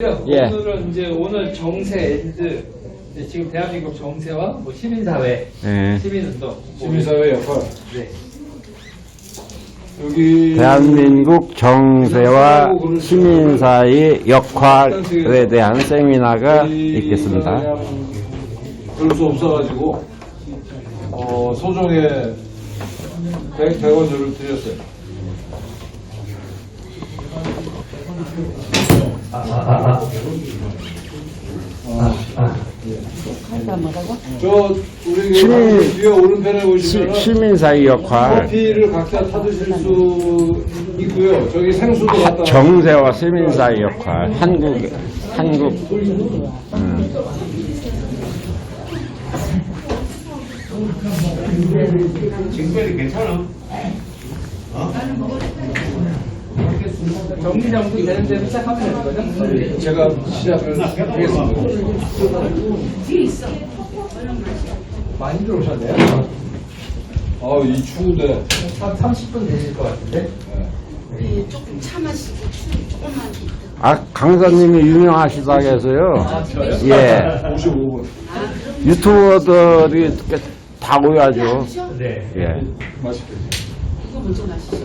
예. 오늘은 이제 오늘 정세 엔드 이제 지금 대한민국 정세와 뭐 시민사회, 예. 시민운동, 시민사회 역할. 네. 여기 대한민국 정세와 시민사의 역할에 대한 세미나가 있겠습니다. 별 수 없어가지고 소정의 100원을 드렸어요. 저 우리 뒤에 오른편에 보시면 시민사의 역할, 커피를 각자 타드실 수 있고요. 저기 생수도 갖다 정세와 시민사의 역할, 한국. 지금까지 괜찮아? 정리정돈 되는 대로 시작하면 되는 거죠? 제가 시작을 하겠습니다. 많이 들어오셨네요? 이 추운데. 한 30분 되실 것 같은데? 우리 조금 참으시고 조금만 강사님이 유명하시다고 해서요. 저요? 예. 55분. 유튜버들이 다 오야죠. 네. 예. 맛있게. 이거 먼저 마시죠.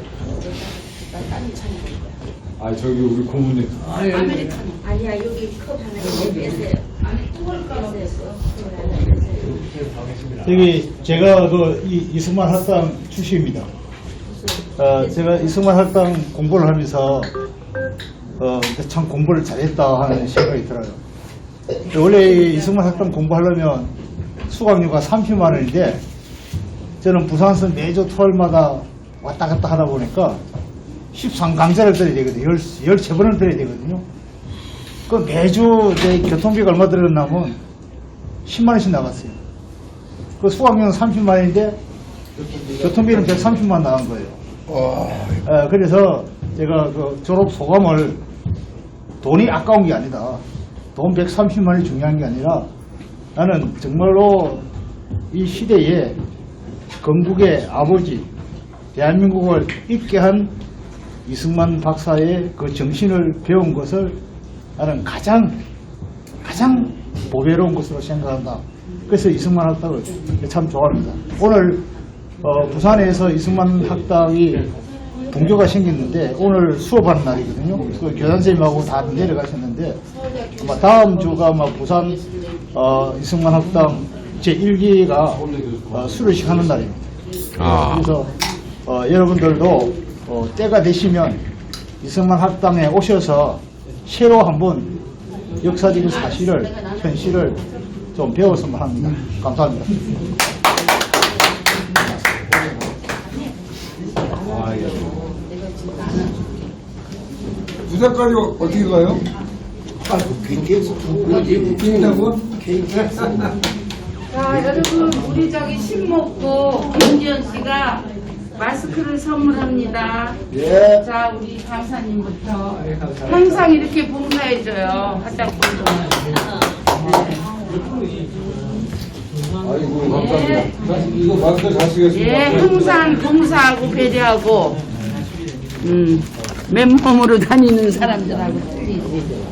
나 딴이 차는 거야. 저기 우리 고모님. 아메리카노. 아니야, 여기 컵 하나 빼세요. 안에 뜨거울 까 여기 제가 이승만 학당 출신입니다. 제가 이승만 학당 공부를 하면서 참 공부를 잘했다 하는 생각이 들어요. 원래 이승만 학당 공부하려면 수강료가 30만 원인데 저는 부산에서 매주 토요일마다 왔다 갔다 하다 보니까 13강좌를 들어야 되거든요. 13번을 들어야 되거든요. 그 매주 제 교통비가 얼마 들었냐면 10만 원씩 나갔어요. 그 수강료는 30만 원인데 교통비는 130만 원 나간 거예요. 그래서 제가 그 졸업 소감을 돈이 아까운 게 아니다. 돈 130만 원이 중요한 게 아니라 나는 정말로 이 시대에 건국의 아버지 대한민국을 있게 한 이승만 박사의 그 정신을 배운 것을 나는 가장 보배로운 것으로 생각한다. 그래서 이승만 학당을 참 좋아합니다. 오늘 부산에서 이승만 학당이 분교가 생겼는데 오늘 수업하는 날이거든요. 그 교장선생님하고 다 내려가셨는데 아마 다음 주가 아마 부산 이승만 학당 제1기가 수료식 하는 날입니다. 그래서 여러분들도 때가 되시면 이승만 학당에 오셔서 새로 한번 역사적인 사실을, 현실을 좀 배웠으면 합니다. 감사합니다. 부산까지 어떻게 가요? 비행기에서 자, 여러분, 우리 저기 신목고 김지연 씨가 마스크를 선물합니다. 예. 자, 우리 강사님부터 항상 이렇게 봉사해줘요. 화장품을. 아이고 감사합니다. 이거 마스크 잘 쓰겠습니다. 예, 항상 봉사하고 배려하고, 맨몸으로 다니는 사람들하고 틀리지.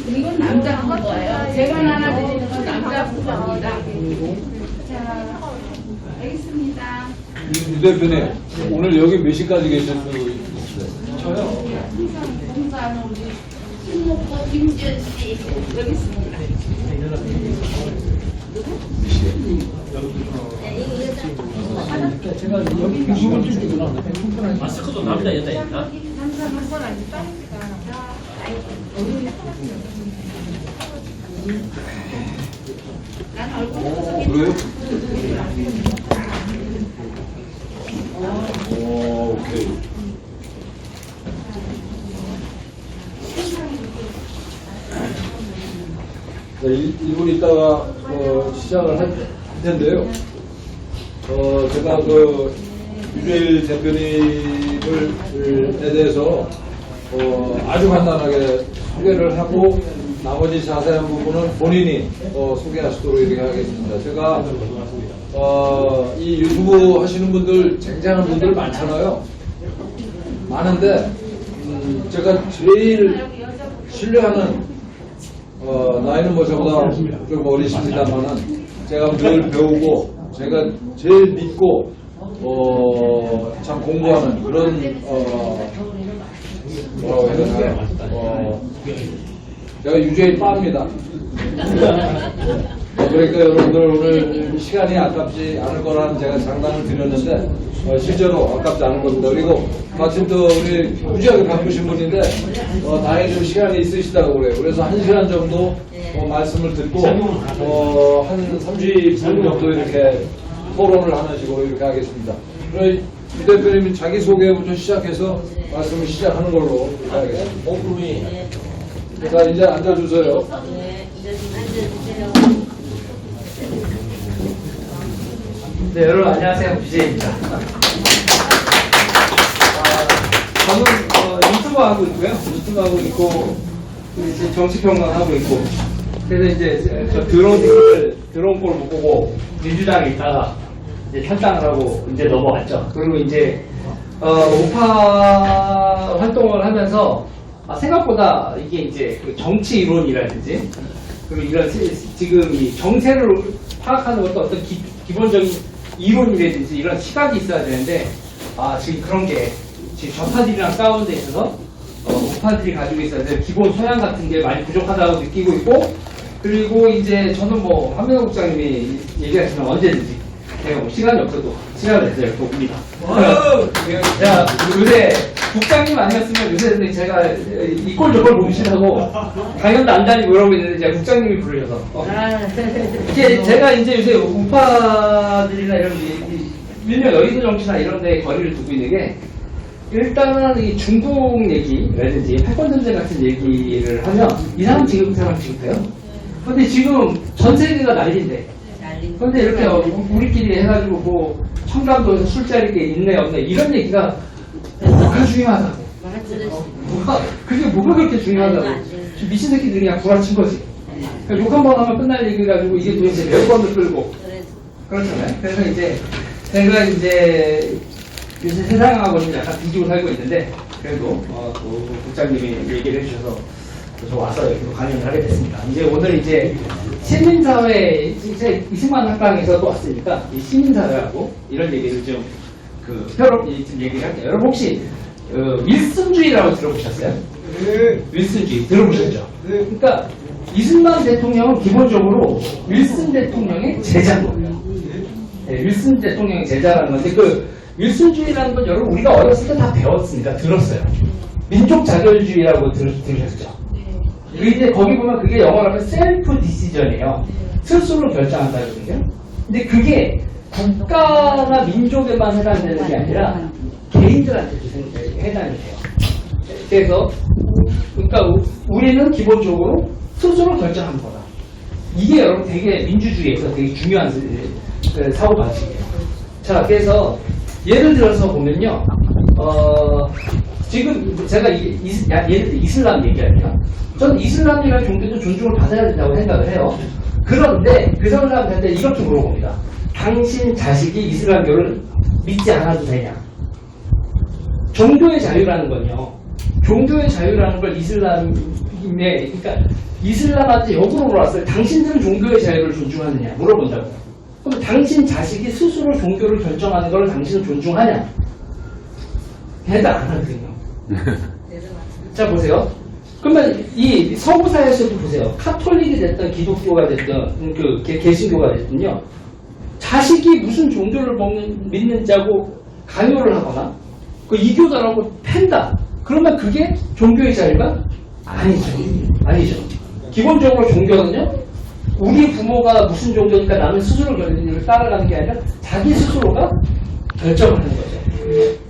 이건 남자 거예요. 제가 나눠드리는 건 남자 부부입니다. 자, 알겠습니다. 유 대표님 오늘 여기 몇 시까지 계실 수 있어요? 저요? 항상 봉사하는 우리 신목고 김지연 씨 여기 있습니다. 제가 여기 계시면 충분하게 마스크도 남자 여자 있나? 항상 한번 아닐까? 난 얼굴 그래요? 오케이. 네, 1분 있다가 시작을 할 텐데요. 제가 유재일 대표님에 대해서 아주 간단하게 소개를 하고 나머지 자세한 부분은 본인이 소개하시도록 이렇게 하겠습니다. 제가 이 유튜브 하시는 분들 쟁쟁한 분들 많잖아요. 많은데 제가 제일 신뢰하는 나이는 뭐 저보다 좀 어리십니다만은 제가 늘 배우고 제가 제일 믿고 참 공부하는 그런 뭐라고 해야 되나 제가 유죄의 빠입니다. 그러니까 여러분들 오늘 시간이 아깝지 않을 거라는 제가 장담을 드렸는데 실제로 아깝지 않은 겁니다. 그리고 마침 또 우리 무지하게 바쁘신 분인데 다행히 좀 시간이 있으시다고 그래요. 그래서 1시간 정도 말씀을 듣고 한 30분 정도 이렇게 토론을 하는 식으로 이렇게 하겠습니다. 그럼 유 대표님이 자기소개부터 시작해서 말씀을 시작하는 걸로 하겠습니다. 자, 이제 앉아주세요. 네, 앉아주세요. 네, 여러분 안녕하세요. BJ입니다. 저는 유튜브 하고 있고요. 유튜브 하고 있고 이제 정치평론 하고 있고 그래서 이제 저 드론 꼴 못 보고 민주당에 있다가 이제 탈당을 하고 이제 넘어갔죠. 그리고 이제 우파 활동을 하면서 생각보다 이게 이제 그 정치 이론이라든지 그리고 이런 지금 이 정세를 파악하는 것도 어떤 기본적인 이론이라든지 이런 시각이 있어야 되는데 지금 그런 게 지금 좌파들이랑 싸우는 데 있어서 우파들이 가지고 있어야 될 기본 소양 같은 게 많이 부족하다고 느끼고 있고 그리고 이제 저는 뭐 한명호 국장님이 얘기하시면 언제든지 제가 뭐 시간이 없어도 시간을 내서 이렇게 옵니다. 자, 요새 국장님 아니었으면 요새 제가 이꼴 저꼴 보시라고 강연도 안 다니고 이러고 있는데 제가 국장님이 부르셔서 이게 제가 이제 요새 우파들이나 이런 일명 여의도 정치나 이런 데에 거리를 두고 있는 게 일단은 이 중국 얘기라든지 패권 전쟁 같은 얘기를 하면 이 사람 지급해요. 근데 지금 전 세계가 난리인데 근데 이렇게 우리끼리 해가지고 뭐 청담도에서 술자리 게 있네 없네 이런 얘기가 뭐가 중요하다고 그게 뭐가 그렇게 중요하다고 미친 새끼들이 그냥 구라친 거지. 그러니까 욕 한 번 하면 끝날 얘기 가지고 이게 도대체 몇 번을 끌고 그렇잖아요. 그래서 이제 제가 이제 요새 세상하고는 약간 뒤지고 살고 있는데 그래도 또 국장님이 얘기를 해주셔서 저 와서 이렇게 강연을 하게 됐습니다. 이제 오늘 이제 시민사회 이제 이승만 학당에서 또 왔으니까 이 시민사회하고 이런 얘기를 좀 좀 얘기를 할게요. 여러분 혹시 윌슨주의라고 들어보셨어요? 네. 윌슨주의 들어보셨죠? 네. 그러니까 이승만 대통령은 기본적으로 윌슨 대통령의 제자인 거예요. 네, 윌슨 대통령의 제자라는 건데 그 윌슨주의라는 건 여러분 우리가 어렸을 때 다 배웠으니까 들었어요. 민족 자결주의라고 들으셨죠? 이제 거기 보면 그게 영어로 하면 셀프 디시전이에요. 스스로 결정한다거든요. 근데 그게 국가나 민족에만 해당되는 게 아니라 개인들한테도 해당이 돼요. 그래서 그러니까 우리는 기본적으로 스스로 결정하는 거다. 이게 여러분 되게 민주주의에서 되게 중요한 사고 방식이에요. 자, 그래서 예를 들어서 보면요, 지금 제가 예를 들어 이슬람 얘기하면 저는 이슬람이라는 종교도 존중을 받아야 된다고 생각을 해요. 그런데 그 사람들한테 이렇게 물어봅니다. 당신 자식이 이슬람교를 믿지 않아도 되냐? 종교의 자유라는 건요. 종교의 자유라는 걸 이슬람에 그러니까 이슬람한테 역으로 물어봤어요. 당신들은 종교의 자유를 존중하느냐? 물어본다고요. 그럼 당신 자식이 스스로 종교를 결정하는 걸 당신은 존중하냐? 대답 안 하거든요. 자, 보세요. 그러면 이 서구사회에서도 보세요. 카톨릭이 됐든 기독교가 됐든 개신교가 됐든요. 자식이 무슨 종교를 믿는지하고 강요를 하거나 그 이교자라고 팬다. 그러면 그게 종교의 자유가 아니죠. 기본적으로 종교는요. 우리 부모가 무슨 종교니까 나는 스스로 따라가는 게 아니라 자기 스스로가 결정을 하는 거죠.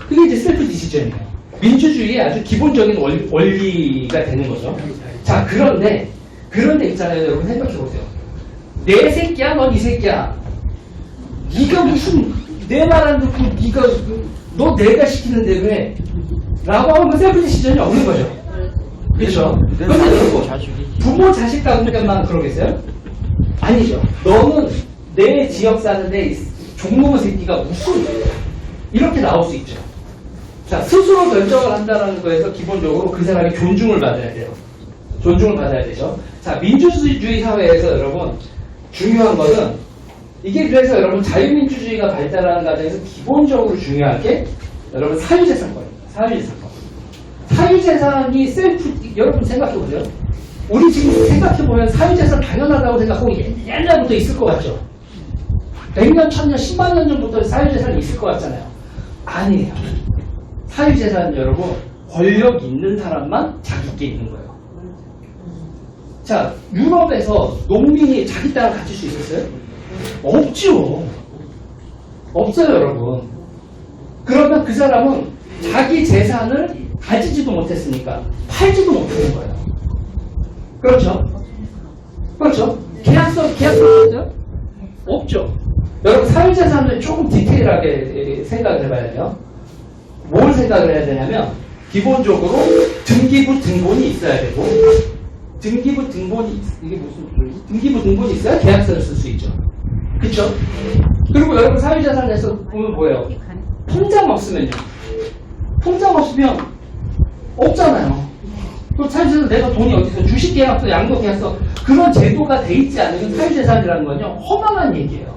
그게 이제 셀프 디시전이에요. 민주주의의 아주 기본적인 원리가 되는 거죠. 자, 그런데 있잖아요. 여러분 생각해보세요. 내 새끼야, 넌 이 새끼야. 네가 무슨 내 말 안 듣고 너 내가 시키는데 왜? 라고 하면 셀프 디시전이 없는 거죠. 그렇죠. 내 그런데 자식이지. 부모 자식 관계만 그러겠어요? 아니죠. 너는 내 지역 사는데 종놈의 새끼가 무슨 이렇게 나올 수 있죠. 자, 스스로 결정을 한다는 거에서 기본적으로 그 사람이 존중을 받아야 돼요. 존중을 받아야 되죠. 자, 민주주의 사회에서 여러분 중요한 것은 이게 그래서 여러분 자유민주주의가 발달하는 과정에서 기본적으로 중요한 게 여러분 사유재산권입니다. 사유재산권. 사유재산이 여러분 생각해보세요. 우리 지금 생각해보면 사유재산 당연하다고 생각하고 옛날부터 있을 것 같죠? 100년, 1000년, 10만 년 전부터 사유재산이 있을 것 같잖아요. 아니에요. 사유재산은 여러분 권력 있는 사람만 자기께 있는 거예요. 자, 유럽에서 농민이 자기 땅을 가질 수 있었어요? 없죠. 없어요, 여러분. 그러면 그 사람은 자기 재산을 가지지도 못했으니까 팔지도 못하는 거예요. 그렇죠? 그렇죠? 계약서 있어요? 없죠. 여러분, 사유재산을 조금 디테일하게 생각을 해봐야 돼요. 뭘 생각을 해야 되냐면, 기본적으로 등기부 등본이 있어야 되고, 등기부 등본이, 이게 무슨 소리지? 등기부 등본이 있어야 계약서를 쓸 수 있죠. 그쵸? 그리고 여러분, 사유재산에서 보면 뭐예요? 통장 없으면요. 통장 없으면 없잖아요. 그럼 사유재산 내가 돈이 어디서 주식계약서, 양도계약서, 그런 제도가 돼 있지 않으면 사유재산이라는 건요, 허망한 얘기예요.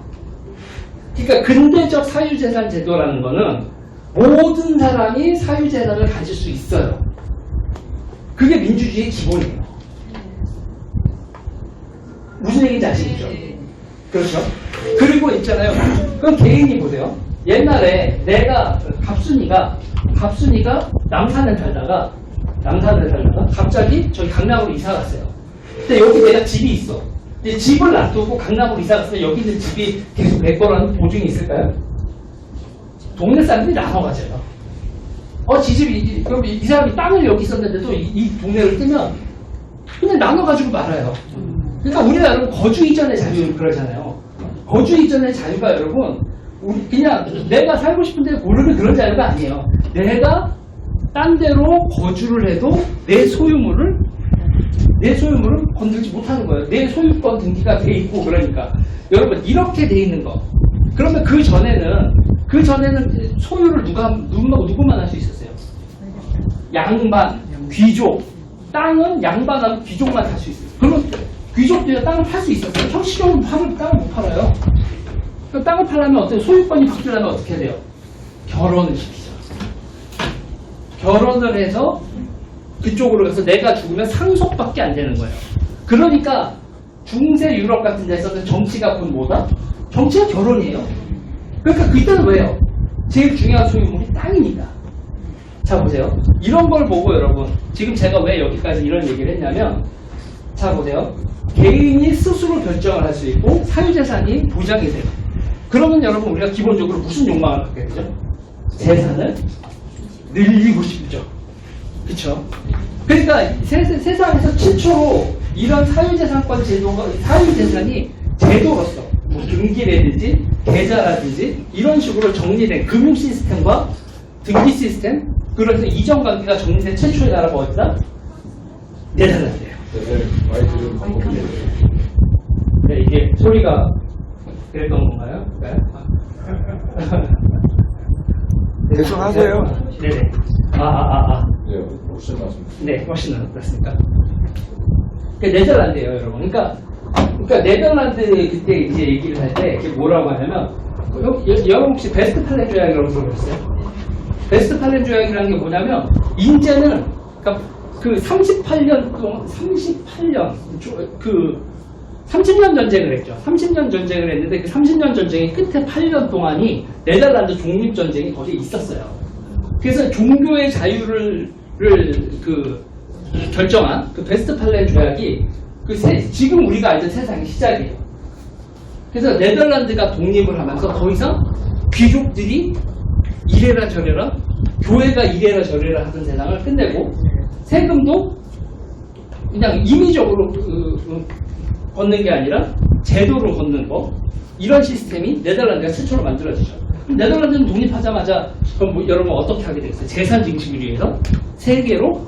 그러니까 근대적 사유재산 제도라는 거는 모든 사람이 사유재산을 가질 수 있어요. 그게 민주주의의 기본이에요. 무슨 얘기인지 아시겠죠? 그렇죠? 그리고 있잖아요. 그럼 개인이 보세요. 옛날에 내가 갑순이가 남산에 살다가 갑자기 저기 강남으로 이사 갔어요. 근데 여기 내가 집이 있어. 근데 집을 놔두고 강남으로 이사 갔으면 여기 있는 집이 계속 될 거라는 보증이 있을까요? 동네 사람들이 나눠가져요. 그럼 이 사람이 땅을 여기 있었는데도 이 동네를 뜨면 그냥 나눠가지고 말아요. 그러니까 우리가 여러분 거주 이전의 자유 그러잖아요. 거주 이전의 자유가 여러분 그냥 내가 살고 싶은데 고르는 그런 자유가 아니에요. 내가 딴 데로 거주를 해도 내 소유물을 건들지 못하는 거예요. 내 소유권 등기가 돼 있고 그러니까 여러분 이렇게 돼 있는 거. 그러면 그 전에는 소유를 누구만 할 수 있었어요? 양반, 귀족. 땅은 양반하고 귀족만 할 수 있어요. 그러면 귀족들이 땅을 팔 수 있었어요. 형식적으로 땅을 못 팔아요. 그럼 땅을 팔려면 어떻게 소유권이 바뀌려면 어떻게 해야 돼요? 결혼을 시키죠. 결혼을 해서 그쪽으로 가서 내가 죽으면 상속밖에 안 되는 거예요. 그러니까 중세 유럽 같은 데서는 정치가 곧 뭐다? 정치가 결혼이에요. 그러니까 그때는 왜요? 제일 중요한 소유물이 땅이니까. 자 보세요. 이런 걸 보고 여러분 지금 제가 왜 여기까지 이런 얘기를 했냐면 자 보세요. 개인이 스스로 결정을 할 수 있고 사유재산이 보장이 돼요. 그러면 여러분 우리가 기본적으로 무슨 욕망을 갖게 되죠? 재산을 늘리고 싶죠. 그쵸? 그러니까 세상에서 최초로 이런 사유재산권 제도가 사유재산이 제도로서 뭐 등기라든지 계좌라든지 이런 식으로 정리된 금융 시스템과 등기 시스템 그래서 이전관계가 정리된 최초의 나라가 어디다? 네덜란드예요. 네, 이게 소리가 그랬던 건가요? 네. 계속 하세요. 네네. 예, 훨씬 낫습니다. 네, 훨씬 낫습니까? 네덜란드예요, 여러분. 그러니까 네덜란드 그때 이제 얘기를 할 때 그게 뭐라고 하냐면 여러분 혹시 베스트 팔렌 조약이라고 들어보셨어요? 베스트 팔렌 조약이라는 게 뭐냐면 인제는 그러니까 그 38년 동안 30년 전쟁을 했죠. 30년 전쟁을 했는데 그 30년 전쟁의 끝에 8년 동안이 네덜란드 독립 전쟁이 거기에 있었어요. 그래서 종교의 자유를 결정한 그 베스트 팔렌 조약이 지금 우리가 알던 세상의 시작이에요. 그래서 네덜란드가 독립을 하면서 더 이상 귀족들이 이래라 저래라 교회가 이래라 저래라 하던 세상을 끝내고 세금도 그냥 임의적으로 걷는 게 아니라 제도로 걷는 거 이런 시스템이 네덜란드가 최초로 만들어지죠. 네덜란드는 독립하자마자 그럼 여러분 어떻게 하게 되겠어요? 재산 증식을 위해서 세계로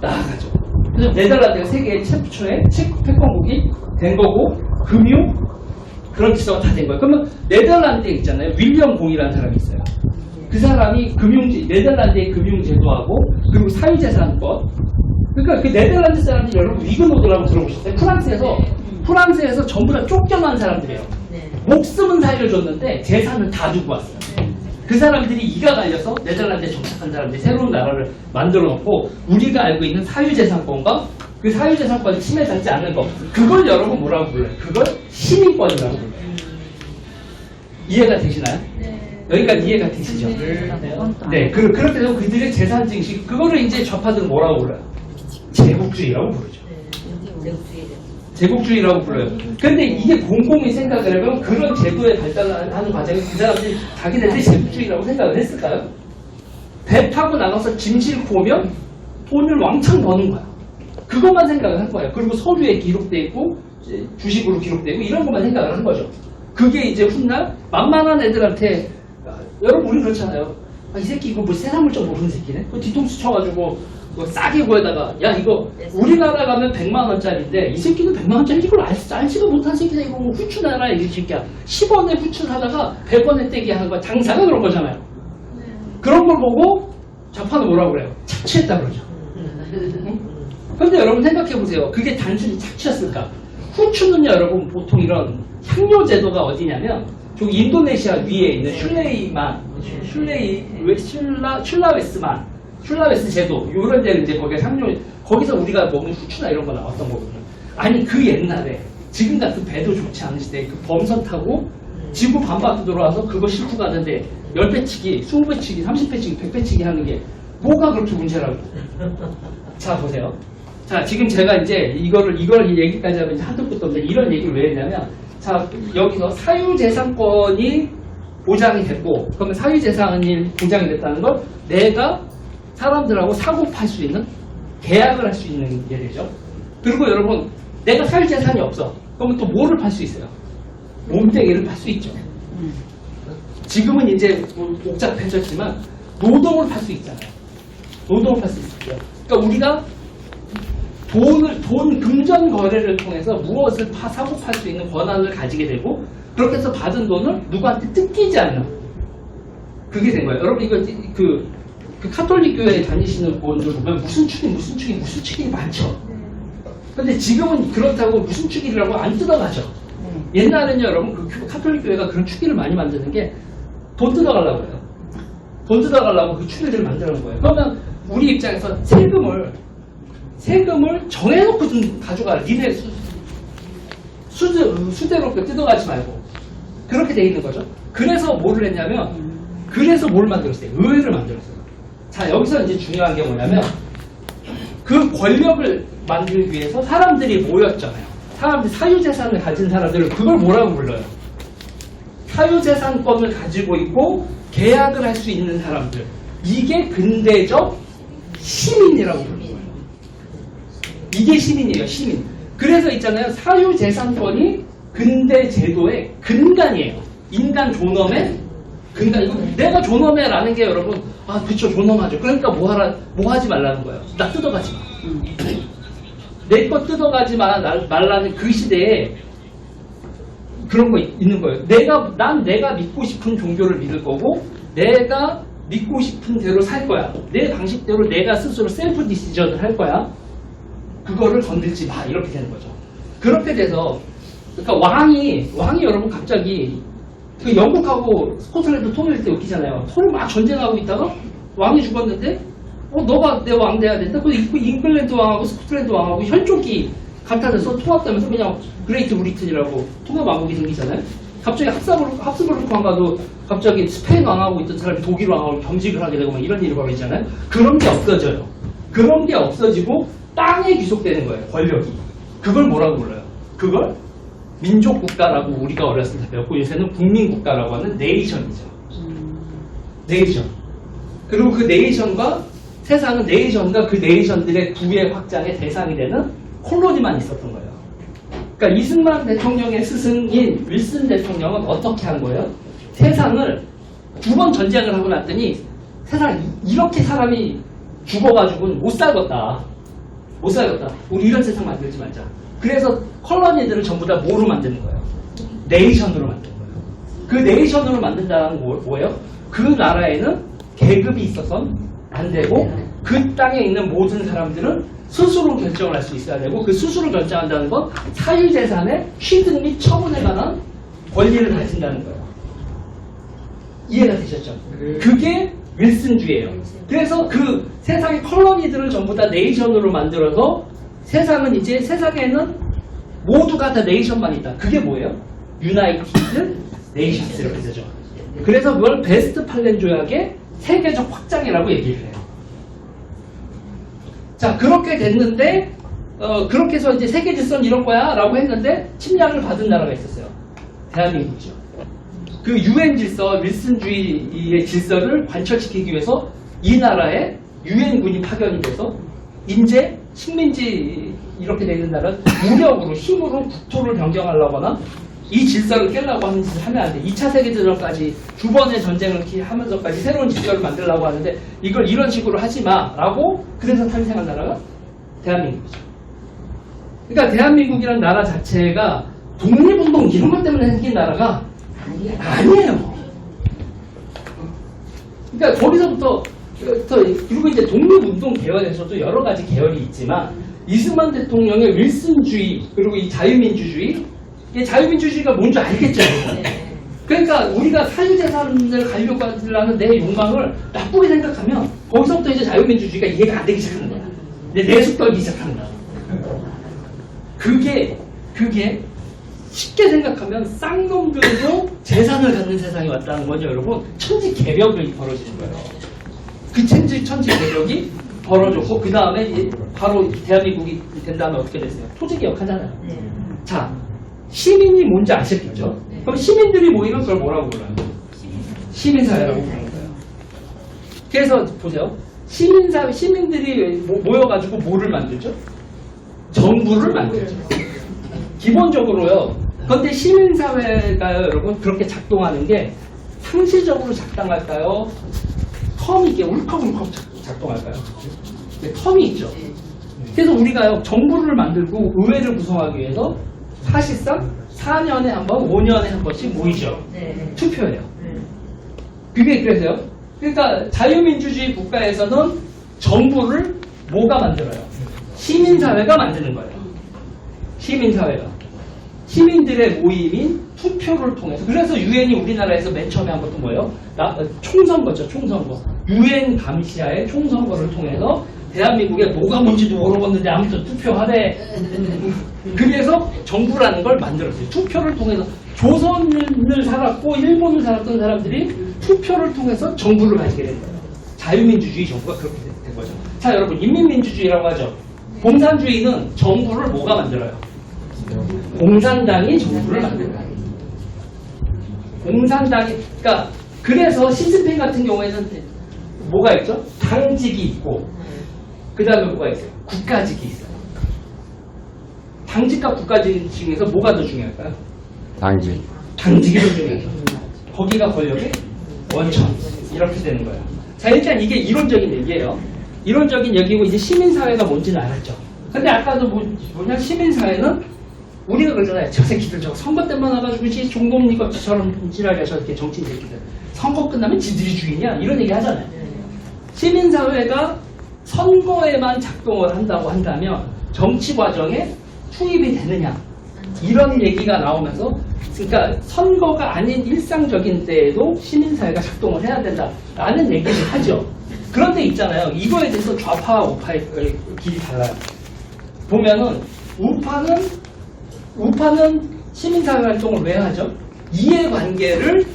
나아가죠. 그래서 그래서 네덜란드가 세계 최초의 패권국이 된 거고 금융 그런 기초가 다 된 거예요. 그러면 네덜란드에 있잖아요. 윌리엄 공이라는 사람이 있어요. 그 사람이 네덜란드의 금융제도하고 그리고 사유재산권. 그러니까 그 네덜란드 사람들이 여러분 위그노드라고 들어보셨어요? 프랑스에서 전부 다 쫓겨난 사람들이에요. 목숨은 살려줬는데 재산을 다 두고 왔어요. 그 사람들이 이가 갈려서 네덜란드에 정착한 사람들이 새로운 나라를 만들어 놓고 우리가 알고 있는 사유재산권과 그 사유재산권이 침해받지 않는 것 그걸 여러분 뭐라고 불러요? 그걸 시민권이라고 불러요. 이해가 되시나요? 여기까지 이해가 되시죠? 네. 그렇게 되면 그들의 재산 증식 그거를 이제 좌파들은 뭐라고 불러요? 제국주의라고 부르죠. 제국주의라고 불러요. 근데 이게 곰곰이 생각을 해보면 그런 제도의 발달하는 과정에 그 사람들이 자기네들이 제국주의라고 생각을 했을까요? 배 타고 나가서 짐 싣고 오면 돈을 왕창 버는 거야. 그것만 생각을 한 거예요. 그리고 서류에 기록돼 있고 주식으로 기록되고 이런 것만 생각을 한 거죠. 그게 이제 훗날 만만한 애들한테 여러분 우리 그렇잖아요. 이 새끼 이거 뭐 세상을 좀 모르는 새끼네. 그 뒤통수 쳐가지고 싸게 구해다가 야 이거 우리나라 가면 100만 원짜리인데 이 새끼는 100만 원짜리 이걸 알지도 못한 새끼다. 이거 뭐 후추 내라 이 새끼야. 10원에 후추 사다가 100원에 떼기 하는 거 장사가 그런 거잖아요. 그런 걸 보고 좌파는 뭐라고 그래요? 착취했다 그러죠. 근데 여러분 생각해보세요. 그게 단순히 착취였을까? 후추는요 여러분 보통 이런 향료 제도가 어디냐면 저기 인도네시아 위에 있는 슐라웨스 제도 이런 데는 이제 거기가 향료 거기서 우리가 먹는 후추나 이런 거 나왔던 거거든요. 아니 그 옛날에 지금 같은 배도 좋지 않은 시대에 그 범선 타고 지구 반바퀴 돌아와서 그거 싣고 가는데 10배치기, 20배치기, 30배치기, 100배치기 하는 게 뭐가 그렇게 문제라고. 자 보세요. 자 지금 제가 이제 이걸 얘기까지 하면 이제 한도 끝도 없는데 이런 얘기를 왜 했냐면 자 여기서 사유재산권이 보장이 됐고 그러면 사유재산이 보장이 됐다는 걸 내가 사람들하고 사고 팔 수 있는 계약을 할 수 있는 게 되죠. 그리고 여러분 내가 사유재산이 없어. 그러면 또 뭐를 팔 수 있어요? 몸뚱이를 팔 수 있죠. 지금은 이제 복잡해졌지만 노동을 팔 수 있잖아요. 노동을 팔 수 있어요. 그러니까 우리가 돈 금전 거래를 통해서 무엇을 사고 팔 수 있는 권한을 가지게 되고 그렇게 해서 받은 돈을 누구한테 뜯기지 않는 그게 된 거예요. 여러분 이거 그 카톨릭 교회에 다니시는 분들 보면 무슨 축이 많죠. 근데 지금은 그렇다고 무슨 축이라고 안 뜯어가죠. 옛날에는요 여러분 그 카톨릭 교회가 그런 축기를 많이 만드는 게 돈 뜯어가려고 해요. 돈 뜯어가려고 그 축기를 만드는 거예요. 그러면 우리 입장에서 세금을 정해놓고 좀 가져가라. 니네 수대로 뜯어가지 말고. 그렇게 돼 있는 거죠. 그래서 뭐를 했냐면, 그래서 뭘 만들었어요? 의회를 만들었어요. 자, 여기서 이제 중요한 게 뭐냐면, 그 권력을 만들기 위해서 사람들이 모였잖아요. 사유재산을 가진 사람들을 그걸 뭐라고 불러요? 사유재산권을 가지고 있고 계약을 할 수 있는 사람들. 이게 근대적 시민이라고 부르는 거예요. 이게 시민이에요, 시민. 그래서 있잖아요, 사유재산권이 근대 제도의 근간이에요. 인간 존엄의 근간. 이거 내가 존엄해라는 게 여러분, 아, 그쵸, 존엄하죠. 그러니까 뭐 하지 말라는 거예요. 나 뜯어가지 마. 내 거 뜯어가지 말라는 그 시대에 그런 거 있는 거예요. 난 내가 믿고 싶은 종교를 믿을 거고, 내가 믿고 싶은 대로 살 거야. 내 방식대로 내가 스스로 셀프 디시전을 할 거야. 그거를 건들지 마. 이렇게 되는 거죠. 그렇게 돼서, 그러니까 왕이 여러분 갑자기, 그 영국하고 스코틀랜드 통일 때 웃기잖아요. 서로 막 전쟁하고 있다가 왕이 죽었는데, 너가 내 왕 돼야 된다? 그래서 잉글랜드 왕하고 스코틀랜드 왕하고 혈족이 같아져서 통합되면서 그냥 그레이트 브리튼이라고 통합 왕국이 생기잖아요. 갑자기 합스부르크 왕가도 갑자기 스페인 왕하고 있던 사람이 독일 왕하고 겸직을 하게 되고 이런 일이 벌어지잖아요. 그런 게 없어져요. 그런 게 없어지고 땅에 귀속되는 거예요. 권력이. 그걸 뭐라고 불러요? 그걸 민족국가라고 우리가 어렸을 때 배웠고 요새는 국민국가라고 하는 네이션이죠. 네이션. 그리고 그 네이션과 세상은 네이션과 그 네이션들의 부의 확장의 대상이 되는 콜로니만 있었던 거예요. 그러니까 이승만 대통령의 스승인 윌슨 대통령은 어떻게 한 거예요? 세상을 2번 전쟁을 하고 났더니 세상 이렇게 사람이 죽어가지고는 못 살겠다. 못 살겠다. 우리 이런 세상 만들지 말자. 그래서 컬러니들을 전부 다 뭐로 만드는 거예요? 네이션으로 만드는 거예요. 그 네이션으로 만든다는 건 뭐예요? 그 나라에는 계급이 있어서는 안 되고 그 땅에 있는 모든 사람들은 스스로 결정을 할 수 있어야 되고 그 스스로 결정한다는 건 사유재산의 취득 및 처분에 관한 권리를 가진다는 거예요. 이해가 되셨죠? 그게 윌슨주의예요. 그래서 그 세상의 컬러니들을 전부 다 네이션으로 만들어서 세상은 이제 세상에는 모두가 다 네이션만 있다. 그게 뭐예요? 유나이티드 네이션스 이렇게 되죠. 그래서 그걸 베스트팔렌 조약의 세계적 확장이라고 얘기를 해요. 자, 그렇게 됐는데 그렇게 해서 이제 세계 질서는 이런 거야 라고 했는데 침략을 받은 나라가 있었어요. 대한민국이죠. 그 유엔 질서, 윌슨주의의 질서를 관철시키기 위해서 이 나라에 유엔군이 파견이 돼서 이제 식민지 이렇게 되는 나라는 무력으로 힘으로 국토를 변경하려거나 이 질서를 깨려고 하는 짓을 하면 안 돼. 2차 세계대전까지 두 번의 전쟁을 하면서까지 새로운 질서를 만들려고 하는데 이걸 이런 식으로 하지 마라고 그래서 탄생한 나라가 대한민국이죠. 그러니까 대한민국이라는 나라 자체가 독립운동 이런 것 때문에 생긴 나라가 아니에요. 그러니까 거기서부터 그리고 이제 독립운동 계열에서도 여러 가지 계열이 있지만 이승만 대통령의 윌슨주의 그리고 이 자유민주주의 이 자유민주주의가 뭔지 알겠죠. 그러니까 우리가 사유재산을 가지려고 하는 내 욕망을 나쁘게 생각하면 거기서부터 이제 자유민주주의가 이해가 안 되기 시작하는 거야. 내숙 떨기 시작하는 거야. 그게 쉽게 생각하면 쌍놈들도 재산을 갖는 세상이 왔다는 거죠, 여러분. 천지개벽이 벌어지는 거예요. 그 천지개벽이 벌어졌고 그 다음에 바로 대한민국이 된 다음에 어떻게 됐어요? 토지개혁하잖아요. 자, 시민이 뭔지 아시겠죠? 그럼 시민들이 모이면 그걸 뭐라고 불러요? 시민사회라고 부르는 거예요. 그래서 보세요. 시민들이 모여가지고 뭐를 만들죠? 정부를 만들죠. 기본적으로요. 그런데 시민사회가요, 여러분, 그렇게 작동하는 게 상시적으로 작동할까요? 텀이 있게 울컥울컥 작동할까요? 네, 텀이 있죠. 그래서 우리가요, 정부를 만들고 의회를 구성하기 위해서 사실상 4년에 한 번, 5년에 한 번씩 모이죠. 투표해요. 그게 그래서요. 그러니까 자유민주주의 국가에서는 정부를 뭐가 만들어요? 시민사회가 만드는 거예요. 시민사회가. 시민들의 모임인 투표를 통해서. 그래서 유엔이 우리나라에서 맨 처음에 한 것도 뭐예요? 총선거죠, 총선거. 유엔 감시하에 총선거를 통해서 대한민국에 뭐가 뭔지도 모르겠는데 아무튼 투표하래. 그래서 정부라는 걸 만들었어요. 투표를 통해서 조선을 살았고 일본을 살았던 사람들이 투표를 통해서 정부를 가지게 된 거예요. 자유민주주의 정부가 그렇게 된 거죠. 자, 여러분, 인민민주주의라고 하죠. 공산주의는 정부를 뭐가 만들어요? 공산당이 정부를 만들어요. 공산당이, 그러니까 그래서 시진핑 같은 경우에는 뭐가 있죠? 당직이 있고 그 다음에 뭐가 있어요? 국가직이 있어요. 당직과 국가직 중에서 뭐가 더 중요할까요? 당직이 더 중요해요. 거기가 권력의 원천. 이렇게 되는 거예요. 자, 일단 이게 이론적인 얘기예요. 이론적인 얘기고 이제 시민사회가 뭔지는 알았죠. 근데 아까도 뭐냐, 시민사회는 우리가 그러잖아요. 저 새끼들 저거 선거 때만 와가지고 종동리 것처럼 지랄이야, 저렇게 정치인 새끼들. 선거 끝나면 지들이 주인이야. 이런 얘기 하잖아요. 시민사회가 선거에만 작동을 한다고 한다면 정치 과정에 투입이 되느냐, 이런 얘기가 나오면서, 그러니까 선거가 아닌 일상적인 때에도 시민사회가 작동을 해야 된다라는 얘기를 하죠. 그런데 있잖아요. 이거에 대해서 좌파와 우파의 길이 달라요. 보면은 우파는 시민사회 활동을 왜 하죠? 이해관계를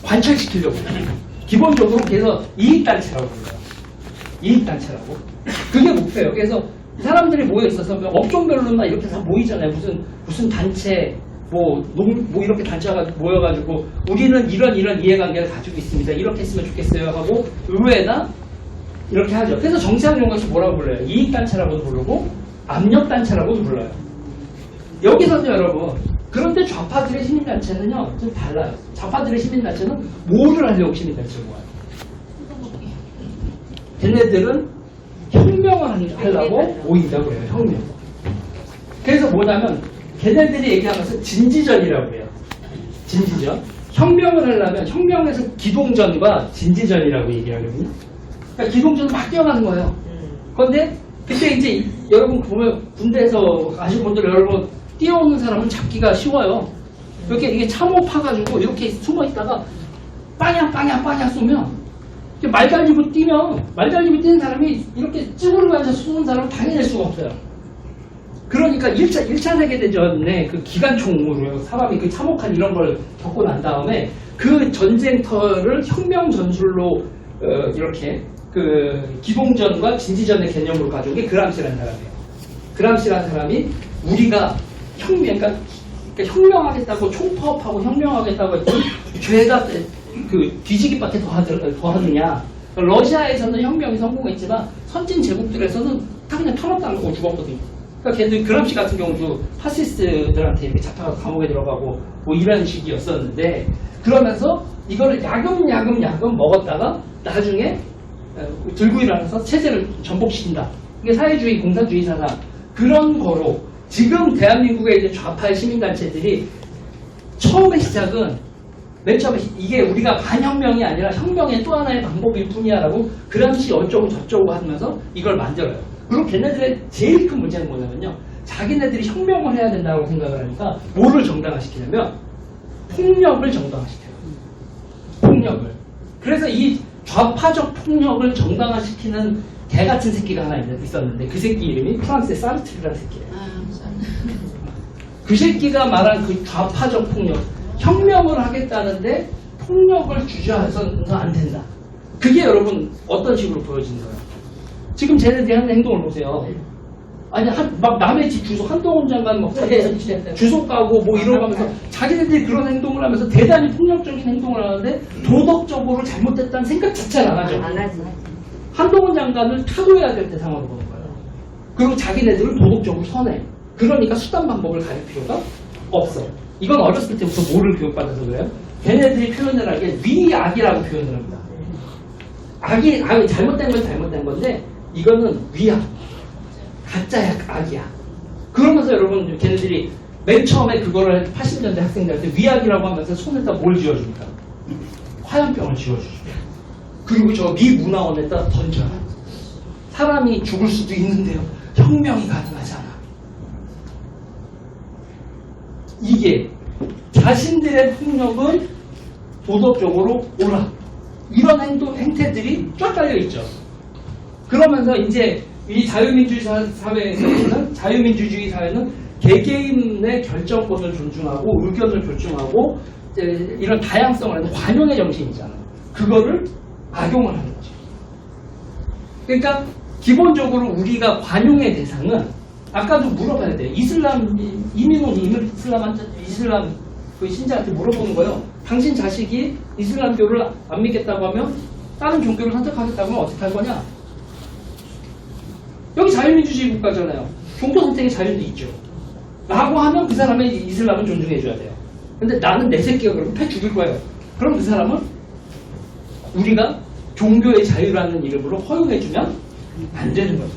관철시키려고 해요. 기본적으로 그래서 이익단체라고 불러요. 이익단체라고. 그게 목표예요. 그래서 사람들이 모여 있어서 업종별로나 이렇게 다 모이잖아요. 무슨 단체, 뭐 이렇게 단체가 모여가지고 우리는 이런 이해관계를 가지고 있습니다. 이렇게 했으면 좋겠어요 하고 의회나 이렇게 하죠. 그래서 정치학 용어에서 뭐라고 불러요? 이익단체라고도 부르고 압력단체라고도 불러요. 여기서도 여러분, 그런데 좌파들의 시민단체는요 좀 달라요. 좌파들의 시민단체는 뭐를 하려고 시민단체를 모아요? 걔네들은 혁명을 하려고 모인다고 해요. 혁명. 그래서 뭐냐면 걔네들이 얘기하면서 진지전이라고 해요. 진지전. 혁명을 하려면 혁명에서 기동전과 진지전이라고 얘기하거든요. 그러니까 기동전을 막 뛰어가는 거예요. 그런데 그때 이제 여러분 보면 군대에서 아시는 분들 여러분 뛰어오는 사람은 잡기가 쉬워요. 이게 참호 파가지고 이렇게 숨어 있다가 빵야 쏘면 말 달리고 뛰면 말 달리고 뛰는 사람이 이렇게 찌그러져 앉아서 쏘는 사람은 당해낼 수가 없어요. 그러니까 1차 세계대전에 그 기관총으로 사람이 그 참혹한 이런 걸 겪고 난 다음에 그 전쟁터를 혁명 전술로 이렇게 그 기동전과 진지전의 개념으로 가져온 게 그람시라는 사람이에요. 그람시라는 사람이 우리가 그러니까 혁명하겠다고 총파업하고 혁명하겠다고 했더니 죄가 그 뒤지기밖에 더 하느냐. 러시아에서는 혁명이 성공했지만 선진 제국들에서는 다 그냥 탄압당하고 죽었거든요. 그러니까 걔들 그람시 같은 경우도 파시스트들한테 이렇게 잡혀가서 감옥에 들어가고 뭐 이런 식이었었는데 그러면서 이거를 야금야금 먹었다가 나중에 들고 일어나서 체제를 전복시킨다. 이게 사회주의, 공산주의 사상 그런 거로 지금 대한민국의 이제 좌파의 시민단체들이 처음의 시작은 맨 처음에 이게 우리가 반혁명이 아니라 혁명의 또 하나의 방법일 뿐이야라고 그람시 어쩌고 저쩌고 하면서 이걸 만들어요. 그리고 걔네들의 제일 큰 문제는 뭐냐면요. 자기네들이 혁명을 해야 된다고 생각을 하니까 뭐를 정당화시키냐면 폭력을 정당화시켜요. 폭력을. 그래서 이 좌파적 폭력을 정당화시키는 개 같은 새끼가 하나 있었는데 그 새끼 이름이 프랑스의 사르트르라는 새끼예요. 그 새끼가 말한 그 좌파적 폭력, 혁명을 하겠다는데 폭력을 주저해서는 안 된다. 그게 여러분 어떤 식으로 보여지는 거예요? 지금 쟤네들이 하는 행동을 보세요. 아니 막 남의 집 주소 한동훈 장관 막 주소 까고 뭐 이러면서 자기네들이 그런 행동을 하면서 대단히 폭력적인 행동을 하는데 도덕적으로 잘못됐다는 생각 자체를 안 하죠. 안 하지. 한동훈 장관을 타도해야 될 대상으로 보는 거예요. 그리고 자기네들은 도덕적으로 선해. 그러니까 수단 방법을 가릴 필요가 없어. 이건 어렸을 때부터 뭐를 교육받아서 그래요? 걔네들이 표현을 하기에 위악이라고 표현을 합니다. 악이 잘못된 건 잘못된 건데 이거는 위악. 가짜야, 악이야. 그러면서 여러분 걔네들이 맨 처음에 그거를 80년대 학생들한테 위악이라고 하면서 손에다 뭘 쥐어줍니까? 화염병을 쥐어주죠. 그리고 저 미 문화원에다 던져요. 사람이 죽을 수도 있는데요. 혁명이 가능하잖아. 이게 자신들의 폭력은 도덕적으로 옳아. 이런 행태들이 쫙 깔려있죠. 그러면서 이제 이 자유민주주의 사회에서는 자유민주주의 사회는 개개인의 결정권을 존중하고 의견을 존중하고 이런 다양성을 하는 관용의 정신이잖아요. 그거를 악용을 하는 거죠. 그러니까 기본적으로 우리가 관용의 대상은 아까도 물어봐야 돼요. 이민훈이 이슬람 그 신자한테 물어보는 거예요. 당신 자식이 이슬람교를 안 믿겠다고 하면 다른 종교를 선택하겠다고 하면 어떻게 할 거냐? 여기 자유민주주의 국가잖아요. 종교 선택의 자유도 있죠. 라고 하면 그 사람의 이슬람은 존중해줘야 돼요. 근데 나는 내 새끼가 그러면 패 죽일 거예요. 그럼 그 사람은 우리가 종교의 자유라는 이름으로 허용해주면 안 되는 거죠.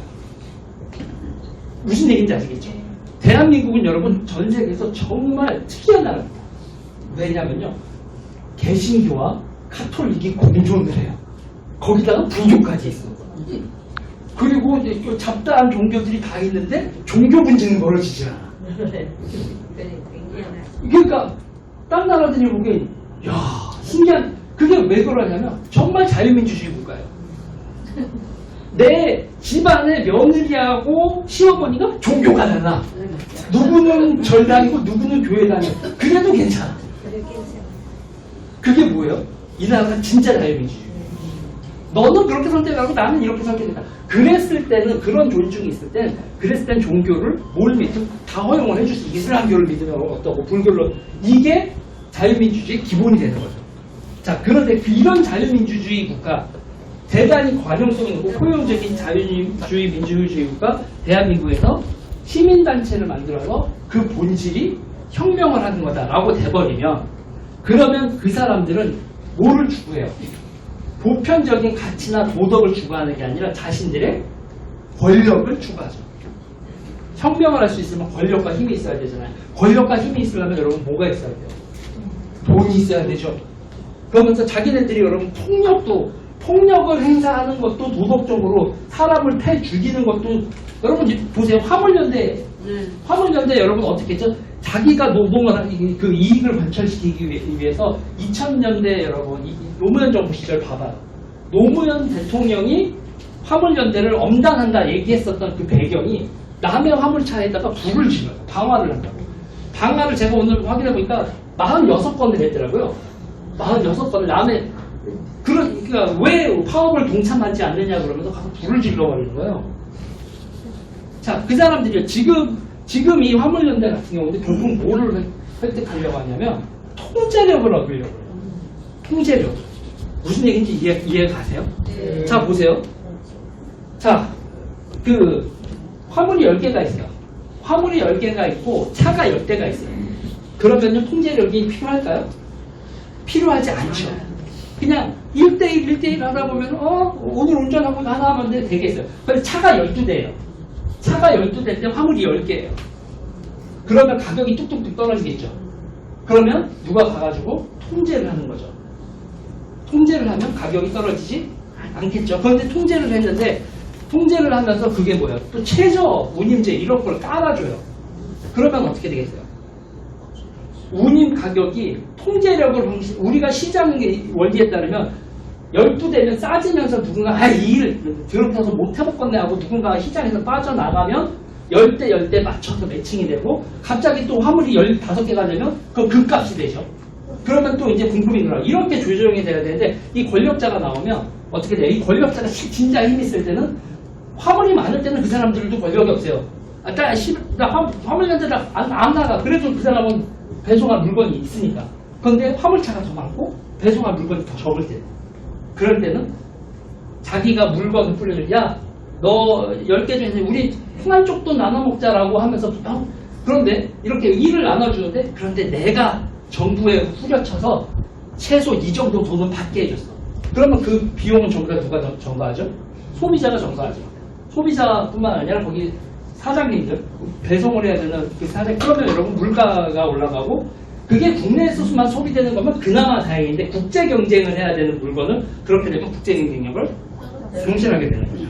무슨 얘기인지 아시겠죠? 대한민국은 여러분 전 세계에서 정말 특이한 나라입니다. 왜냐면요. 개신교와 카톨릭이 공존을 해요. 거기다가 불교까지 있어. 그리고 이제 잡다한 종교들이 다 있는데 종교 분쟁은 벌어지지 않아. 그러니까 딴 나라들이 보기엔 야 신기한 그게 왜 그러냐면 정말 자유민주주의 국가예요. 내 집안의 며느리하고 시어머니가 종교가 달라. 누구는 절 다니고 누구는 교회 다녀. 그래도 괜찮아. 그게 뭐예요? 이 나라가 진짜 자유민주주의. 너는 그렇게 선택하고 나는 이렇게 선택했다. 그랬을 때는 그런 존중이 있을 땐 그랬을 땐 종교를 뭘 믿든 다 허용을 해줄 수 있어. 이슬람교를 믿으면 어떠고 불교를 이게 자유민주주의의 기본이 되는 거죠. 자 그런데 이런 자유민주주의 국가 대단히 관용성 있고 포용적인 자유주의 민주주의 국가 대한민국에서 시민단체를 만들어서 그 본질이 혁명을 하는 거다라고 돼버리면 그러면 그 사람들은 뭐를 추구해요? 보편적인 가치나 도덕을 추구하는 게 아니라 자신들의 권력을 추구하죠. 혁명을 할 수 있으면 권력과 힘이 있어야 되잖아요. 권력과 힘이 있으려면 여러분 뭐가 있어야 돼요? 돈이 있어야 되죠. 그러면서 자기네들이 여러분 폭력을 행사하는 것도 도덕적으로 사람을 패 죽이는 것도 여러분 보세요. 화물연대 여러분 어떻게 했죠? 자기가 노동을 그 이익을 관철시키기 위해서 2000년대 여러분 노무현 정부 시절 봐봐요. 노무현 대통령이 화물연대를 엄단한다 얘기했었던 그 배경이 남의 화물차에다가 불을 질러요. 방화를 한다고. 방화를 제가 오늘 확인해보니까 46건을 했더라고요. 46건을 남의 그러니까 왜 파업을 동참하지 않느냐 그러면서 가서 불을 질러버리는 거예요. 자, 그 사람들이 지금 이 화물연대 같은 경우는 결국 뭐를 획득하려고 하냐면 통제력을 얻으려고 해요. 통제력. 무슨 얘기인지 이해 가세요? 네. 자, 보세요. 자, 그 화물이 10개가 있어요. 화물이 10개가 있고 차가 10대가 있어요. 그러면요 통제력이 필요할까요? 필요하지 않죠. 그냥 1대1 하다 보면 오늘 운전하고 하나 하면 되겠어요. 근데 차가 12대예요. 차가 12대 때 화물이 10개예요. 그러면 가격이 뚝뚝뚝 떨어지겠죠. 그러면 누가 가가지고 통제를 하는 거죠. 통제를 하면 가격이 떨어지지 않겠죠. 그런데 통제를 했는데 통제를 하면서 그게 뭐예요? 또 최저 운임제 이런 걸 깔아줘요. 그러면 어떻게 되겠어요? 운임 가격이 통제력을 우리가 시장 원리에 따르면 12대면 싸지면서 누군가 이 일 더럽혀서 못 해먹겠네 하고 누군가 시장에서 빠져나가면 10대 맞춰서 매칭이 되고 갑자기 또 화물이 15개가 되면 그 값이 되죠. 그러면 또 이제 궁금이 늘어요. 이렇게 조정이 돼야 되는데 이 권력자가 나오면 어떻게 돼요? 이 권력자가 진짜 힘 있을 때는 화물이 많을 때는 그 사람들도 권력이 없어요. 나 화물연대 안 나가. 그래도 그 사람은 배송할 물건이 있으니까. 그런데 화물차가 더 많고 배송할 물건이 더 적을 때 그럴 때는 자기가 물건을 뿌려줘. 야, 너 10개 중에서 우리 풍한 쪽도 나눠 먹자라고 하면서 그런데 이렇게 일을 나눠주는데 그런데 내가 정부에 후려쳐서 최소 이 정도 돈은 받게 해줬어. 그러면 그 비용은 전부 다 누가 전가하죠? 소비자가 전가하죠. 소비자뿐만 아니라 거기 사장님들 배송을 해야 되는 그 사장 그러면 여러분 물가가 올라가고 그게 국내에서만 소비되는 거면 그나마 다행인데 국제 경쟁을 해야 되는 물건은 그렇게 되면 국제 경쟁력을 상실하게 되는 거죠.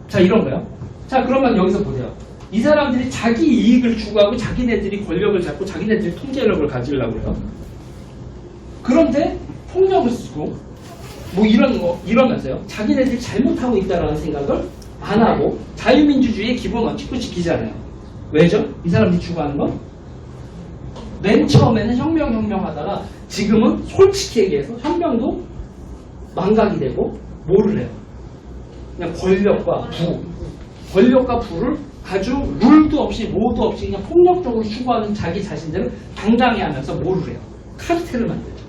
자, 이런 거요. 자, 그러면 여기서 보세요. 이 사람들이 자기 이익을 추구하고 자기네들이 권력을 잡고 자기네들이 통제력을 가지려고 해요. 그런데 폭력을 쓰고 뭐 이러면서요. 자기네들이 잘못하고 있다라는 생각을 안 하고 자유민주주의의 기본 원칙도 지키잖아요. 왜죠? 이 사람들이 추구하는 건? 맨 처음에는 혁명 하다가 지금은 솔직히 얘기해서 혁명도 망각이 되고 뭐를 해요? 그냥 권력과 부를 아주 룰도 없이 뭐도 없이 그냥 폭력적으로 추구하는 자기 자신들을 당당히 하면서 뭐를 해요? 카르텔을 만들죠.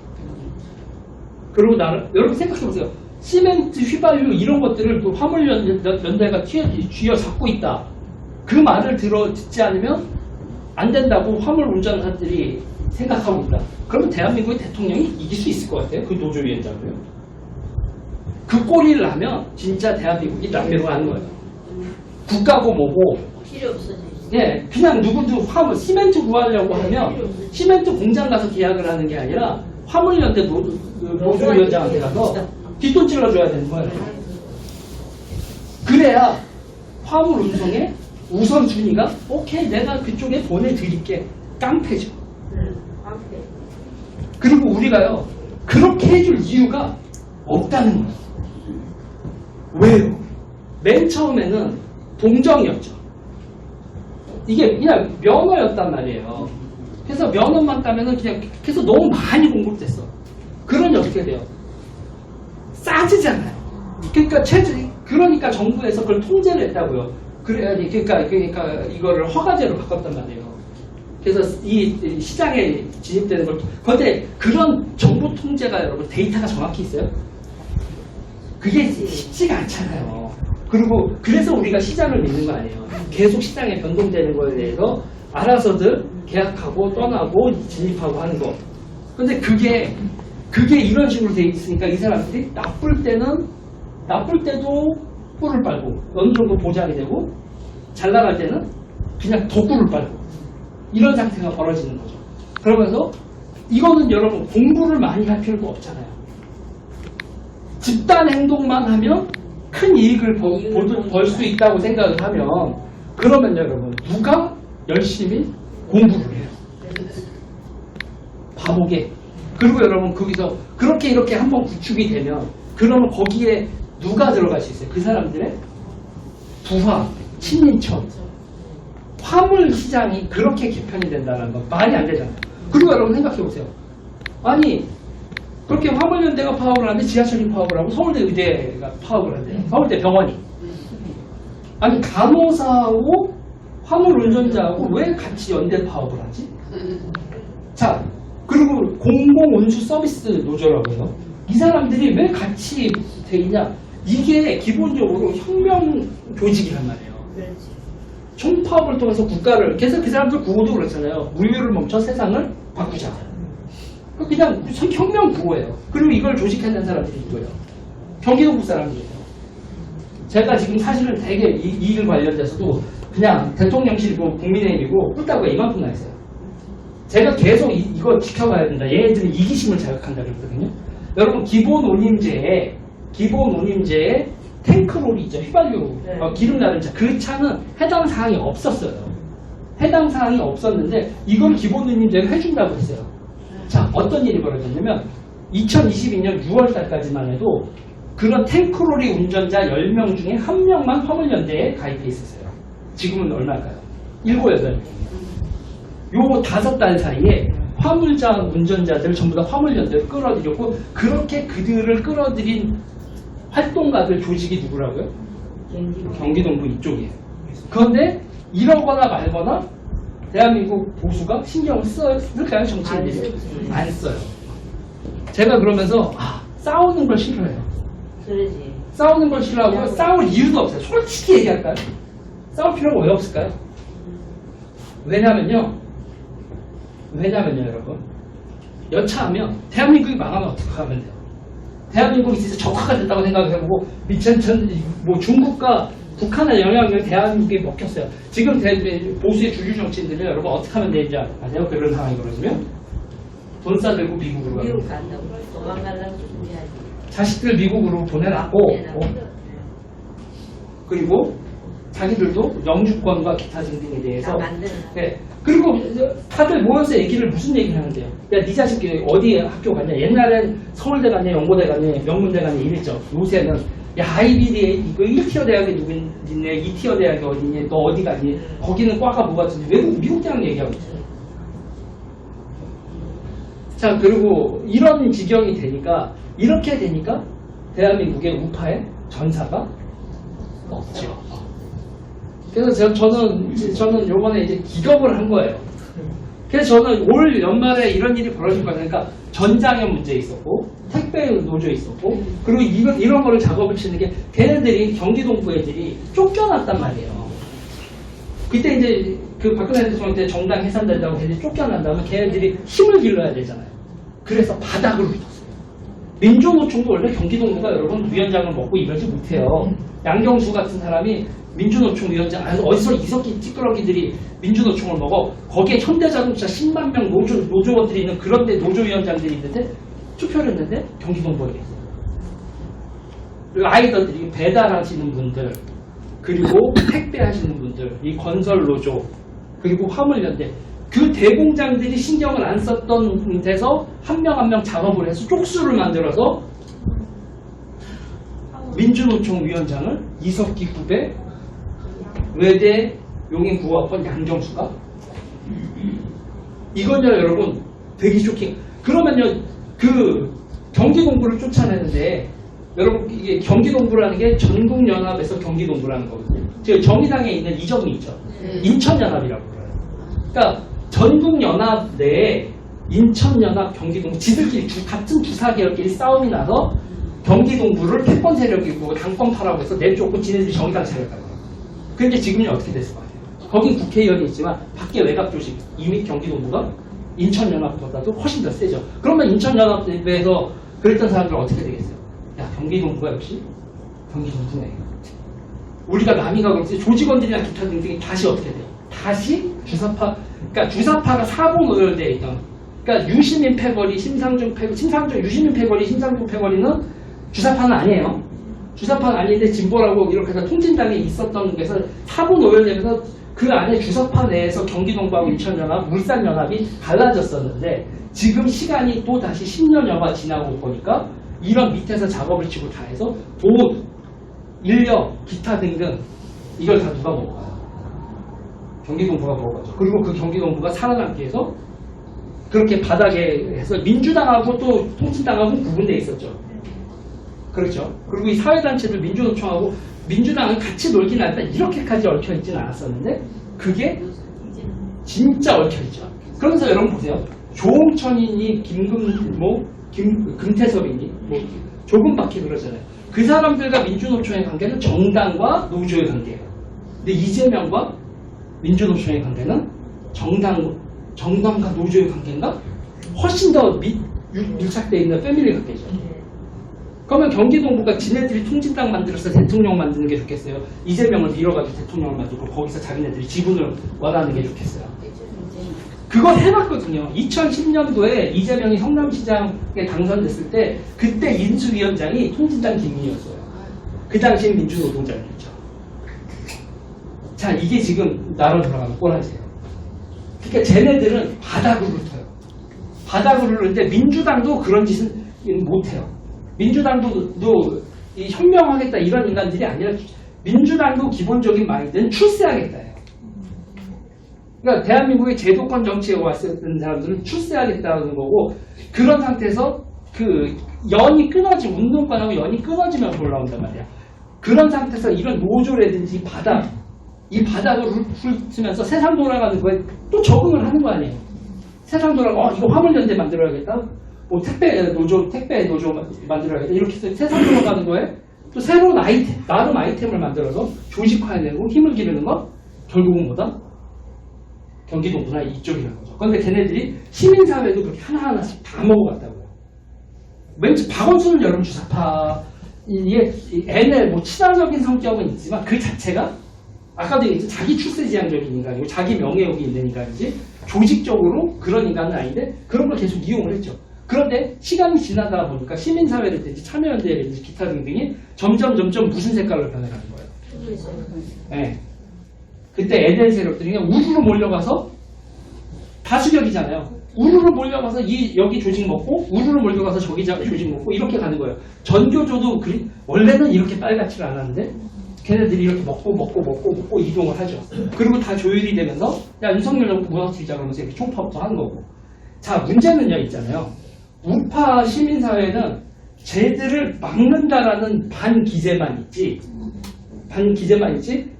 그리고 여러분 생각해보세요. 시멘트, 휘발유 이런 것들을 또 화물연대가 쥐어잡고 있다. 그 말을 듣지 않으면 안 된다고 화물 운전사들이 생각하고 있다. 그러면 대한민국의 대통령이 이길 수 있을 것 같아요. 그 노조위원장도요. 그 꼴리를 하면 진짜 대한민국이 낭비로 하는 거예요. 국가고 뭐고 필요 없어져. 예, 그냥 누구도 시멘트 구하려고 하면 시멘트 공장 가서 계약을 하는 게 아니라 화물연대 노조위원장한테 가서 뒷돈 찔러줘야 되는 거예요. 그래야 화물 운송의 우선순위가 오케이 내가 그쪽에 보내드릴게 깡패죠. 그리고 우리가요 그렇게 해줄 이유가 없다는 거예요. 왜요? 맨 처음에는 동정이었죠. 이게 그냥 면허였단 말이에요. 그래서 면허만 따면은 그냥 그래서 너무 많이 공급됐어. 그러니 어떻게 돼요? 싸지잖아요. 그러니까 정부에서 그걸 통제를 했다고요. 그래야지 그러니까 이거를 허가제로 바꿨단 말이에요. 그래서 이 시장에 진입되는 걸 그런데 그런 정부 통제가 여러분 데이터가 정확히 있어요? 그게 쉽지가 않잖아요. 그리고 그래서 우리가 시장을 믿는 거 아니에요. 계속 시장에 변동되는 거에 대해서 알아서들 계약하고 떠나고 진입하고 하는 거. 근데 그게 이런 식으로 돼 있으니까 이 사람들이 나쁠 때도 뿔을 빨고 어느 정도 보장이 되고 잘 나갈 때는 그냥 덕구를 빨고 이런 상태가 벌어지는 거죠. 그러면서 이거는 여러분 공부를 많이 할 필요가 없잖아요. 집단 행동만 하면 큰 이익을 벌 수 있다고 생각을 하면 그러면 여러분 누가 열심히 공부를 해요? 바보게. 그리고 여러분 거기서 그렇게 이렇게 한번 구축이 되면 그러면 거기에 누가 들어갈 수 있어요? 그 사람들의 부하, 친인척, 화물 시장이 그렇게 개편이 된다는 건 말이 안 되잖아요. 그리고 여러분 생각해 보세요. 아니 그렇게 화물연대가 파업을 하는데 지하철이 파업을 하고 서울대 의대가 파업을 한대. 서울대 병원이. 아니 간호사하고 화물 운전자하고 왜 같이 연대 파업을 하지? 자, 그리고 공공운수 서비스 노조라고 해요. 이 사람들이 왜 같이 돼 있냐? 이게 기본적으로 혁명 조직이란 말이에요. 총파업을 통해서 국가를, 그래서 그 사람들 구호도 그렇잖아요. 물류를 멈춰 세상을 바꾸자. 그냥 혁명 구호예요. 그리고 이걸 조직해낸 사람들이 이거예요. 경기도국 사람들이에요. 제가 지금 사실은 되게 이 일 관련돼서도 그냥 대통령실이고 국민의힘이고 꿀따구가 이만큼 나 있어요. 제가 계속 이거 지켜봐야 된다. 얘네들은 이기심을 자극한다 그랬거든요. 여러분 기본 운임제에 탱크롤이 있죠. 휘발유 기름 나는 차. 그 차는 해당 사항이 없었어요. 해당 사항이 없었는데 이걸 기본 운임제를 해준다고 했어요. 자, 어떤 일이 벌어졌냐면 2022년 6월 달까지만 해도 그런 탱크롤리 운전자 10명 중에 1명만 화물연대에 가입해 있었어요. 지금은 얼마일까요? 7, 8명. 요 5달 사이에 화물자 운전자들 전부 다 화물연대로 끌어들였고 그렇게 그들을 끌어들인 활동가들 조직이 누구라고요? 경기동부 이쪽이에요. 그런데 이러거나 말거나 대한민국 보수가 신경을 쓸까요? 정치인들이? 안 써요. 제가 그러면서 싸우는 걸 싫어해요. 그러지. 싸우는 걸 싫어하고 싸울 이유도 없어요. 솔직히 얘기할까요? 싸울 필요가 왜 없을까요? 왜냐면요 여러분 여차하면 대한민국이 망하면 어떻게 하면 돼요? 대한민국이 진짜 적화가 됐다고 생각해보고 뭐 중국과 북한의 영향력이 대한민국에 먹혔어요. 지금 보수의 주류 정치인들은 여러분 어떻게 하면 되는지 아세요? 그런 상황이 벌어지면 돈 싸들고 미국으로 가요. 미국 간다고. 도망가려고 준비하지. 자식들 미국으로 보내놨고 그리고 자기들도 영주권과 기타 등등에 대해서 다 만드는. 네. 그리고 다들 모여서 무슨 얘기를 하는데요? 야, 네 자식이 어디 학교 갔냐? 옛날엔 서울대 갔냐, 연고대 갔냐, 명문대 갔냐 이랬죠. 요새는 야, 아이비리에 이거 1티어 대학이 누구 있네, 2티어 대학이 어디 있니, 너 어디 가니? 거기는 과가 뭐가 있지? 미국 대학 얘기하고 있어요. 자, 그리고 이런 지경이 되니까 이렇게 되니까 대한민국의 우파의 전사가 없죠. 그래서 저는 요번에 이제 기겁을 한 거예요. 그래서 저는 올 연말에 이런 일이 벌어질 거니까 전장현 문제 있었고 택배 노조 있었고 그리고 이런 거를 작업을 치는 게 걔네들이 경기동부 애들이 쫓겨났단 말이에요. 그때 이제 그 박근혜 대통령 때 정당 해산된다고 걔네들이 쫓겨난다면 걔네들이 힘을 길러야 되잖아요. 그래서 바닥으로 붙었어요. 민주노총도 원래 경기동부가 여러분 위원장을 먹고 이러지 못해요. 양경수 같은 사람이 민주노총 위원장, 어디서 이석기 찌끄러기들이 민주노총을 먹어. 거기에 현대자동차 10만 명 노조원들이 있는 그런데 노조위원장들이 있는데 투표를 했는데 경기동부에 있어요. 그리고 아이들이 배달하시는 분들, 그리고 택배하시는 분들, 이 건설노조, 그리고 화물연대, 그 대공장들이 신경을 안 썼던 데서 한 명 한 명 작업을 해서 쪽수를 만들어서 민주노총 위원장을 이석기 후배 외대 용인구학번 양경수가 이건요 여러분 되게 쇼킹. 그러면요 그 경기동부를 쫓아내는데 여러분 이게 경기동부라는 게 전국연합에서 경기동부라는 거거든요. 지금 정의당에 있는 이정이 있죠. 인천연합이라고 그래요. 그러니까 전국연합 내에 인천연합, 경기동부 지들끼리 같은 주사계열끼리 싸움이 나서 경기동부를 패권 세력이고 당권파라고 해서 내쫓고 지네들이 정의당 차렸다고. 그런데 지금은 어떻게 됐을 것 같아요? 거긴 국회의원이 있지만 밖에 외곽 조직 이미 경기동부가 인천연합보다도 훨씬 더 세죠. 그러면 인천연합에서 그랬던 사람들은 어떻게 되겠어요? 야, 경기동부가 역시 경기동부네. 우리가 남이가 그렇지 조직원들이나 기타 등등이 다시 어떻게 돼요? 다시 주사파, 그러니까 주사파가 4분 오열되어 있던, 그러니까 유시민 패거리, 심상정 패거리, 유시민 패거리, 심상정 패거리는 주사파는 아니에요. 주사파는 아닌데 진보라고 이렇게 해서 통진당에 있었던 데서 4분 오열되면서 그 안에 주사파 내에서 경기동부하고 인천연합, 울산연합이 갈라졌었는데 지금 시간이 또 다시 10년여가 지나고 보니까 이런 밑에서 작업을 치고 다 해서 돈, 인력, 기타 등등 이걸 다 누가 먹어요? 경기동부가 먹어가죠. 그리고 그 경기동부가 살아남기 위해서 그렇게 바닥에 해서 민주당하고 또 통진당하고 구분되어 있었죠. 그렇죠. 그리고 이 사회단체들 민주노총하고 민주당은 같이 놀긴 하지만 이렇게까지 얽혀있지는 않았었는데 그게 진짜 얽혀있죠. 그러면서 여러분 보세요. 조홍천이니 금태섭이니 뭐 조금밖에 그러잖아요. 그 사람들과 민주노총의 관계는 정당과 노조의 관계예요. 근데 이재명과 민주노총의 관계는 정당과 노조의 관계인가? 훨씬 더 밀착되어 있는 패밀리 관계죠. 그러면 경기동부가 지네들이 통진당 만들어서 대통령 만드는 게 좋겠어요? 이재명을 밀어가지고 대통령을 만들고 거기서 자기네들이 지분을 원하는 게 좋겠어요? 그걸 해봤거든요. 2010년도에 이재명이 성남시장에 당선됐을 때 그때 인수위원장이 통진당 김민희였어요. 그 당시 민주노동자였죠. 자, 이게 지금 나로 돌아가는 꼬라지예요. 그러니까 쟤네들은 바닥으로 흩어요. 바닥으로 흐르는데 민주당도 그런 짓은 못해요. 민주당도 이 혁명하겠다 이런 인간들이 아니라 민주당도 기본적인 마인드는 출세하겠다예요. 그러니까 대한민국의 제도권 정치에 왔었던 사람들은 출세하겠다는 거고 그런 상태에서 그 연이 끊어지면 운동권하고 연이 끊어지면 올라온단 말이야. 그런 상태에서 이런 노조라든지 바닥 이 바닥을 훑으면서 세상 돌아가는 거에 또 적응을 하는 거 아니에요. 세상 돌아가 이거 화물연대 만들어야겠다. 뭐 택배 노조 만들어야겠다. 이렇게 해서 세상 돌아가는 거에 또 새로운 나름 아이템을 만들어서 조직화해내고 힘을 기르는 거 결국은 뭐다? 경기도구나 이쪽이라는 거죠. 그런데 걔네들이 시민사회도 그렇게 하나하나씩 다 먹어갔다고요. 왠지 박원순은 여러분 주사파 이게 애네 뭐 친화적인 성격은 있지만 그 자체가 아까도 얘기했죠. 자기 출세지향적인 인간이고 자기 명예욕이 있는 인간이지 조직적으로 그런 인간은 아닌데 그런 걸 계속 이용을 했죠. 그런데 시간이 지나다 보니까 시민사회라든지 참여연대라든지 기타 등등이 점점 무슨 색깔로 변해가는 거예요. 네. 그때 에덴 세력들이 그냥 우르르 몰려가서 다수격이잖아요. 우르르 몰려가서 여기 조직 먹고 우르르 몰려가서 저기 조직 먹고 이렇게 가는 거예요. 전교조도 원래는 이렇게 빨갛지를 않았는데 걔네들이 이렇게 먹고 이동을 하죠. 그리고 다 조율이 되면서 야 윤석열 정부 무너뜨리자 그러면서 이렇게 총파업도 하는 거고. 자 문제는요 있잖아요. 우파 시민사회는 쟤들을 막는다라는 반기제만 있지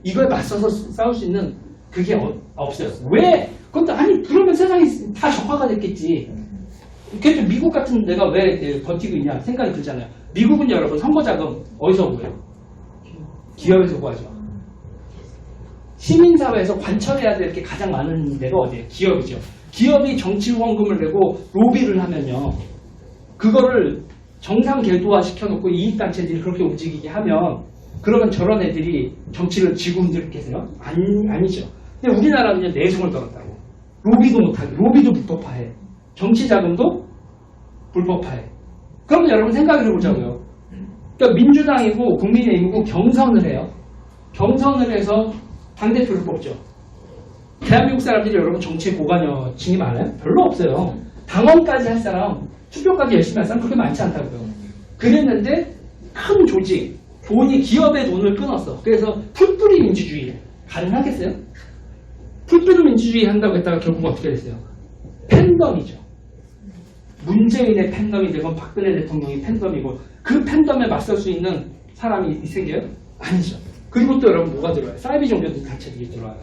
이거에 맞서서 싸울 수 있는 그게 없어요. 왜? 그런데 아니 그러면 세상이 다 적화가 됐겠지. 그래도 미국 같은 데가 왜 버티고 있냐 생각이 들잖아요. 미국은 여러분 선거자금 어디서 구해요? 기업에서 구하죠. 시민사회에서 관철해야 될 게 가장 많은 데가 어디예요? 기업이죠. 기업이 정치 후원금을 내고 로비를 하면요. 그거를 정상 궤도화 시켜놓고 이익단체들이 그렇게 움직이게 하면 그러면 저런 애들이 정치를 지고 흔들겠어요? 아니죠. 근데 우리나라는 내숭을 떨었다고. 로비도 못하게. 로비도 불법화해. 정치자금도 불법화해. 그러면 여러분 생각을 해보자고요. 그러니까 민주당이고 국민의힘이고 경선을 해요. 경선을 해서 당대표를 뽑죠. 대한민국 사람들이 여러분 정치에 고관여층이 많아요? 별로 없어요. 당원까지 할 사람, 투표까지 열심히 할 사람 그렇게 많지 않다고요. 그랬는데 큰 조직, 기업의 돈을 끊었어. 그래서 풀뿌리 민주주의 가능하겠어요? 풀뿌리 민주주의 한다고 했다가 결국 어떻게 됐어요? 팬덤이죠. 문재인의 팬덤이 되건 박근혜 대통령이 팬덤이고 그 팬덤에 맞설 수 있는 사람이 생겨요? 아니죠. 그리고 또 여러분 뭐가 들어와요? 사이비 종교들 단체들이 들어와요.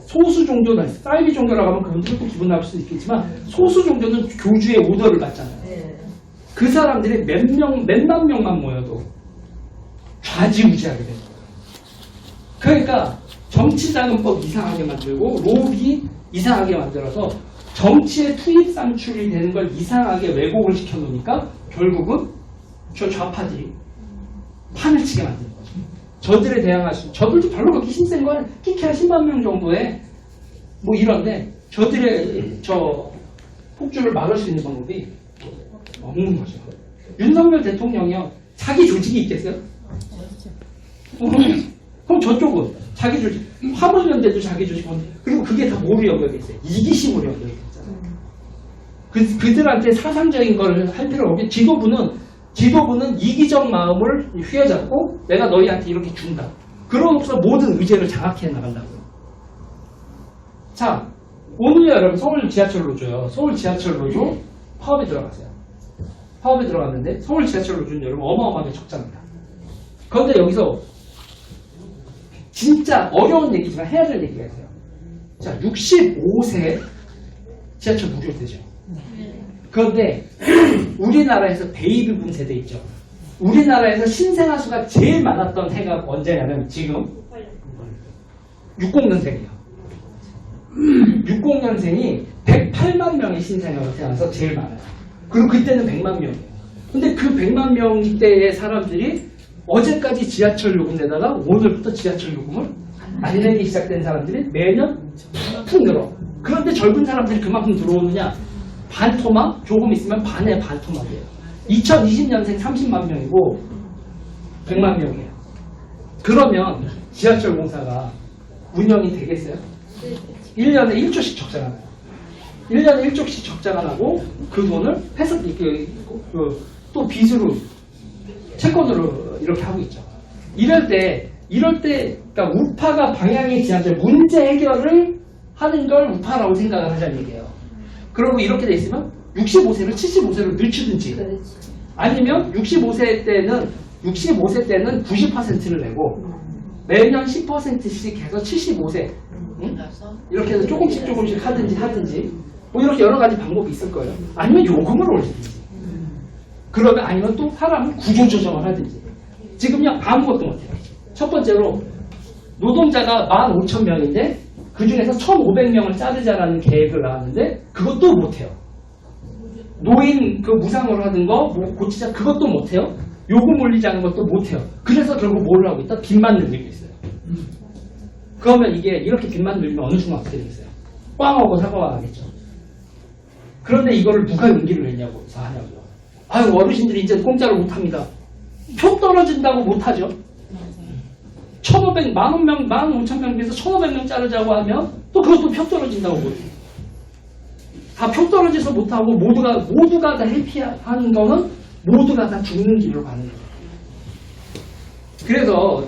소수 종교는 사이비 종교라고 하면 그분들은 또 기분 나쁠 수 있겠지만 소수 종교는 교주의 오더를 받잖아요. 그 사람들이 몇만 명만 모여도 좌지우지하게 되는 거예요. 그러니까 정치자금법 이상하게 만들고 로비 이상하게 만들어서 정치의 투입 산출이 되는 걸 이상하게 왜곡을 시켜놓으니까 결국은 저 좌파들이 판을 치게 만드는 거죠. 저들에 대항할 수, 저들도 별로 그렇게 힘센 건 끼케야 10만 명 정도의 뭐 이런데 저들의 저 폭주를 막을 수 있는 방법이 없는 거죠. 윤석열 대통령이요, 자기 조직이 있겠어요? 그럼 저쪽은 자기 조직, 화물연대도 자기 조직, 그리고 그게 다 뭐로 연결됐어요? 이기심으로 연결됐잖아요. 그들한테 사상적인 걸 할 필요 없게 지도부는 이기적 마음을 휘어잡고 내가 너희한테 이렇게 준다. 그러고서 모든 의제를 장악해 나간다고요. 자, 오늘 여러분 서울 지하철 노조요. 서울 지하철 노조 파업에 들어갔어요. 파업에 들어갔는데 서울 지하철 노조는 여러분 어마어마하게 적자입니다. 그런데 여기서 진짜 어려운 얘기지만 해야 될 얘기가 있어요. 자, 65세 지하철 무료되죠. 그런데 우리나라에서 베이비붐 세대 있죠. 우리나라에서 신생아 수가 제일 많았던 해가 언제냐면 지금 60년생이에요. 60년생이 108만 명의 신생아가 태어나서 제일 많아요. 그리고 그때는 100만 명이에요. 근데 그 100만 명대의 사람들이 어제까지 지하철 요금 내다가 오늘부터 지하철 요금을 안 내기 시작된 사람들이 매년 푹 늘어. 그런데 젊은 사람들이 그만큼 들어오느냐? 반토막? 조금 있으면 반의 반토막이에요. 2020년생 30만 명이고 100만 명이에요. 그러면 지하철 공사가 운영이 되겠어요? 1년에 1조씩 적자가 나요. 1년에 1조씩 적자가 나고 그 돈을 또 빚으로 채권으로 이렇게 하고 있죠. 이럴 때 그러니까 우파가 방향이 지향될 문제 해결을 하는 걸 우파라고 생각을 하자는 얘기예요. 그리고 이렇게 돼 있으면 65세를 75세로 늦추든지 아니면 65세 때는 90%를 내고 매년 10%씩 해서 75세 이렇게 해서 조금씩 하든지 뭐 이렇게 여러 가지 방법이 있을 거예요. 아니면 요금을 올리든지 그러면 아니면 또 사람을 구조조정을 하든지 지금요 아무것도 못해요. 첫 번째로 노동자가 15,000명인데 그 중에서 1,500명을 자르자라는 계획을 나왔는데 그것도 못해요. 노인 그 무상으로 하는 거 뭐 고치자 그것도 못해요. 요금 올리자는 것도 못해요. 그래서 결국 뭘 하고 있다? 빚만 늘리고 있어요. 그러면 이게 이렇게 빚만 늘리면 어느 순간 어떻게 되겠어요? 꽝하고 사과가 나겠죠. 그런데 이거를 누가 용기를 내냐고 하냐고요. 아유 어르신들이 이제 공짜로 못합니다. 표 떨어진다고 못하죠. 1,500, 10,000명, 15,000명 중에서 1,500명 자르자고 하면 또 그것도 표 떨어진다고 못해요. 다 표 떨어져서 못하고 모두가 다 해피하는 거는 모두가 다 죽는 길로 가는 거예요.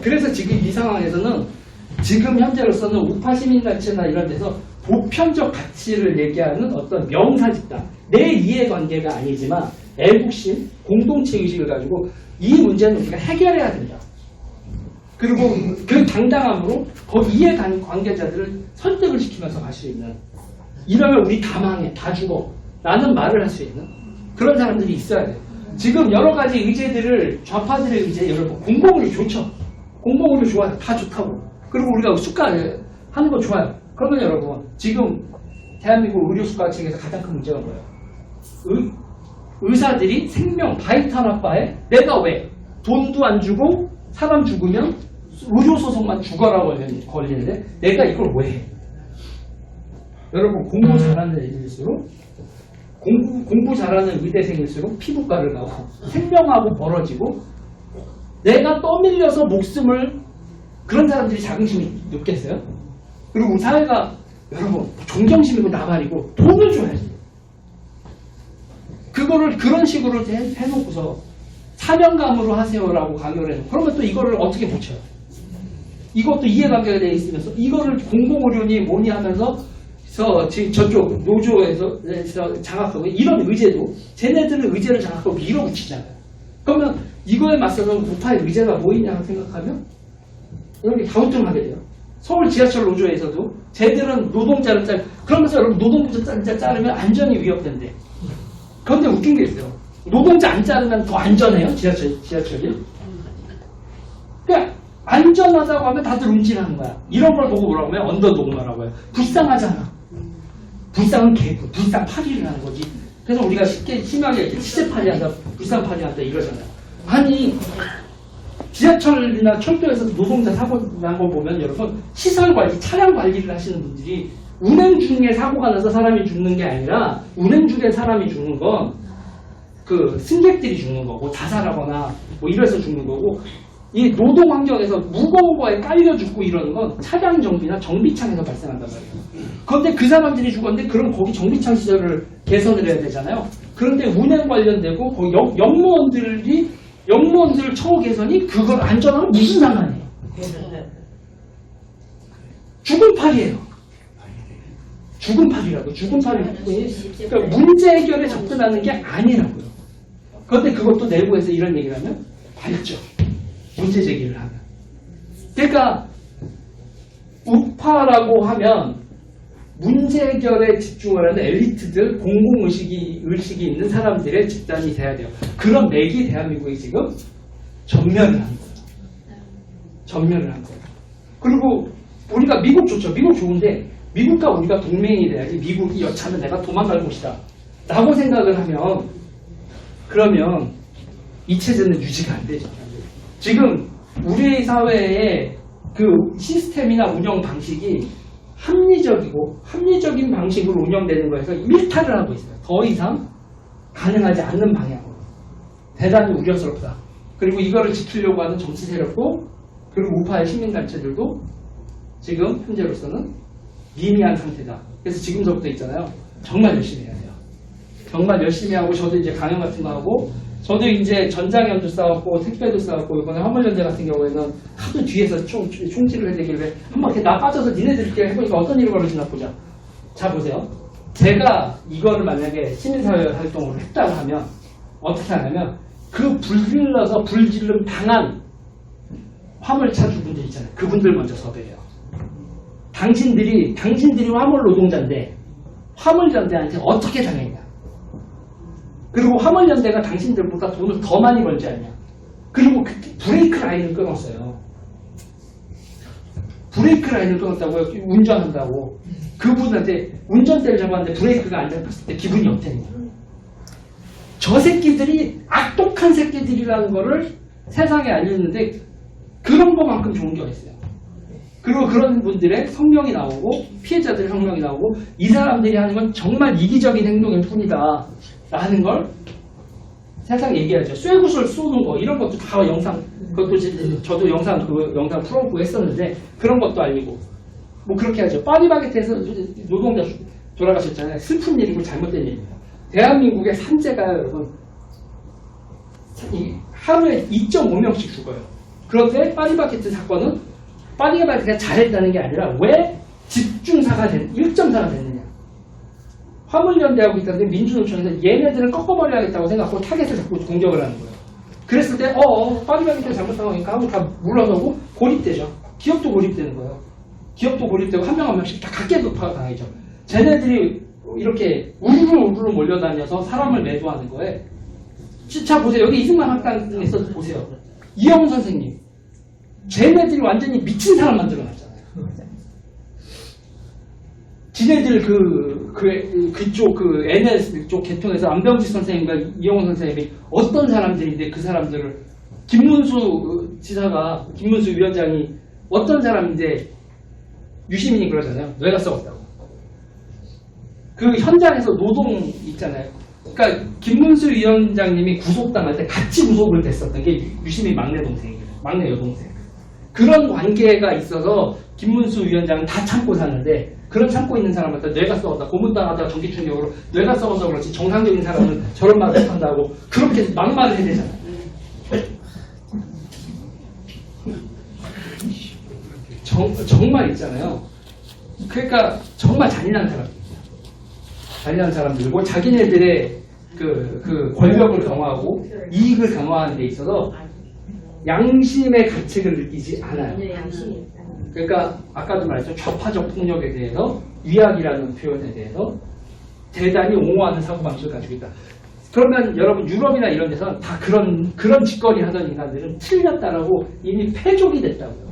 그래서 지금 이 상황에서는 지금 현재로서는 우파 시민단체나 이런 데서 보편적 가치를 얘기하는 어떤 명사 집단, 내 이해관계가 아니지만 애국심, 공동체 의식을 가지고 이 문제는 우리가 해결해야 된다. 그리고 그 당당함으로 거기 이해관계자들을 설득을 시키면서 갈 수 있는 이러면 우리 다 망해, 다 죽어 라는 말을 할 수 있는 그런 사람들이 있어야 돼요. 지금 여러 가지 의제들을 좌파들의 의제 여러분 공공의료 좋죠. 공공의료 좋아요. 다 좋다고. 그리고 우리가 수가 하는 거 좋아요. 그러면 여러분 지금 대한민국 의료 수가 측에서 가장 큰 문제가 뭐예요? 의사들이 생명 바이탈 아빠에 내가 왜 돈도 안 주고 사람 죽으면 의료소송만 죽어라 걸리는데 내가 이걸 왜 해? 여러분 공부 잘하는 애들일수록 공부 잘하는 의대생일수록 피부과를 가고 생명하고 벌어지고 내가 떠밀려서 목숨을 그런 사람들이 자긍심이 높겠어요? 그리고 사회가 여러분 존경심이고 나발이고 돈을 줘야지. 그거를 그런 식으로 해놓고서 사명감으로 하세요라고 강요를 해요. 그러면 또 이거를 어떻게 못 쳐요? 이것도 이해관계가 되어 있으면서 이거를 공공의료니 뭐니 하면서 저쪽 노조에서 장악하고 이런 의제도 쟤네들은 의제를 장악하고 밀어붙이잖아요. 그러면 이거에 맞서는 우파의 의제가 뭐 있냐고 생각하면 이렇게 갸우뚱하게 돼요. 서울 지하철 노조에서도 쟤들은 노동자를 그러면서 여러분 노동자 자르면 안전이 위협된대. 그런데 웃긴 게 있어요. 노동자 안 자르면 더 안전해요? 지하철이? 그러니까 안전하다고 하면 다들 움찔하는 거야. 이런 걸 보고 뭐라고 하면 언더독마라고 해요. 불쌍하잖아. 불쌍은 개구, 불쌍파리를 하는 거지. 그래서 우리가 심하게 치제파리 한다, 불쌍파리 한다 이러잖아요. 아니 지하철이나 철도에서 노동자 사고 난 거 보면 여러분 시설 관리, 차량 관리를 하시는 분들이 운행 중에 사고가 나서 사람이 죽는 게 아니라 운행 중에 사람이 죽는 건 그 승객들이 죽는 거고 자살하거나 뭐 이래서 죽는 거고 이 노동 환경에서 무거운 거에 깔려 죽고 이러는 건 차량 정비나 정비창에서 발생한단 말이에요. 그런데 그 사람들이 죽었는데 그럼 거기 정비창 시설을 개선을 해야 되잖아요. 그런데 운행 관련되고 거기 영무원들 처우 개선이 그걸 안전하고 무슨 상관이에요? 죽은 팔이에요. 죽은 팔이라고. 죽은 팔이 그러니까 문제 해결에 접근하는 게 아니라고요. 그런데 그것도 내부에서 이런 얘기를 하면 밝죠. 문제 제기를 하면. 그러니까 우파라고 하면 문제 해결에 집중을 하는 엘리트들, 공공의식이 있는 사람들의 집단이 돼야 돼요. 그런 맥이 대한민국이 지금 전멸을 한 거예요. 전멸을 한 거예요. 그리고 우리가 미국 좋죠. 미국 좋은데 미국과 우리가 동맹이 돼야지 미국이 여차하면 내가 도망갈 곳이다 라고 생각을 하면 그러면 이 체제는 유지가 안 되죠. 지금 우리 사회의 그 시스템이나 운영 방식이 합리적인 방식으로 운영되는 거에서 일탈을 하고 있어요. 더 이상 가능하지 않는 방향으로. 대단히 우려스럽다. 그리고 이거를 지키려고 하는 정치 세력도 그리고 우파의 시민단체들도 지금 현재로서는 미미한 상태다. 그래서 지금서부터 있잖아요. 정말 열심히 해야 돼요. 정말 열심히 하고 저도 이제 강연 같은 거 하고 저도 이제 전장현도 싸웠고 택배도 싸웠고 이번에 화물연대 같은 경우에는 하도 뒤에서 총질을 해대길래 한번 이렇게 나 빠져서 니네들끼리 해보니까 어떤 일이 벌어지나 보자. 자 보세요. 제가 이거를 만약에 시민사회 활동을 했다고 하면 어떻게 하냐면 그 불질러서 불질름 당한 화물차 주분들 있잖아요. 그분들 먼저 섭외해요. 당신들이 화물 노동자인데 화물연대한테 어떻게 당했냐. 그리고 화물연대가 당신들보다 돈을 더 많이 벌지 않냐. 그리고 브레이크 라인을 끊었어요. 브레이크 라인을 끊었다고요. 운전한다고. 그분한테 운전대를 잡았는데 브레이크가 안 잡혔을 때 기분이 어땠냐. 저 새끼들이 악독한 새끼들이라는 거를 세상에 알렸는데 그런 거만큼 좋은 게 있어요. 그리고 그런 분들의 성명이 나오고 피해자들의 성명이 나오고 이 사람들이 하는 건 정말 이기적인 행동일 뿐이다 라는 걸 세상 얘기하죠. 쇠구슬 쏘는 거 이런 것도 다 영상 그것도 저도 영상 풀어보고 했었는데 그런 것도 알리고 뭐 그렇게 하죠. 파리바게트에서 노동자 돌아가셨잖아요. 슬픈 일이고 잘못된 일입니다. 대한민국의 산재가 여러분 하루에 2.5명씩 죽어요. 그런데 파리바게트 사건은 파리바게트가 잘했다는 게 아니라 왜 집중사가 1.4가 됐느냐. 화물연대하고 있다는데 민주노총에서 얘네들을 꺾어버려야겠다고 생각하고 타겟을 잡고 공격을 하는 거예요. 그랬을 때 파리바게트가 잘못한 거니까 하고 다 물러서고 고립되죠. 기업도 고립되는 거예요. 기업도 고립되고 한 명 한 명씩 다 각계 격파가 당하죠. 쟤네들이 이렇게 우르르 몰려다녀서 사람을 매도하는 거에 자 보세요. 여기 이승만 학당에서 보세요. 이영훈 선생님. 쟤네들이 완전히 미친 사람 만들어놨잖아요. 지네들 그쪽 NS 쪽 계통에서 안병지 선생님과 이영훈 선생님이 어떤 사람들인데 그 사람들을 김문수 위원장이 어떤 사람인데 유시민이 그러잖아요. 뇌가 썩었다고. 그 현장에서 노동 있잖아요. 그러니까 김문수 위원장님이 구속당할 때 같이 구속을 됐었던 게 유시민 막내 동생이에요. 막내 여동생. 그런 관계가 있어서 김문수 위원장은 다 참고 사는데 그런 참고 있는 사람한테 뇌가 썩었다. 고문당하다가 전기 충격으로 뇌가 썩어서 그렇지 정상적인 사람은 저런 말을 못한다고 그렇게 막말을 해야 되잖아요. 정말 있잖아요. 그러니까 정말 잔인한 사람들입니다. 잔인한 사람들이고 자기네들의 그 권력을 강화하고 이익을 강화하는 데 있어서 양심의 가책을 느끼지 않아요. 그러니까 아까도 말했죠. 좌파적 폭력에 대해서 위약이라는 표현에 대해서 대단히 옹호하는 사고방식을 가지고 있다. 그러면 여러분 유럽이나 이런 데서는 다 그런 짓거리 하던 인간들은 틀렸다라고 이미 패족이 됐다고요.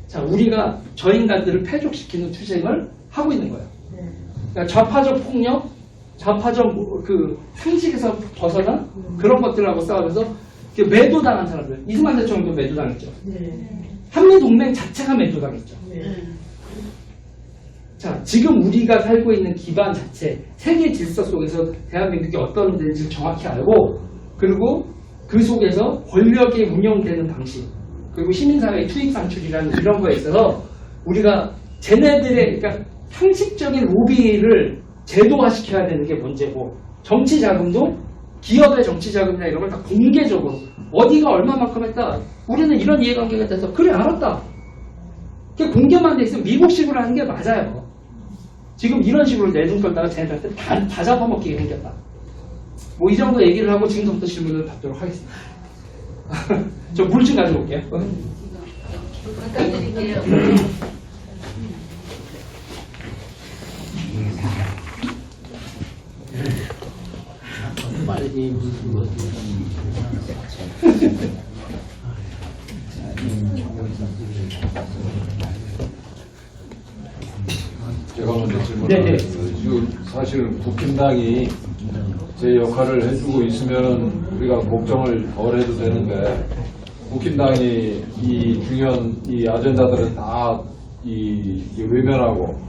자, 우리가 저 인간들을 패족시키는 투쟁을 하고 있는 거예요. 그러니까 좌파적 폭력, 좌파적 그 상식에서 벗어난 그런 것들하고 싸우면서 매도당한 사람들. 이승만 대통령도 매도당했죠. 한미동맹 자체가 매도당했죠. 자, 지금 우리가 살고 있는 기반 자체, 세계 질서 속에서 대한민국이 어떤 데인지 정확히 알고, 그리고 그 속에서 권력이 운영되는 방식, 그리고 시민사회의 투입 산출이라는 이런 거에 있어서 우리가 쟤네들의, 그러니까 상식적인 로비를 제도화시켜야 되는 게 문제고, 정치 자금도 기업의 정치 자금이나 이런 걸 다 공개적으로 어디가 얼마만큼 했다. 우리는 이런 이해관계가 돼서 그래 알았다. 그게 공개만 돼 있으면 미국식으로 하는 게 맞아요. 지금 이런 식으로 내돈 걸다가 쟤네들한테 다 잡아먹기가 생겼다. 뭐 이 정도 얘기를 하고 지금부터 질문을 받도록 하겠습니다. 저 물 좀 가지고 올게요. 갖다 드릴게요. 제가 먼저 네네. 질문을 사실 국힘당이 제 역할을 해주고 있으면 우리가 걱정을 덜 해도 되는데 국힘당이 이 중요한 이 아젠다들은 다 외면하고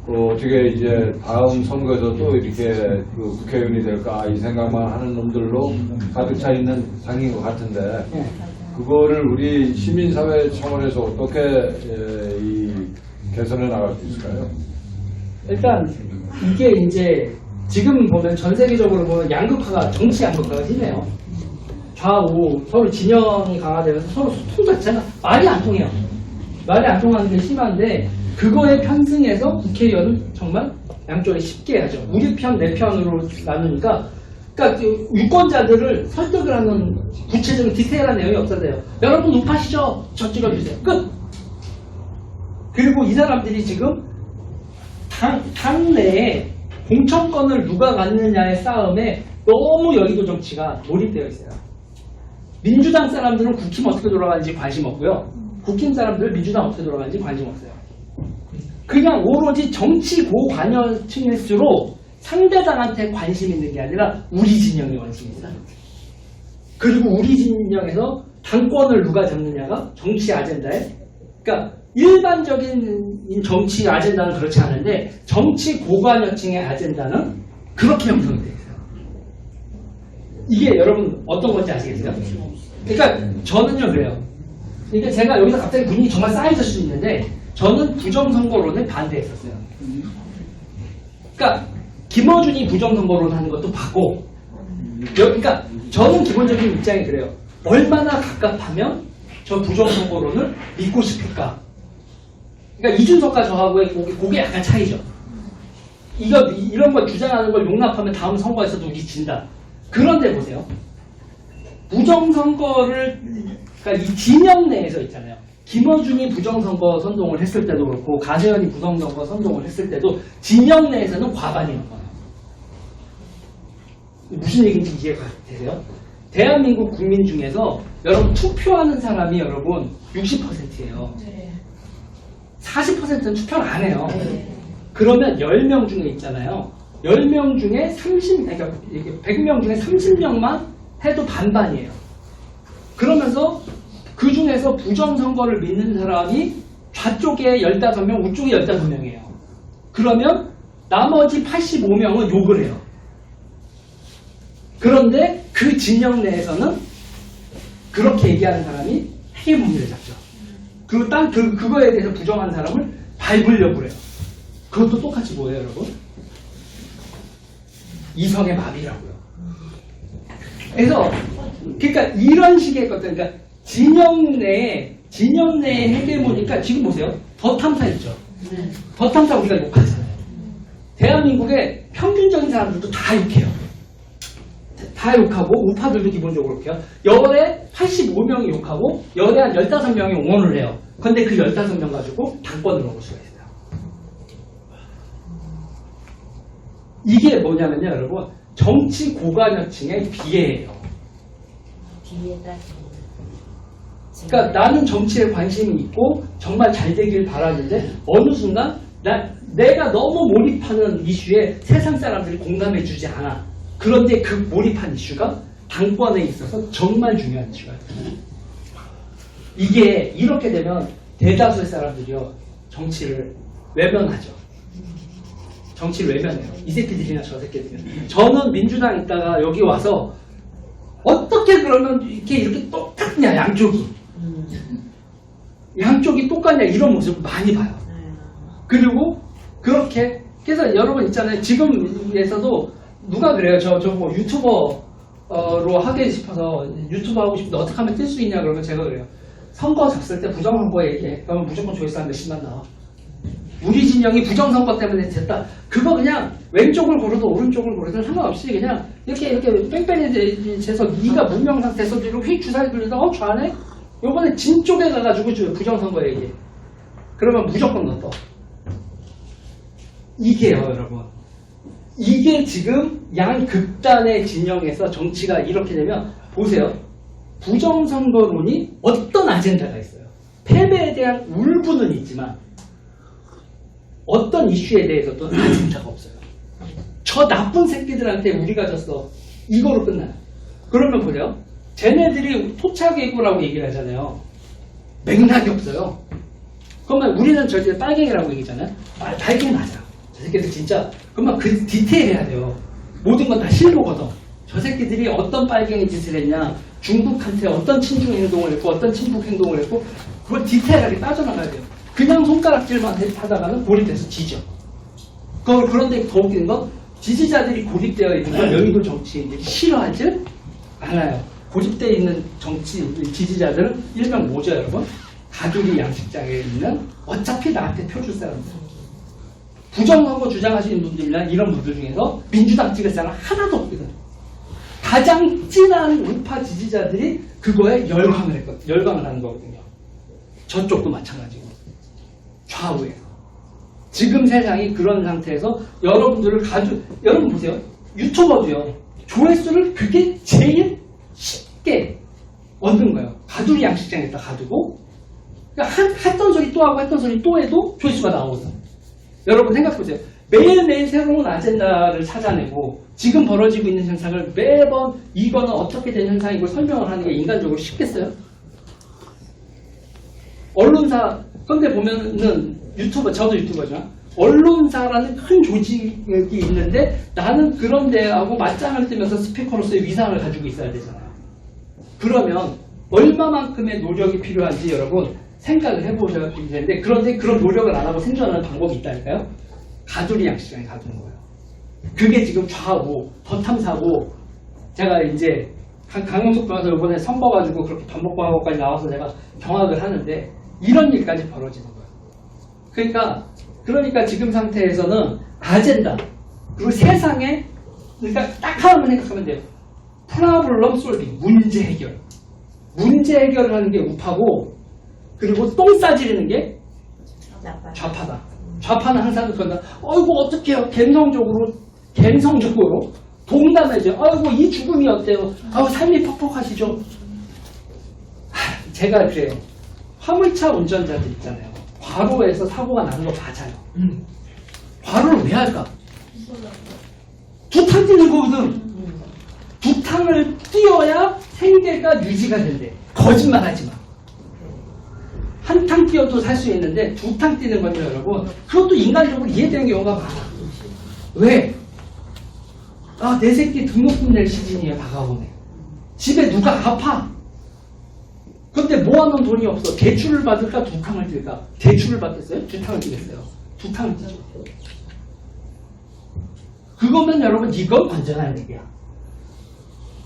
어떻게 이제 다음 선거에서 또 이렇게 그 국회의원이 될까 이 생각만 하는 놈들로 가득 차 있는 당인 것 같은데 그거를 우리 시민사회 차원에서 어떻게 이 개선해 나갈 수 있을까요? 일단 이게 이제 지금 보면 전 세계적으로 보면 양극화가, 정치 양극화가 심해요. 좌우 서로 진영이 강화되면서 서로 소통 자체가 말이 안 통해요. 말이 안 통하는 게 심한데 그거에 편승해서 국회의원은 정말 양쪽에 쉽게 하죠. 우리 편, 내 편으로 나누니까 그러니까 유권자들을 설득을 하는 구체적인 디테일한 내용이 없어져요. 여러분 우파시죠? 저 찍어주세요. 끝! 그리고 이 사람들이 지금 당내에 공천권을 누가 갖느냐의 싸움에 너무 여의도 정치가 몰입되어 있어요. 민주당 사람들은 국힘 어떻게 돌아가는지 관심 없고요. 국힘 사람들은 민주당 어떻게 돌아가는지 관심 없어요. 그냥 오로지 정치 고관여층일수록 상대당한테 관심 있는 게 아니라 우리 진영에 관심이 있어요. 그리고 우리 진영에서 당권을 누가 잡느냐가 정치 아젠다에, 그러니까 일반적인 정치 아젠다는 그렇지 않은데 정치 고관여층의 아젠다는 그렇게 형성이 되어 있어요. 이게 여러분 어떤 건지 아시겠어요? 그러니까 저는요 그래요. 그러니까 제가 여기서 갑자기 분위기 정말 쌓여질 수 있는데 저는 부정선거론에 반대했었어요. 그러니까 김어준이 부정선거론 하는 것도 봤고, 그러니까 저는 기본적인 입장이 그래요. 얼마나 갑갑하면 저 부정선거론을 믿고 싶을까? 그러니까 이준석과 저하고의 그게 약간 차이죠. 이런 걸 주장하는 걸 용납하면 다음 선거에서도 우리 진다. 그런데 보세요. 부정선거를, 그러니까 이 진영 내에서 있잖아요. 김어준이 부정선거 선동을 했을 때도 그렇고 가세현이 부정선거 선동을 했을 때도 진영 내에서는 과반이란 거예요. 무슨 얘기인지 이해가 되세요? 대한민국 국민 중에서 여러분 투표하는 사람이 여러분 60%예요. 40%는 투표를 안 해요. 그러면 10명 중에 있잖아요. 10명 중에 100명 중에 30명만 해도 반반이에요. 그러면서 그 중에서 부정선거를 믿는 사람이 좌쪽에 15명, 우쪽에 15명이에요. 그러면 나머지 85명은 욕을 해요. 그런데 그 진영 내에서는 그렇게 얘기하는 사람이 헤게모니를 잡죠. 그리고 딱 그거에 대해서 부정한 사람을 밟으려고 그래요. 그것도 똑같이 뭐예요, 여러분? 이성의 마비라고요. 그래서 그러니까 이런 식의 것들, 그러니까 진영 내의 헤게모니까 지금 보세요. 더 탐사 있죠. 더 탐사 우리가 욕하잖아요. 대한민국의 평균적인 사람들도 다 욕해요. 다 욕하고 우파들도 기본적으로 욕해요. 열에 85명이 욕하고 열에 한 15명이 옹호를 해요. 그런데 그 15명 가지고 당권을 먹을 수가 있어요. 이게 뭐냐면요, 여러분. 정치 고관여층의 비애예요. 뒤에다. 그러니까 나는 정치에 관심이 있고 정말 잘 되길 바라는데 어느 순간 내가 너무 몰입하는 이슈에 세상 사람들이 공감해 주지 않아. 그런데 그 몰입한 이슈가 당권에 있어서 정말 중요한 이슈가 있어요. 이게 이렇게 되면 대다수의 사람들이요 정치를 외면하죠. 정치를 외면해요. 이 새끼들이나 저 새끼들이나. 저는 민주당 있다가 여기 와서 어떻게 그러면 이렇게 똑같냐 양쪽이. 양쪽이 똑같냐 이런 모습을 많이 봐요. 그리고 그렇게 그래서 여러분 있잖아요. 지금에서도 누가 그래요. 저 뭐 유튜버로 하게 싶어서 유튜버 하고 싶은데 어떻게 하면 뜰 수 있냐 그러면 제가 그래요. 선거 졌을 때 부정선거 얘기해. 그러면 무조건 조회수 한 몇십만 나와. 우리 진영이 부정선거 때문에 됐다. 그거 그냥 왼쪽을 고르든 오른쪽을 고르든 상관없이 그냥 이렇게 뺑뺑이 재서 네가 문명 상태에서 뒤로 휙 주사위 돌리다가 좌네? 요번에 진 쪽에 가가지고 부정선거 얘기해. 그러면 무조건 너 떠. 이게요 여러분. 이게 지금 양극단의 진영에서 정치가 이렇게 되면 보세요. 부정선거론이 어떤 아젠다가 있어요. 패배에 대한 울분은 있지만 어떤 이슈에 대해서도 아젠다가 없어요. 저 나쁜 새끼들한테 우리가 졌어. 이거로 끝나요. 그러면 보세요. 쟤네들이 토착외구라고 얘기를 하잖아요. 맥락이 없어요. 그러면 우리는 절대 빨갱이라고 얘기잖아요. 빨갱이 맞아. 저 새끼들 진짜 그러면 그 디테일해야 돼요. 모든 건 다 실로거든. 저 새끼들이 어떤 빨갱이 짓을 했냐, 중국한테 어떤 친중 행동을 했고 어떤 친북 행동을 했고 그걸 디테일하게 따져나가야 돼요. 그냥 손가락질만 하다가는 고립돼서 지죠. 그런데 더 웃기는 건 지지자들이 고립되어 있는 걸 여의도 정치인들이 싫어하지 않아요. 고립되어 있는 지지자들은 일명 뭐죠 여러분? 가두리 양식장에 있는 어차피 나한테 표줄 사람들. 부정선거 주장하시는 분들이나 이런 분들 중에서 민주당 찍을 사람 하나도 없거든. 가장 진한 우파 지지자들이 그거에 열광을 하는 거거든요. 저쪽도 마찬가지고. 좌우에. 지금 세상이 그런 상태에서 여러분들을 여러분 보세요. 유튜버도요. 조회수를 그게 제일 쉽게 얻는 거예요. 가두리 양식장에다 가두고 그러니까 했던 소리 또 하고 했던 소리 또 해도 조회수가 나오거든. 여러분 생각해보세요. 매일매일 새로운 아젠다를 찾아내고 지금 벌어지고 있는 현상을 매번 이거는 어떻게 된 현상이고 설명을 하는 게 인간적으로 쉽겠어요? 언론사 근데 보면은 저도 유튜버지만 언론사라는 큰 조직이 있는데 나는 그런 데하고 맞짱을 뜨면서 스피커로서의 위상을 가지고 있어야 되잖아요. 그러면 얼마만큼의 노력이 필요한지 여러분 생각을 해보셔야 되는데 그런데 그런 노력을 안 하고 생존하는 방법이 있다니까요. 가두리 양식장에 가두는 거예요. 그게 지금 좌우 덧탐사고 제가 이제 강용석 변호사 이번에 선거 가지고 그렇게 밥 먹고 한 것까지 나와서 제가 경악을 하는데 이런 일까지 벌어지는 거예요. 그러니까 지금 상태에서는 아젠다 그리고 세상에 그러니까 딱 하나만 생각하면 돼요. 프로블럼 솔빙 문제 해결을 하는 게 우파고 그리고 똥 싸지르는 게 좌파다. 좌파는 항상 그런다. 어이구 어떡해요. 갬성적으로 동남아죠. 어이구 이 죽음이 어때요. 아우 삶이 퍽퍽하시죠. 제가 그래요. 화물차 운전자들 있잖아요. 과로에서 사고가 나는 거 맞아요. 과로를 왜 할까? 두 탕 뛰는 거거든. 두 탕을 뛰어야 생계가 유지가 된대. 거짓말 하지 마. 한 탕 뛰어도 살 수 있는데 두 탕 뛰는 건요 여러분. 그것도 인간적으로 이해되는 경우가 많아. 왜? 내 새끼 등록금 낼 시즌이에요. 다가오네. 집에 누가 아파. 근데 모아놓은 돈이 없어. 대출을 받을까 두 탕을 뛸까? 대출을 받겠어요? 두 탕을 뛰겠어요? 두 탕을 뛰죠. 그거면 여러분 이건 건전한 얘기야.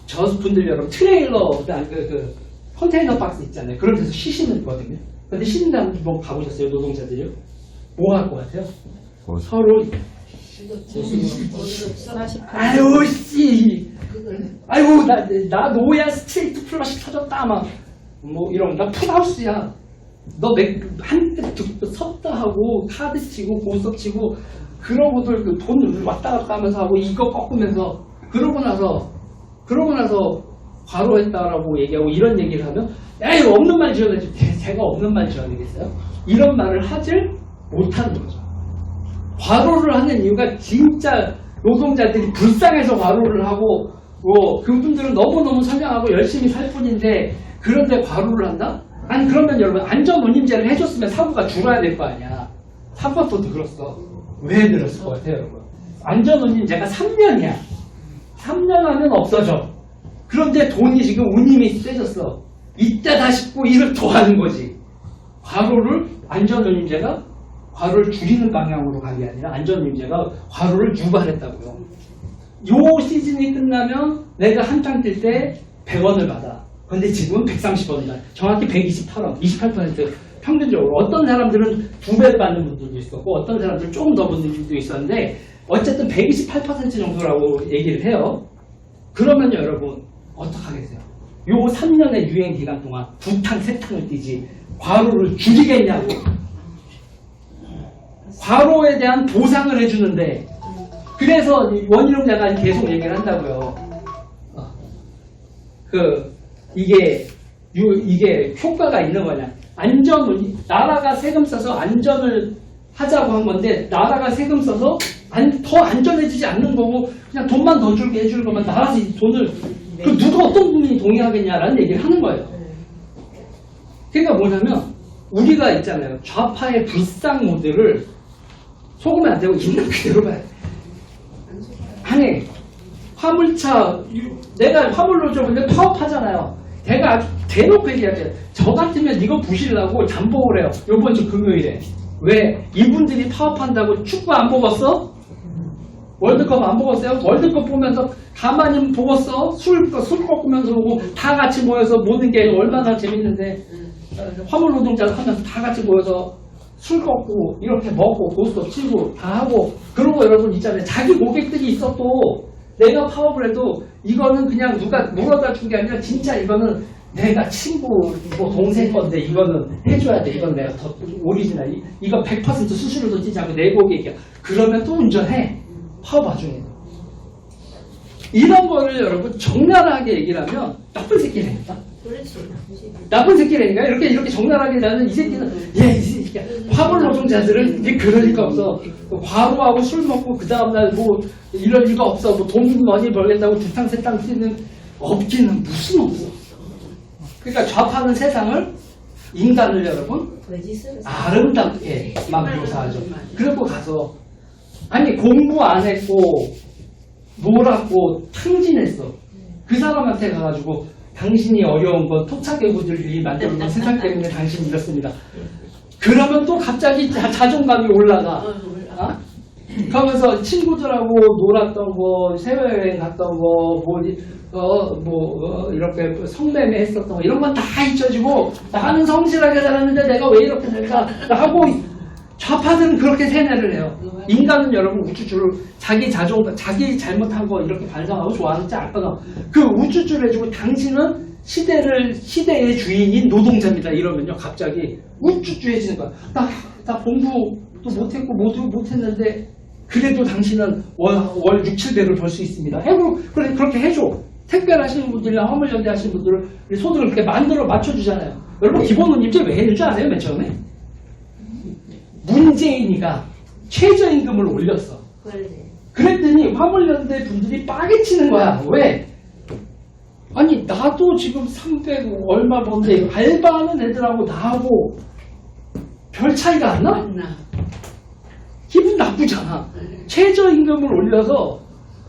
저 분들 여러분 트레일러 그 컨테이너 박스 있잖아요. 그런 데서 쉬시는 거거든요. 근데 쉬는 데 한번 가보셨어요? 노동자들이요? 뭐 할 것 같아요? 서로 아유 씨 아이고 나 노야 스트레이트 플러시 터졌다 막 뭐 이런 나 풀하우스야 너 한때 섰다 하고 카드 치고 보석 치고 그러고들 그 돈 왔다 갔다 하면서 하고 이거 꺾으면서 그러고 나서 과로했다라고 얘기하고 이런 얘기를 하면 야 이거 없는 말 지어내지 제가 없는 말 지어내겠어요? 이런 말을 하질 못하는 거죠. 과로를 하는 이유가 진짜 노동자들이 불쌍해서 과로를 하고 그분들은 너무너무 선량하고 열심히 살 뿐인데 그런데 과로를 한다? 아니 그러면 여러분 안전운임제를 해줬으면 사고가 줄어야 될 거 아니야. 사고도 늘었어. 왜 늘었을 것 같아요 여러분? 안전운임제가 3년이야. 3년 하면 없어져. 그런데 돈이 지금 운임이 세졌어. 이때다 싶고 일을 더 하는 거지. 과로를 안전운임제가 과로를 줄이는 방향으로 간 게 아니라 안전운임제가 과로를 유발했다고요. 요 시즌이 끝나면 내가 한탕 뛸 때 100원을 받아. 근데 지금은 130원이다. 정확히 128원, 28% 평균적으로. 어떤 사람들은 2배 받는 분들도 있었고 어떤 사람들은 조금 더 받는 분들도 있었는데 어쨌든 128% 정도라고 얘기를 해요. 그러면 여러분 어떡하겠어요? 요 3년의 유행 기간 동안 2탕, 3탕을 뛰지 과로를 줄이겠냐고. 과로에 대한 보상을 해주는데 그래서 원희룡 작가는 계속 얘기를 한다고요. 이게 효과가 있는 거냐. 나라가 세금 써서 안전을 하자고 한 건데 나라가 세금 써서 더 안전해지지 않는 거고 그냥 돈만 더 줄게 해주는 거면 나라서 돈을 누가 어떤 분이 동의하겠냐라는 얘기를 하는 거예요. 그러니까 뭐냐면 우리가 있잖아요. 좌파의 불상 모델을 속으면 안 되고 있는 그대로 봐야 돼. 아니 화물차 내가 화물로 줬는데 파업하잖아요. 내가 아주 대놓고 얘기하죠. 저 같으면 이거 부실라고 잠복을 해요. 요번 주 금요일에. 왜? 이분들이 파업한다고 축구 안 보겠어? 월드컵 안 보겠어요? 월드컵 보면서 가만히 보겠어? 술 꺾으면서 보고 다 같이 모여서 모는 게 얼마나 재밌는데 화물 노동자를 하면서 다 같이 모여서 술 꺾고 이렇게 먹고 고스톱 치고 다 하고 그러고 여러분 있잖아요. 자기 고객들이 있어도 내가 파업을 해도 이거는 그냥 누가 물어다 준 게 아니라 진짜 이거는 내가 친구 뭐 동생 건데 이거는 해줘야 돼. 이건 내가 더 오리지널. 이거 100% 수수료도 뛰지 않고 내 고객이야. 그러면 또 운전해. 파업 와중에. 이런 거를 여러분 적나라하게 얘기를 하면 나쁜 새끼라니까. 나쁜 새끼라니까. 이렇게 적나라하게 나는 이 새끼는 이 새끼야. 화물 노동자들은 이제 그럴 리가 없어. 과로하고 술 먹고 그 다음날 뭐 이럴 리가 없어. 뭐 돈 많이 벌겠다고 2탕 3탕 뛰는 없기는 무슨 없어. 그러니까 좌파는 세상을 인간을 여러분 아름답게 묘사하죠. 그리고 가서 아니 공부 안 했고 놀았고 탕진했어. 그 사람한테 가가지고 당신이 어려운 건 토착외구들이 만들어놓은 세상 때문에 당신이 이렇습니다. 그러면 또 갑자기 자존감이 올라가. 그러면서 친구들하고 놀았던 거, 해외여행 갔던 거, 이렇게 성매매 했었던 거, 이런 건 다 잊혀지고, 나는 성실하게 살았는데 내가 왜 이렇게 될까? 하고, 좌파들은 그렇게 세뇌를 해요. 인간은 여러분 우쭈쭈를 자기 잘못한 거 이렇게 반성하고 좋아하는지 알거나, 그 우쭈쭈를 해주고 당신은 시대의 주인인 노동자입니다. 이러면요, 갑자기 우쭈쭈해지는 거야. 나 공부도 못했고, 모두 못했는데, 그래도 당신은 월 6, 700을 벌 수 있습니다. 그래, 그렇게 해줘. 택배를 하시는 분들이나 화물연대 하시는 분들을 소득을 그렇게 맞춰주잖아요. 여러분, 기본운임제 왜 했는 줄 아세요? 맨 처음에? 문재인이가 최저임금을 올렸어. 그랬더니 화물연대 분들이 빠개치는 거야. 왜? 아니, 나도 지금 300 얼마 번데 알바하는 애들하고 나하고 별 차이가 안 나? 기분 나쁘잖아. 최저임금을 올려서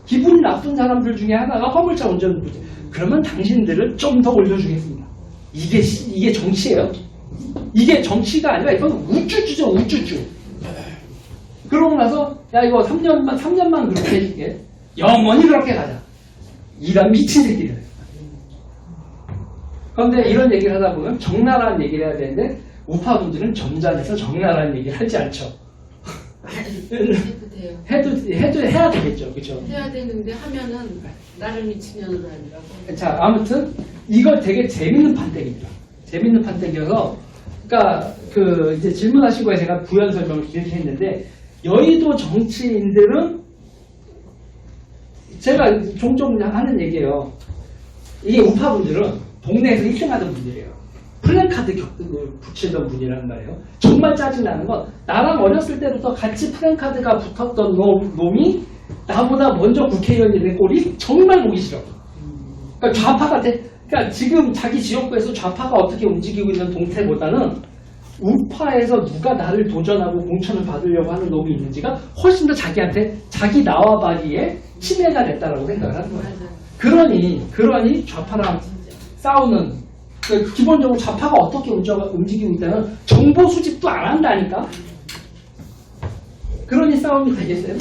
기분이 나쁜 사람들 중에 하나가 화물차 운전부지. 그러면 당신들을 좀 더 올려주겠습니다. 이게 정치예요? 이게 정치가 아니라 이건 우쭈쭈죠, 우쭈쭈. 그러고 나서 야 이거 3년만 그렇게 해줄게. 영원히 그렇게 가자. 이런 미친 새끼들. 그런데 이런 얘기를 하다 보면 적나라한 얘기를 해야 되는데 우파분들은 점잖아서 적나라한 얘기를 하지 않죠. 해야 되겠죠, 그렇죠? 해야 되는데 하면은 나를 미친년으로 하느라고. 자, 아무튼 이거 되게 재밌는 판때기입니다. 재밌는 판때기여서, 그러니까 이제 질문하신 거에 제가 부연 설명을 길게 했는데 여의도 정치인들은 제가 종종 하는 얘기예요. 이게 우파분들은 동네에서 1등하던 분들이에요. 플랜카드 붙이던 분이란 말이에요. 정말 짜증나는 건 나랑 어렸을 때부터 같이 플랜카드가 붙었던 놈이 나보다 먼저 국회의원이 된 꼴이 정말 보기 싫어. 그러니까 그러니까 지금 자기 지역구에서 좌파가 어떻게 움직이고 있는 동태보다는 우파에서 누가 나를 도전하고 공천을 받으려고 하는 놈이 있는지가 훨씬 더 자기 나와바리에 침해가 됐다라고 생각을 하는 거예요. 그러니 좌파랑 싸우는, 기본적으로 좌파가 어떻게 움직이고 있다는 정보 수집도 안 한다니까? 그러니 싸움이 되겠어요?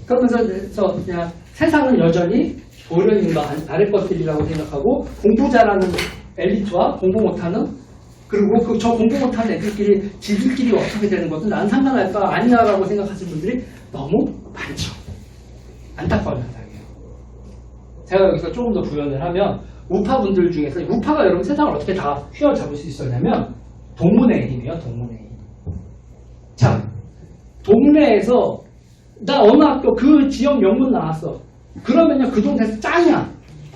그러면서 그냥 세상은 여전히 도련님과 아래 것들이라고 생각하고 공부 잘하는 엘리트와 공부 못하는, 그리고 저 공부 못하는 애들끼리 지들끼리 어떻게 되는 것은 난 상관할까 아니야라고 생각하시는 분들이 너무 많죠. 안타까운 현상이에요. 제가 여기서 조금 더 구현을 하면 우파분들 중에서, 우파가 여러분 세상을 어떻게 다 휘어잡을 수 있었냐면 동문회의 힘이에요. 동문회의 힘. 자, 동네에서 나 어느 학교 그 지역 명문 나왔어. 그러면요 그 동네에서 짱이야.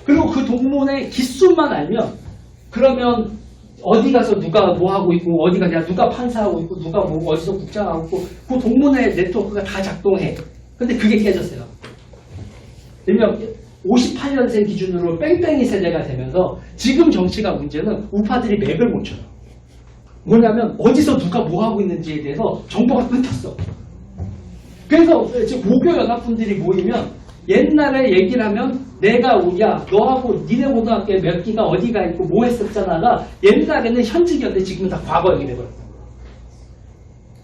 그리고 그 동문의 기수만 알면, 그러면 어디 가서 누가 뭐 하고 있고, 어디 가냐, 누가 판사하고 있고, 누가 뭐 어디서 국장하고 있고, 그 동문의 네트워크가 다 작동해. 근데 그게 깨졌어요. 일명 58년생 기준으로 뺑뺑이 세대가 되면서 지금 정치가 문제는 우파들이 맥을 못 쳐요. 뭐냐면 어디서 누가 뭐 하고 있는지에 대해서 정보가 끊겼어. 그래서 지금 고교 연합분들이 모이면 옛날에 얘기를 하면 내가 야 너하고 니네 고등학교에 몇 기가 어디가 있고 뭐 했었잖아가 옛날에는 현직이었는데 지금은 다 과거 얘기 돼버렸어.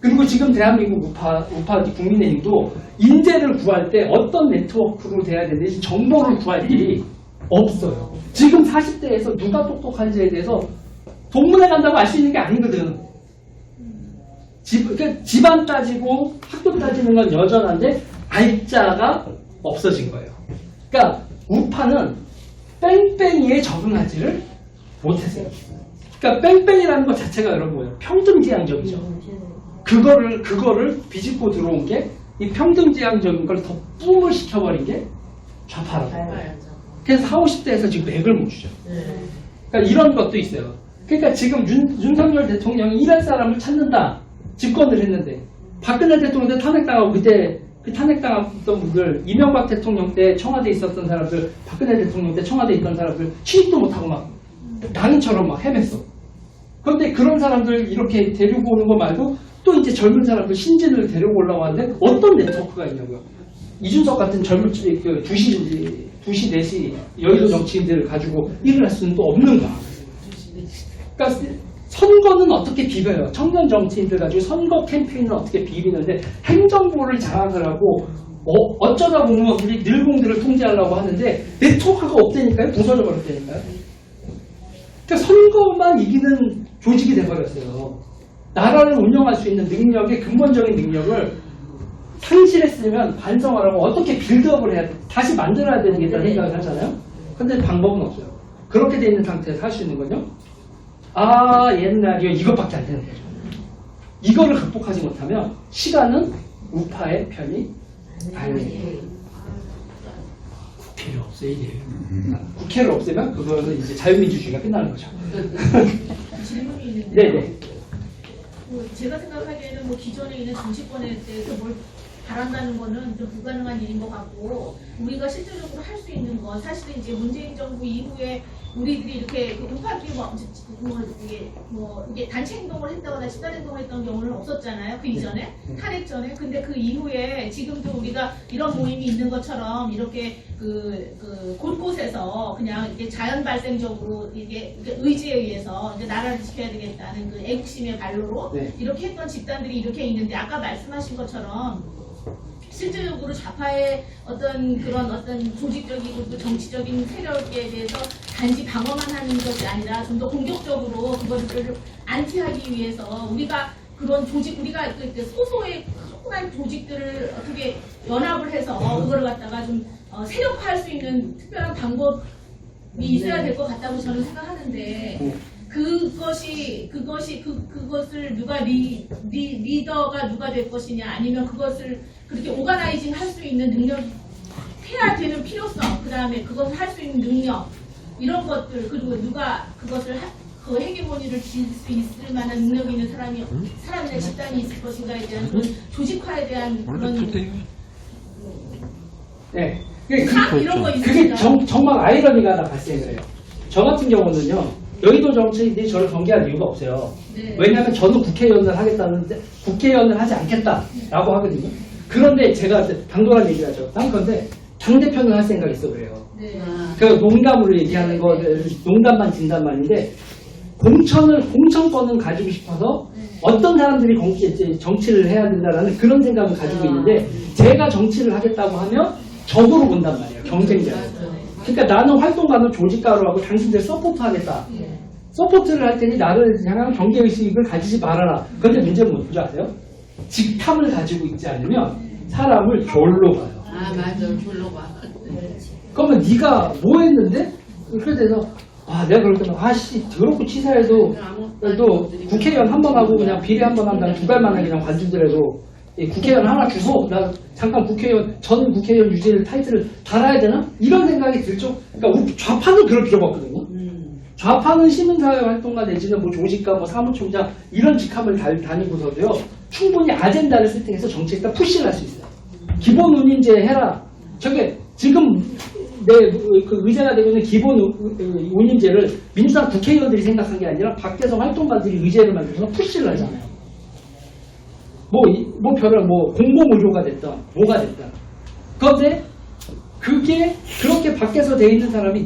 그리고 지금 대한민국 우파 국민의힘도 인재를 구할 때 어떤 네트워크로 돼야 되는지 정보를 구할 일이 없어요. 지금 40대에서 누가 똑똑한지에 대해서 동문회 간다고 알 수 있는 게 아니거든. 그러니까 집안 따지고 학교 따지는 건 여전한데 알자가 없어진 거예요. 그러니까 우파는 뺑뺑이에 적응하지를 못했어요. 그러니까 뺑뺑이라는 것 자체가 여러분 뭐예요? 평등지향적이죠. 그거를 비집고 들어온 게 이 평등지향적인 걸 더 뿜을 시켜버린 게 좌파라고. 그래서 40, 50대에서 지금 맥을 못 주죠. 그러니까 이런 것도 있어요. 그러니까 지금 윤석열 대통령이 일할 사람을 찾는다. 집권을 했는데 박근혜 대통령 때 탄핵당하고 그때 그 탄핵당했던 분들, 이명박 대통령 때 청와대에 있었던 사람들, 박근혜 대통령 때 청와대에 있던 사람들 취직도 못하고 막 낭인처럼 막 헤맸어. 그런데 그런 사람들 이렇게 데리고 오는 거 말고 또 이제 젊은 사람들 신진을 데리고 올라고 하는데 어떤 네트워크가 있냐고요. 이준석 같은 젊은 2시, 4시 여의도 정치인들을 가지고 일을 할 수는 또 없는 거야. 그러니까 선거는 어떻게 비벼요? 청년 정치인들 가지고 선거 캠페인을 어떻게 비비는데 행정부를 장악을 하고 어쩌다 보면 우리 늙은들을 통제하려고 하는데 네트워크가 없다니까요? 부서져 버렸다니까요? 그러니까 선거만 이기는 조직이 돼버렸어요. 나라를 운영할 수 있는 능력의 근본적인 능력을 상실했으면 반성하라고 어떻게 빌드업을 해야 돼? 다시 만들어야 되겠다는 생각을 하잖아요? 근데 방법은 없어요. 그렇게 돼 있는 상태에서 할 수 있는 건요? 옛날이요. 이것밖에 안 되는 거죠. 이거를 극복하지 못하면 시간은 우파의 편이 아니에요. 국회를 없애야 돼요. 국회를 없애면 그거는 이제 자유민주주의가 끝나는 거죠. 질문이 있는데 네네. 제가 생각하기에는 기존에 있는 정치권에 대해서 뭘 바란다는 거는 좀 불가능한 일인 것 같고, 우리가 실질적으로 할 수 있는 건 사실은 이제 문재인 정부 이후에 우리들이 이렇게 우파들이 이게 단체 행동을 했다거나 집단 행동을 했던 경우는 없었잖아요. 그 이전에 탄핵 전에. 근데 그 이후에 지금도 우리가 이런 모임이 있는 것처럼 이렇게 곳곳에서 그냥 이게 자연 발생적으로 이게 의지에 의해서 이제 나라를 지켜야 되겠다는 그 애국심의 발로로 이렇게 했던 집단들이 이렇게 있는데, 아까 말씀하신 것처럼 실질적으로 좌파의 어떤 조직적이고 또 정치적인 세력에 대해서 단지 방어만 하는 것이 아니라 좀 더 공격적으로 그것들을 안티하기 위해서 우리가 그런 조직, 우리가 소소의 조그만 조직들을 어떻게 연합을 해서 그거를 갖다가 좀 세력화할 수 있는 특별한 방법이 있어야 될 것 같다고 저는 생각하는데, 그것을 누가 리더가 누가 될 것이냐, 아니면 그것을 그렇게 오가나이징 할 수 있는 능력, 해야 되는 필요성, 그 다음에 그것을 할 수 있는 능력, 이런 것들, 그리고 누가 그것을 그 헤게모니를 질 수 있을 만한 능력이 있는 사람이나 집단이 있을 것인가에 대한 그런 조직화에 대한 그런. 네. 이런 거 그게 있으니까. 정말 아이러니가 하나 발생을 해요. 저 같은 경우는요, 여의도 정치인들이 저를 경계할 이유가 없어요. 네. 왜냐하면 저는 국회의원을 하겠다는데, 국회의원을 하지 않겠다라고 하거든요. 그런데 제가 당돌한 얘기를 하죠. 그런데 당대표는 할 생각이 있어 그래요. 네. 그 농담으로 얘기하는 거, 농담만 진담만인데, 공천권은 가지고 싶어서 어떤 사람들이 정치를 해야 된다라는 그런 생각을 가지고 있는데, 제가 정치를 하겠다고 하면 적으로 본단 말이에요. 경쟁자로. 그러니까 나는 활동가는 조직가로 하고 당신들 서포트 하겠다. 서포트를 할 테니 나를 향한 경계의식을 가지지 말아라. 그런데 문제는 뭔지 아세요? 직탐을 가지고 있지 않으면 사람을 졸로 봐요. 아 맞아, 졸로 봐. 그러면 네가 뭐 했는데? 그렇게 돼서 내가 그럴 때는 더럽고 치사해도 그래도 국회의원 한 번 하고 그냥 비례 한 번 한 다음에 두 달만에 그냥 관두더라도 국회의원 하나 주소. 나 잠깐 전 국회의원 유지를 타이틀을 달아야 되나? 이런 생각이 들죠. 그러니까 좌파는 그럴 필요가 없거든요. 좌파는 시민사회 활동가 내지는 뭐 조직가, 뭐 사무총장 이런 직함을 다니고서도요 충분히 아젠다를 세팅해서 정책에다 푸시를 할 수 있어요. 기본 운임제 해라. 저게 지금 그 의제가 되고 있는 기본 운임제를 민주당 국회의원들이 생각한 게 아니라 밖에서 활동가들이 의제를 만들어서 푸시를 하잖아요. 공공의료가 됐든 뭐가 됐든. 그런데 그게 그렇게 밖에서 돼 있는 사람에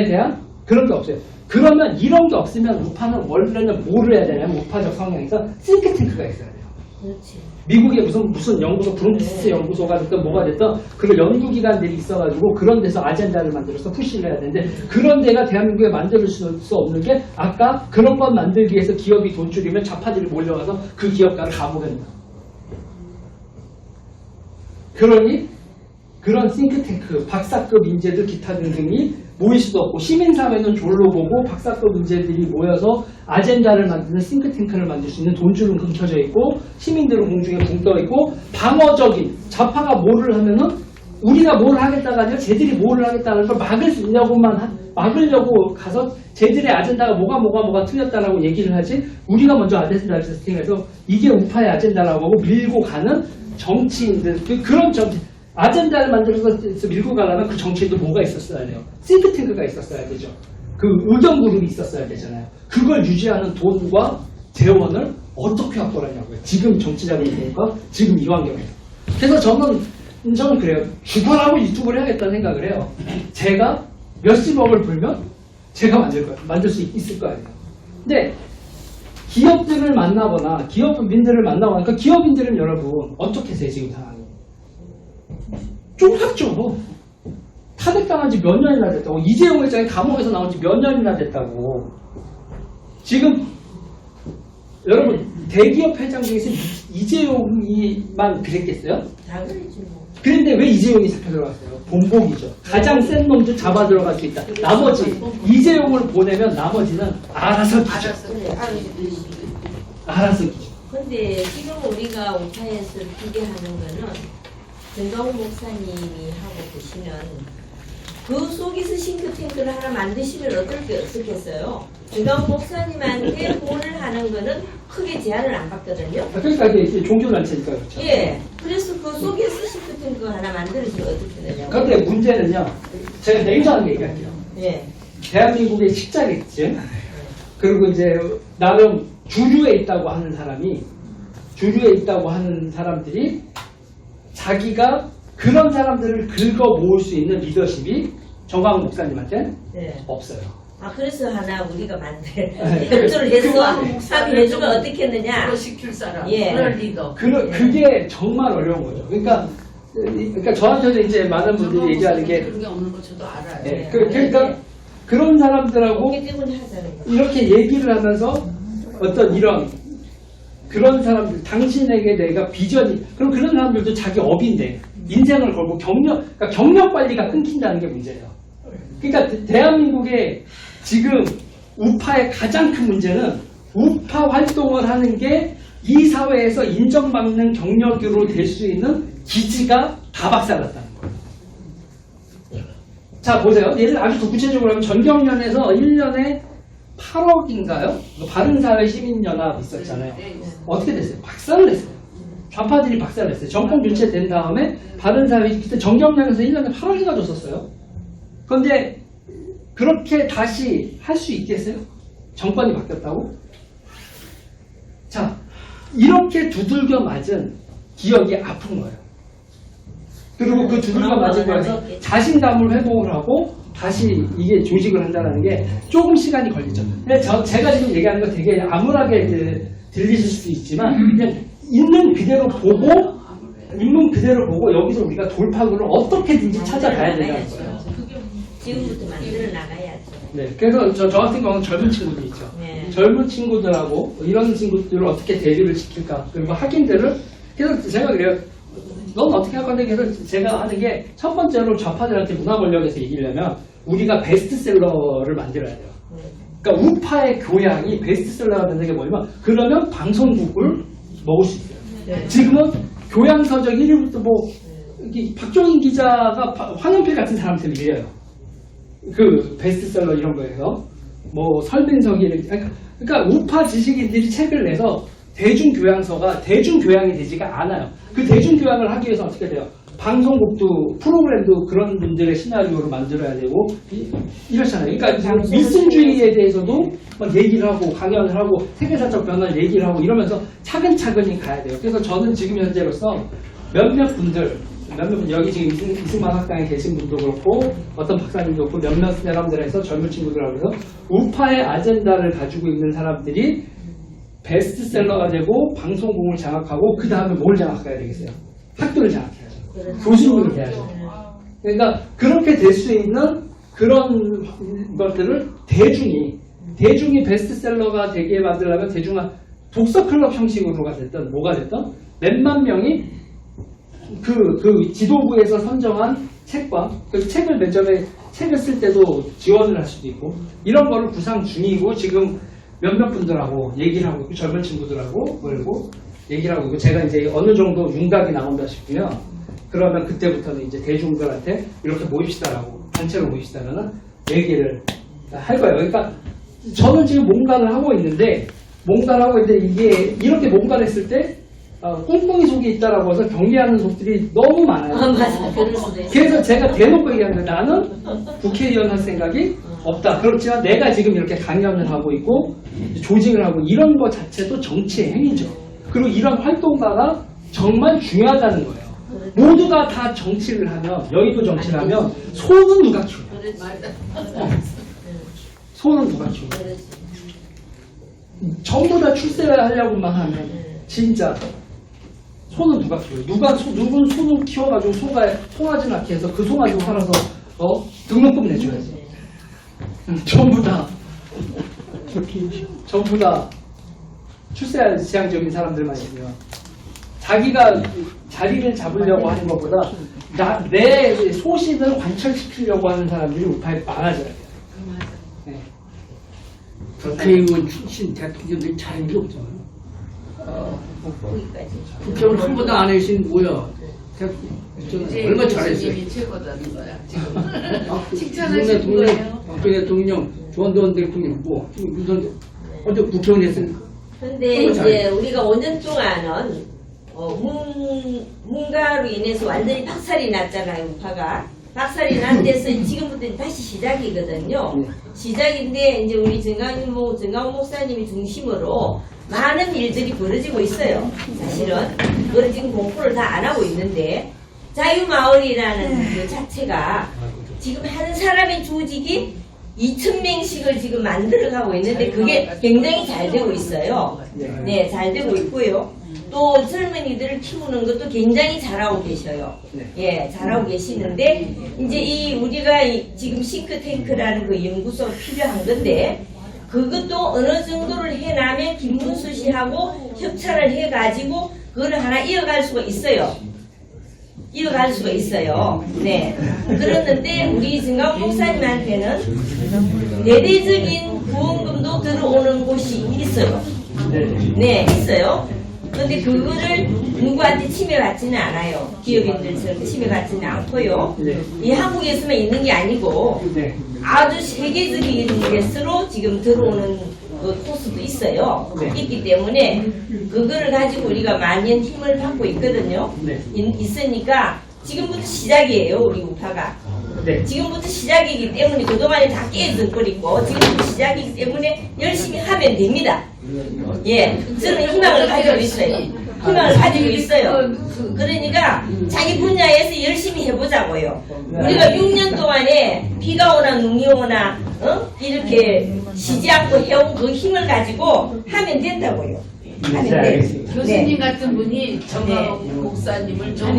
대한 그런 게 없어요. 그러면 이런 게 없으면 우파는 원래는 뭐를 해야 되냐면 우파적 성향에서 싱크탱크가 있어야 돼요. 그렇지. 미국에 무슨 연구소, 브룬키스 연구소가 됐든 뭐가 됐든 그런 연구기관들이 있어가지고 그런 데서 아젠다를 만들어서 푸시를 해야 되는데 그런 데가 대한민국에 만들 수 없는 게 아까 그런 것 만들기 위해서 기업이 돈 줄이면 좌파들이 몰려와서 그 기업가를 감옥에 넣어요. 그러니 그런 싱크탱크, 박사급 인재들 기타 등등이 모일 수도 없고 시민사회는 졸로 보고 박사급 인재들이 모여서 아젠다를 만드는 싱크탱크를 만들 수 있는 돈줄은 끊겨져 있고 시민들은 공중에 붕 떠 있고 방어적인 좌파가 뭐를 하면은 우리가 뭘 하겠다가 아니라 쟤들이 뭐를 하겠다는 걸 막으려고 가서 쟤들의 아젠다가 뭐가 틀렸다라고 얘기를 하지 우리가 먼저 아젠다를 세팅해서 이게 우파의 아젠다라고 하고 밀고 가는 정치인들 그런 정치 아젠다를 만들어서 밀고 가려면 그 정치에도 뭐가 있었어야 돼요? 싱크탱크가 있었어야 되죠. 그 의견 그룹이 있었어야 되잖아요. 그걸 유지하는 돈과 재원을 어떻게 확보를 하냐고요. 지금 정치자금이니까 지금 이 환경에서. 그래서 저는 그래요. 죽어라고 유튜브를 해야겠다는 생각을 해요. 제가 몇십억을 벌면 제가 만들 수 있을 거 아니에요. 근데 기업들을 만나거나 기업인들을 만나거나 그 기업인들은 여러분 어떻게 세요 지금 상황이? 쫄았죠. 탄핵당한 지 몇 년이나 됐다고. 이재용 회장이 감옥에서 나온 지 몇 년이나 됐다고. 지금 여러분 대기업 회장 중에서 이재용이만 그랬겠어요? 다 그랬지 뭐. 그런데 왜 이재용이 잡혀 들어갔어요? 본보기죠. 가장 센 놈도 잡아 들어갈 수 있다. 나머지 이재용을 보내면 나머지는 알아서 기죠. 알아서 기죠. 근데 지금 우리가 우파에서 기대하는 거는 정강훈 목사님이 하고 계시면 그 속에서 싱크탱크를 하나 만드시면 어떻겠어요? 정강훈 목사님한테 후원을 하는 거는 크게 제한을 안 받거든요. 그러니까 이게 종교단체니까 그렇죠. 예. 그래서 그 속에서 싱크탱크 하나 만들어주면 어떻게 되냐고. 그런데 문제는요. 제가 냉정하게 얘기할게요. 예. 대한민국의 식자객층 그리고 이제 나름 주류에 있다고 하는 사람들이 자기가 그런 사람들을 긁어 모을 수 있는 리더십이 정강훈 목사님한테 네. 없어요. 아 그래서 하나 우리가 네. 협조를 해서 합의해주면 어떻게 했느냐. 그거 시킬 사람, 예. 그럴 리더. 그게 정말 어려운 거죠. 그러니까 저한테도 이제 많은 분들이 얘기하는 게 그런 게 없는 거 저도 알아요. 예, 그러니까 그런 사람들하고 그렇기 때문에 하자는 거. 이렇게 얘기를 하면서 어떤 그런 사람들, 당신에게 내가 비전이, 그럼 그런 사람들도 자기 업인데, 인생을 걸고 경력 관리가 끊긴다는 게 문제예요. 그러니까 대한민국의 지금 우파의 가장 큰 문제는 우파 활동을 하는 게 이 사회에서 인정받는 경력으로 될 수 있는 기지가 다 박살났다는 거예요. 자, 보세요. 예를 아주 더 구체적으로 하면 전경련에서 1년에 8억인가요? 바른사회 시민연합 있었잖아요. 어떻게 됐어요? 박살을 냈어요. 좌파들이 박살냈어요. 정권 교체된 다음에 받은 사람이 그때 정경련에서 1년에 8억이나 줬었어요. 그런데 그렇게 다시 할 수 있겠어요? 정권이 바뀌었다고? 자, 이렇게 두들겨 맞은 기억이 아픈 거예요. 그리고 그 두들겨 맞은 거에서 자신감을 회복을 하고 다시 이게 조직을 한다는 게 조금 시간이 걸리죠. 근데 제가 지금 얘기하는 거 되게 암울하게 들리실 수 있지만 그냥 있는 그대로 보고 인문 그대로 보고 여기서 우리가 돌파구를 어떻게든지 찾아가야 된다는 거예요. 지금부터 만들어 나가야죠. 네, 그래서 저 같은 경우는 젊은 친구들 있죠. 네. 젊은 친구들하고 이런 친구들을 어떻게 대비를 시킬까. 그리고 학인들을 그래서 제가 그래요. 넌 어떻게 할 건데? 그래서 제가 하는 게 첫 번째로 좌파들한테 문화 권력에서 이기려면 우리가 베스트셀러를 만들어야 돼요. 그러니까 우파의 교양이 베스트셀러가 되는 게 뭐냐면 그러면 방송국을 먹을 수 있어요. 네. 지금은 교양서적 1위부터 뭐 박종인 기자가 황영필 같은 사람한테 밀려요. 그 베스트셀러 이런 거에서 뭐 설민석이 그러니까 우파 지식인들이 책을 내서 대중교양서가 대중교양이 되지가 않아요. 그 대중교양을 하기 위해서 어떻게 돼요? 방송국도 프로그램도 그런 분들의 시나리오로 만들어야 되고 이렇잖아요. 그러니까 밀승주의에 대해서도 막 얘기를 하고 강연을 하고 세계사적 변화를 얘기를 하고 이러면서 차근차근히 가야 돼요. 그래서 저는 지금 현재로서 몇몇 분들 여기 지금 이승만 학당에 계신 분도 그렇고 어떤 박사님도 그렇고 몇몇 사람들에서 젊은 친구들하고 해서 우파의 아젠다를 가지고 있는 사람들이 베스트셀러가 되고 방송국을 장악하고 그 다음에 뭘 장악해야 되겠어요? 학교를 장악해야죠. 교수님이 돼야죠. 그러니까 그렇게 될 수 있는 그런 것들을 대중이 베스트셀러가 되게 만들려면 대중한 독서클럽 형식으로가 됐던 뭐가 됐던 몇만 명이 그 지도부에서 선정한 책과 그 책을 맨 처음에 책을 쓸 때도 지원을 할 수도 있고 이런 거를 구상 중이고 지금 몇몇 분들하고 얘기를 하고 있고 젊은 친구들하고 그리고 얘기를 하고 있고 제가 이제 어느 정도 윤곽이 나온다 싶으면 그러면 그때부터는 이제 대중들한테 이렇게 모입시다라고 단체로 모입시다라는 얘기를 할 거예요. 그러니까 저는 지금 뭔가를 하고 있는데 이게 이렇게 뭔가를 했을 때 꿍꿍이 속이 있다라고 해서 경계하는 속들이 너무 많아요. 맞아. 그럴 수도 있어요. 그래서 제가 대놓고 얘기하는 거예요. 나는 국회의원 할 생각이 없다. 그렇지만 내가 지금 이렇게 강연을 하고 있고 조직을 하고 이런 것 자체도 정치의 행위죠. 그리고 이런 활동가가 정말 중요하다는 거예요. 모두가 다 정치를 하면 여의도 정치를 하면 소는 누가 키워요? 소는 누가 키워요? 전부 다 출세를 하려고만 하면 진짜 소는 누가 키워요? 누군 소는 키워가지고 소가 송아지 낳게 해서 그 송아지 팔아서 등록금 내줘야지. 전부 다 출세 지향적인 사람들만 있으면 자기가 자리를 잡으려고 하는 것보다 내 소신을 관철시키려고 하는 사람들이 우파에 많아져야 돼요. 네. 국회의원 출신 대통령들이 잘한 게 없잖아요. 거기까지. 국회의원 한 번도 안 해신 뭐야. 얼마 잘했어요. 최고다는 거야. 박근혜 칭찬하신 대통령, 거예요. 박근혜 대통령, 조한돈 대통령, 어제 국회의원 했으니까. 근데 이제 우리가 5년 동안은 문가로 인해서 완전히 박살이 났잖아요, 우파가. 박살이 난 데서 지금부터 다시 시작이거든요. 시작인데 이제 우리 정강훈 목사님이 중심으로 많은 일들이 벌어지고 있어요. 사실은 그걸 지금 공부를 다 안 하고 있는데 자유마을이라는 그 자체가 지금 한 사람의 조직이 2,000명씩을 지금 만들어가고 있는데 그게 굉장히 잘 되고 있어요. 네, 잘 되고 있고요. 또 젊은이들을 키우는 것도 굉장히 잘하고 계셔요. 예, 잘하고 계시는데 이제 우리가 지금 싱크탱크라는 그 연구소가 필요한 건데 그것도 어느 정도를 해나면 김문수 씨하고 협찬을 해가지고 그걸 하나 이어갈 수가 있어요. 네. 그랬는데 우리 정강훈 목사님한테는 대대적인 후원금도 들어오는 곳이 있어요. 네, 있어요. 그런데 그거를 누구한테 침해받지는 않아요. 기업인들처럼 침해받지는 않고요. 이 한국에서만 있는 게 아니고 아주 세계적인 것으로 지금 들어오는 그 코스도 있어요. 네. 있기 때문에 그거를 가지고 우리가 많은 힘을 받고 있거든요. 네. 있으니까 지금부터 시작이에요, 우리 우파가. 네. 지금부터 시작이기 때문에 그동안에 다 깨져버리고 지금부터 시작이기 때문에 열심히 하면 됩니다. 예, 저는 희망을 가지고 있어요. 희망을 가지고 있어요. 그러니까 자기 분야에서 열심히 해보자고요. 우리가 6년 동안에 비가 오나 눈이 오나 이렇게 쉬지 않고 해온 그 힘을 가지고 하면 된다고요. 하면 네, 돼. 알겠습니다. 교수님 같은 분이 정광욱 목사님을 좀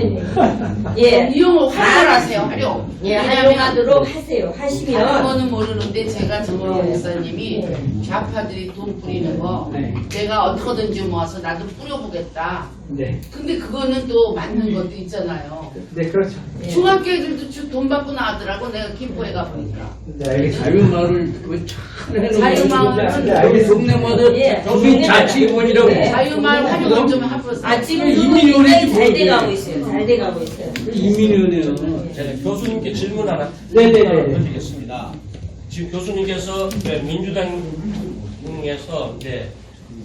예, 이용을 활용하세요. 활용. 예, 왜냐면 활용하도록 하세요. 다른 하시면 거는 모르는데 제가 정광욱 목사님이 좌파들이 돈 뿌리는 거 네. 내가 어떻게든지 모아서 나도 뿌려보겠다. 네. 근데 그거는 또 맞는 것도 있잖아요. 네, 그렇죠. 중학교 애들도 돈 받고 나왔더라고. 내가 김포에 가보니까. 네, 알겠습니다. 자유마을 그잘 해놓은 자유마을은 네, 알겠습니다. 동네마다 예. 교수님 자치원이라고. 네. 자유마을 활용을 좀 해보세요. 아, 지금 이민원이 굉장히 잘 지금 돼가고 있어요. 잘 돼가고 있어요. 이민원이요. 제가 교수님께 질문 하나 네네네. 드리겠습니다. 지금 교수님께서 민주당에서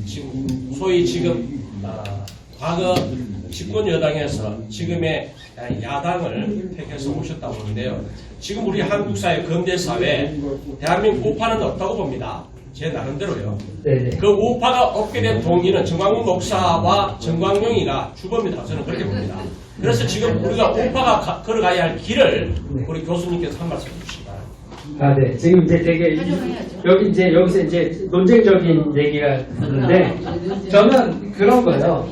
지금 소위 지금 과거 집권 여당에서 지금의 야당을 택해서 오셨다고 하는데요. 지금 우리 한국 사회 근대 사회 대한민국 우파는 없다고 봅니다. 제 나름대로요. 네네. 그 우파가 없게 된 동기는 정광훈 목사와 정광용이가 주범이다. 저는 그렇게 봅니다. 그래서 지금 우리가 우파가 걸어가야 할 길을 우리 교수님께서 한 말씀 해주시기 바랍니다. 아, 네. 지금 이제 되게 여기서 이제 논쟁적인 얘기가 있는데 저는 그런 거예요.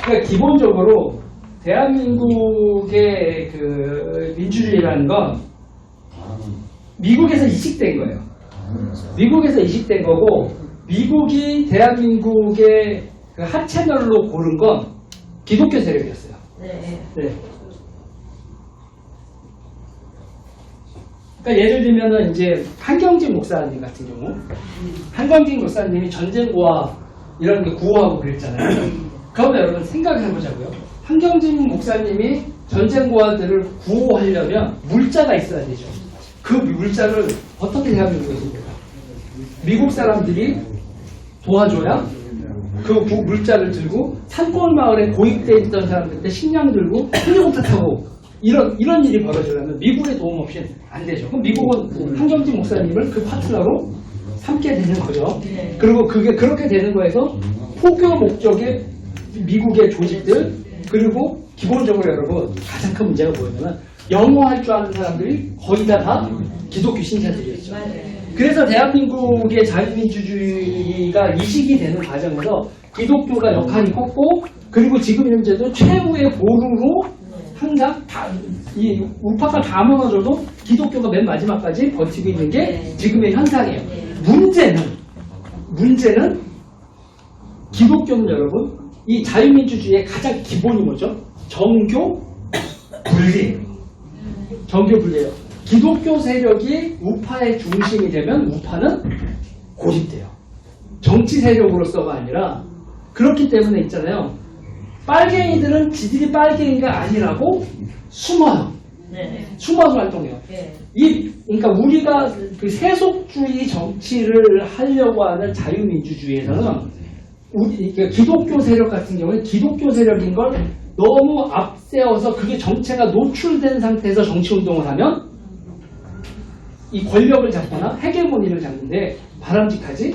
그러니까 기본적으로 대한민국의 그 민주주의라는 건 미국에서 이식된 거예요. 미국에서 이식된 거고 미국이 대한민국의 그 하채널로 고른 건 기독교 세력이었어요. 네. 네. 그러니까 예를 들면은 이제 한경직 목사님 같은 경우, 한경직 목사님이 전쟁고아 이런 게 구호하고 그랬잖아요. 그러면 여러분 생각을 해보자고요. 한경직 목사님이 전쟁고아들을 구호하려면 물자가 있어야 되죠. 그 물자를 어떻게 대한민국에서 줍니까? 미국 사람들이 도와줘야 그 물자를 들고 산골 마을에 고입돼 있던 사람들한테 식량 들고 헬리콥터 타고 이런 일이 벌어지려면 미국의 도움 없이는 안 되죠. 그럼 미국은 한경직 목사님을 그 파트너로 삼게 되는 거죠. 그리고 그게 그렇게 되는 거에서 포교 목적의 미국의 조직들 그리고 기본적으로 여러분 가장 큰 문제가 뭐냐면 영어 할 줄 아는 사람들이 거의 다 기독교 신자들이었죠. 그래서 대한민국의 자유민주주의가 이식이 되는 과정에서 기독교가 역할이 컸고 그리고 지금 현재도 최후의 보루로 항상 이 우파가 다 무너져도 기독교가 맨 마지막까지 버티고 있는 게 지금의 현상이에요. 문제는 기독교는 여러분 이 자유민주주의의 가장 기본이 뭐죠? 정교 분리예요. 정교 분리예요. 기독교 세력이 우파의 중심이 되면 우파는 고립돼요. 정치 세력으로서가 아니라 그렇기 때문에 있잖아요. 빨갱이들은 지들이 빨갱이가 아니라고 숨어요. 네. 숨어서 활동해요. 네. 그러니까 우리가 그 세속주의 정치를 하려고 하는 자유민주주의에서는 그러니까 기독교 세력 같은 경우에 기독교 세력인 걸 너무 앞세워서 그게 정체가 노출된 상태에서 정치운동을 하면 이 권력을 잡거나 헤게모니를 잡는데 바람직하지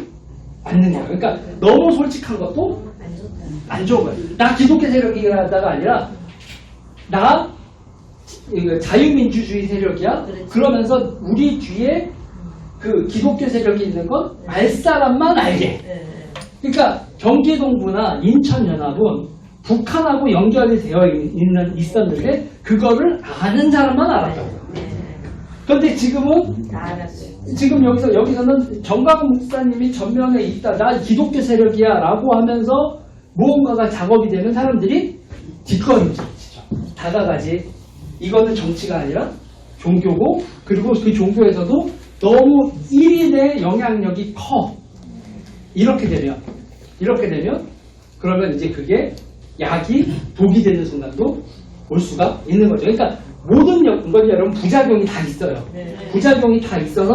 않는 거예요. 그러니까 너무 솔직한 것도 안 좋은 거예요. 나 기독교 세력이라다가 아니라 나 자유민주주의 세력이야. 그러면서 우리 뒤에 그 기독교 세력이 있는 건 알 사람만 알게. 그러니까 경기동부나 인천연합은 북한하고 연결이 되어 있었는데 그거를 아는 사람만 알았다고요. 그런데 지금은 다 알았어요. 지금 여기서는 정광훈 목사님이 전면에 있다. 나 기독교 세력이야 라고 하면서 무언가가 작업이 되면 사람들이 뒷걸음질 치죠. 다가가지. 이거는 정치가 아니라 종교고 그리고 그 종교에서도 너무 1인의 영향력이 커. 이렇게 되면 그러면 이제 그게 약이 독이 되는 순간도 올 수가 있는 거죠. 그러니까 모든 건 여러분 부작용이 다 있어요. 부작용이 다 있어서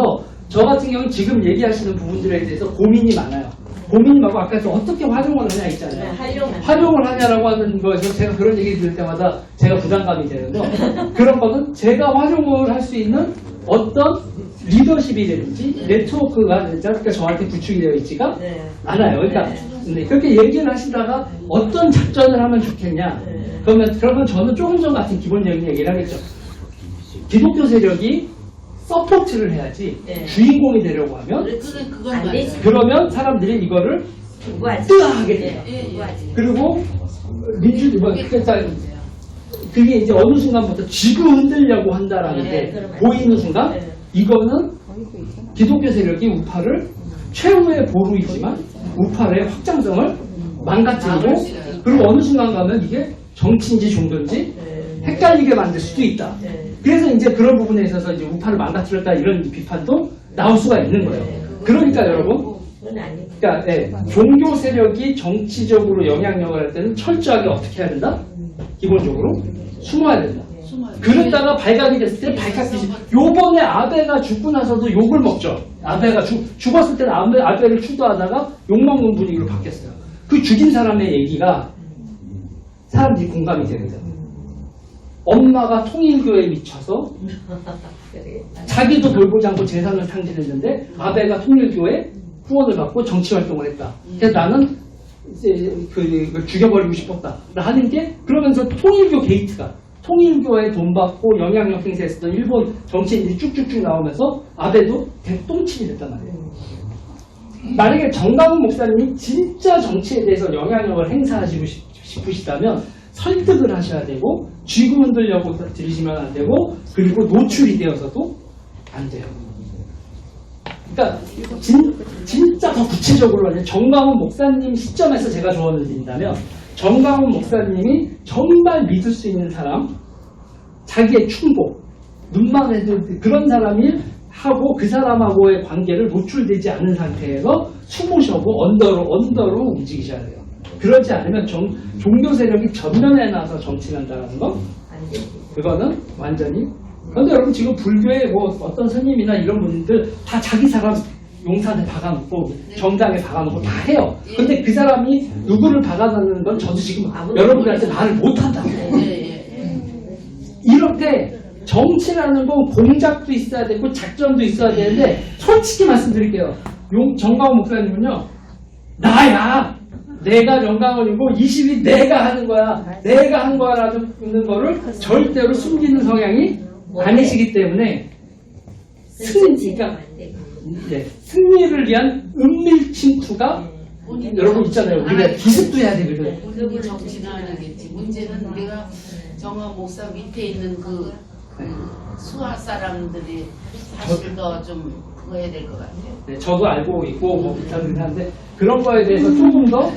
저 같은 경우는 지금 얘기하시는 부분들에 대해서 고민이 많아요. 고민이 많고 아까 어떻게 활용을 하냐 있잖아요. 활용을 하냐라고 하는 거에서 제가 그런 얘기 들을 때마다 제가 부담감이 되는 거. 그런 거는 제가 활용을 할 수 있는 어떤 리더십이라든지 네트워크가 그러니까 저한테 구축이 되어 있지가 않아요. 그러니까 그렇게 얘기를 하시다가 어떤 작전을 하면 좋겠냐. 그러면 저는 조금 전 같은 기본적인 얘기를 하겠죠. 기독교 세력이 서포트를 해야지 주인공이 되려고 하면 안 되지. 그러면 사람들이 이거를 구하지. 뜨하게 돼요. 그리고 그게 이제 어느 순간부터 쥐고 흔들려고 한다라는 게 보이는 순간 이거는 기독교 세력이 우파를 최후의 보루이지만 우파의 확장성을 망가뜨리고 그리고 어느 순간 가면 이게 정치인지 종교인지 헷갈리게 만들 수도 있다. 그래서 이제 그런 부분에 있어서 이제 우파를 망가뜨렸다 이런 비판도 나올 수가 있는 거예요. 그러니까 여러분, 그러니까 종교 세력이 정치적으로 영향력을 할 때는 철저하게 어떻게 해야 된다? 기본적으로 숨어야 된다. 그랬다가 발각이 됐을 때 발칵듯이 요번에 아베가 죽고 나서도 욕을 먹죠. 아베가 죽었을 때는 아베를 추도하다가 욕먹는 분위기로 바뀌었어요. 그 죽인 사람의 얘기가 사람들이 공감이 되는 거예요. 엄마가 통일교에 미쳐서 자기도 돌보지 않고 재산을 탕진했는데 아베가 통일교에 후원을 받고 정치활동을 했다. 그래서 나는 이제 그걸 죽여버리고 싶었다. 하는 게 그러면서 통일교 게이트가 통일교에 돈 받고 영향력 행사했었던 일본 정치인들이 쭉쭉쭉 나오면서 아베도 대똥칠이 됐단 말이에요. 만약에 정강훈 목사님이 진짜 정치에 대해서 영향력을 행사하시고 싶으시다면 설득을 하셔야 되고 쥐고 흔들려고 들이시면 안 되고 그리고 노출이 되어서도 안 돼요. 그러니까 진짜 더 구체적으로 하면 정강훈 목사님 시점에서 제가 조언을 드린다면 정강훈 목사님이 정말 믿을 수 있는 사람, 자기의 충고, 눈만 해도 그런 사람이 하고 그 사람하고의 관계를 노출되지 않은 상태에서 숨으셔고 언더로 움직이셔야 돼요. 그러지 않으면 종교 세력이 전면에 나서 정치한다는 거 그거는 완전히 그런데 여러분 지금 불교의 뭐 어떤 스님이나 이런 분들 다 자기 사람 용산에 박아놓고 정당에 박아놓고 다 해요. 근데 그 사람이 누구를 박아놓는 건 저도 지금 여러분들한테 말을 못한다고. 이렇게 정치라는 건 공작도 있어야 되고 작전도 있어야 되는데 솔직히 말씀드릴게요. 정강훈 목사님은요. 나야. 내가 정강훈이고 20이 내가 하는 거야. 내가 한 거라는 거를 절대로 숨기는 성향이 아니시기 때문에 승리를 위한 은밀 침투가 여러분 있잖아요. 우리가 기습도 해야 되거든. 본인이 정치는 아니겠지. 문제는 우리가 정강 목사 밑에 있는 그 수하 사람들이 사실 더 좀 그거 해야 될 것 같아요. 네, 저도 알고 있고 뭐 비슷하긴 한데 그런 거에 대해서 조금 더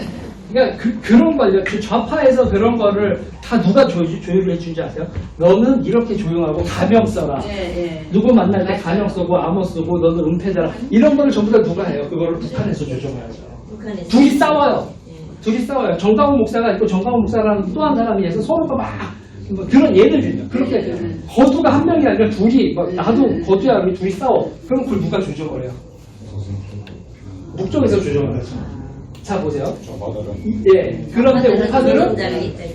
그러니까 그런 거 그 좌파에서 그런 거를 다 누가 조율을 해주는지 아세요? 너는 이렇게 조용하고 가명 써라. 누구 만날 때 가명 쓰고 암호 쓰고 너는 은폐자라. 이런 거를 전부 다 누가 해요? 그거를 북한에서 조정해야죠. 둘이 싸워요. 둘이 싸워요. 정강훈 목사가 있고 정강훈 목사라는 또 한 사람이 있어서 서로가 막 뭐 그런 예를 들면 그렇게 거두가 한 명이 아니라 둘이 나도 거두야 우리 둘이 싸워. 그럼 그걸 누가 조정을 해요? 북쪽에서 조정을 하죠. 자 보세요. 그런데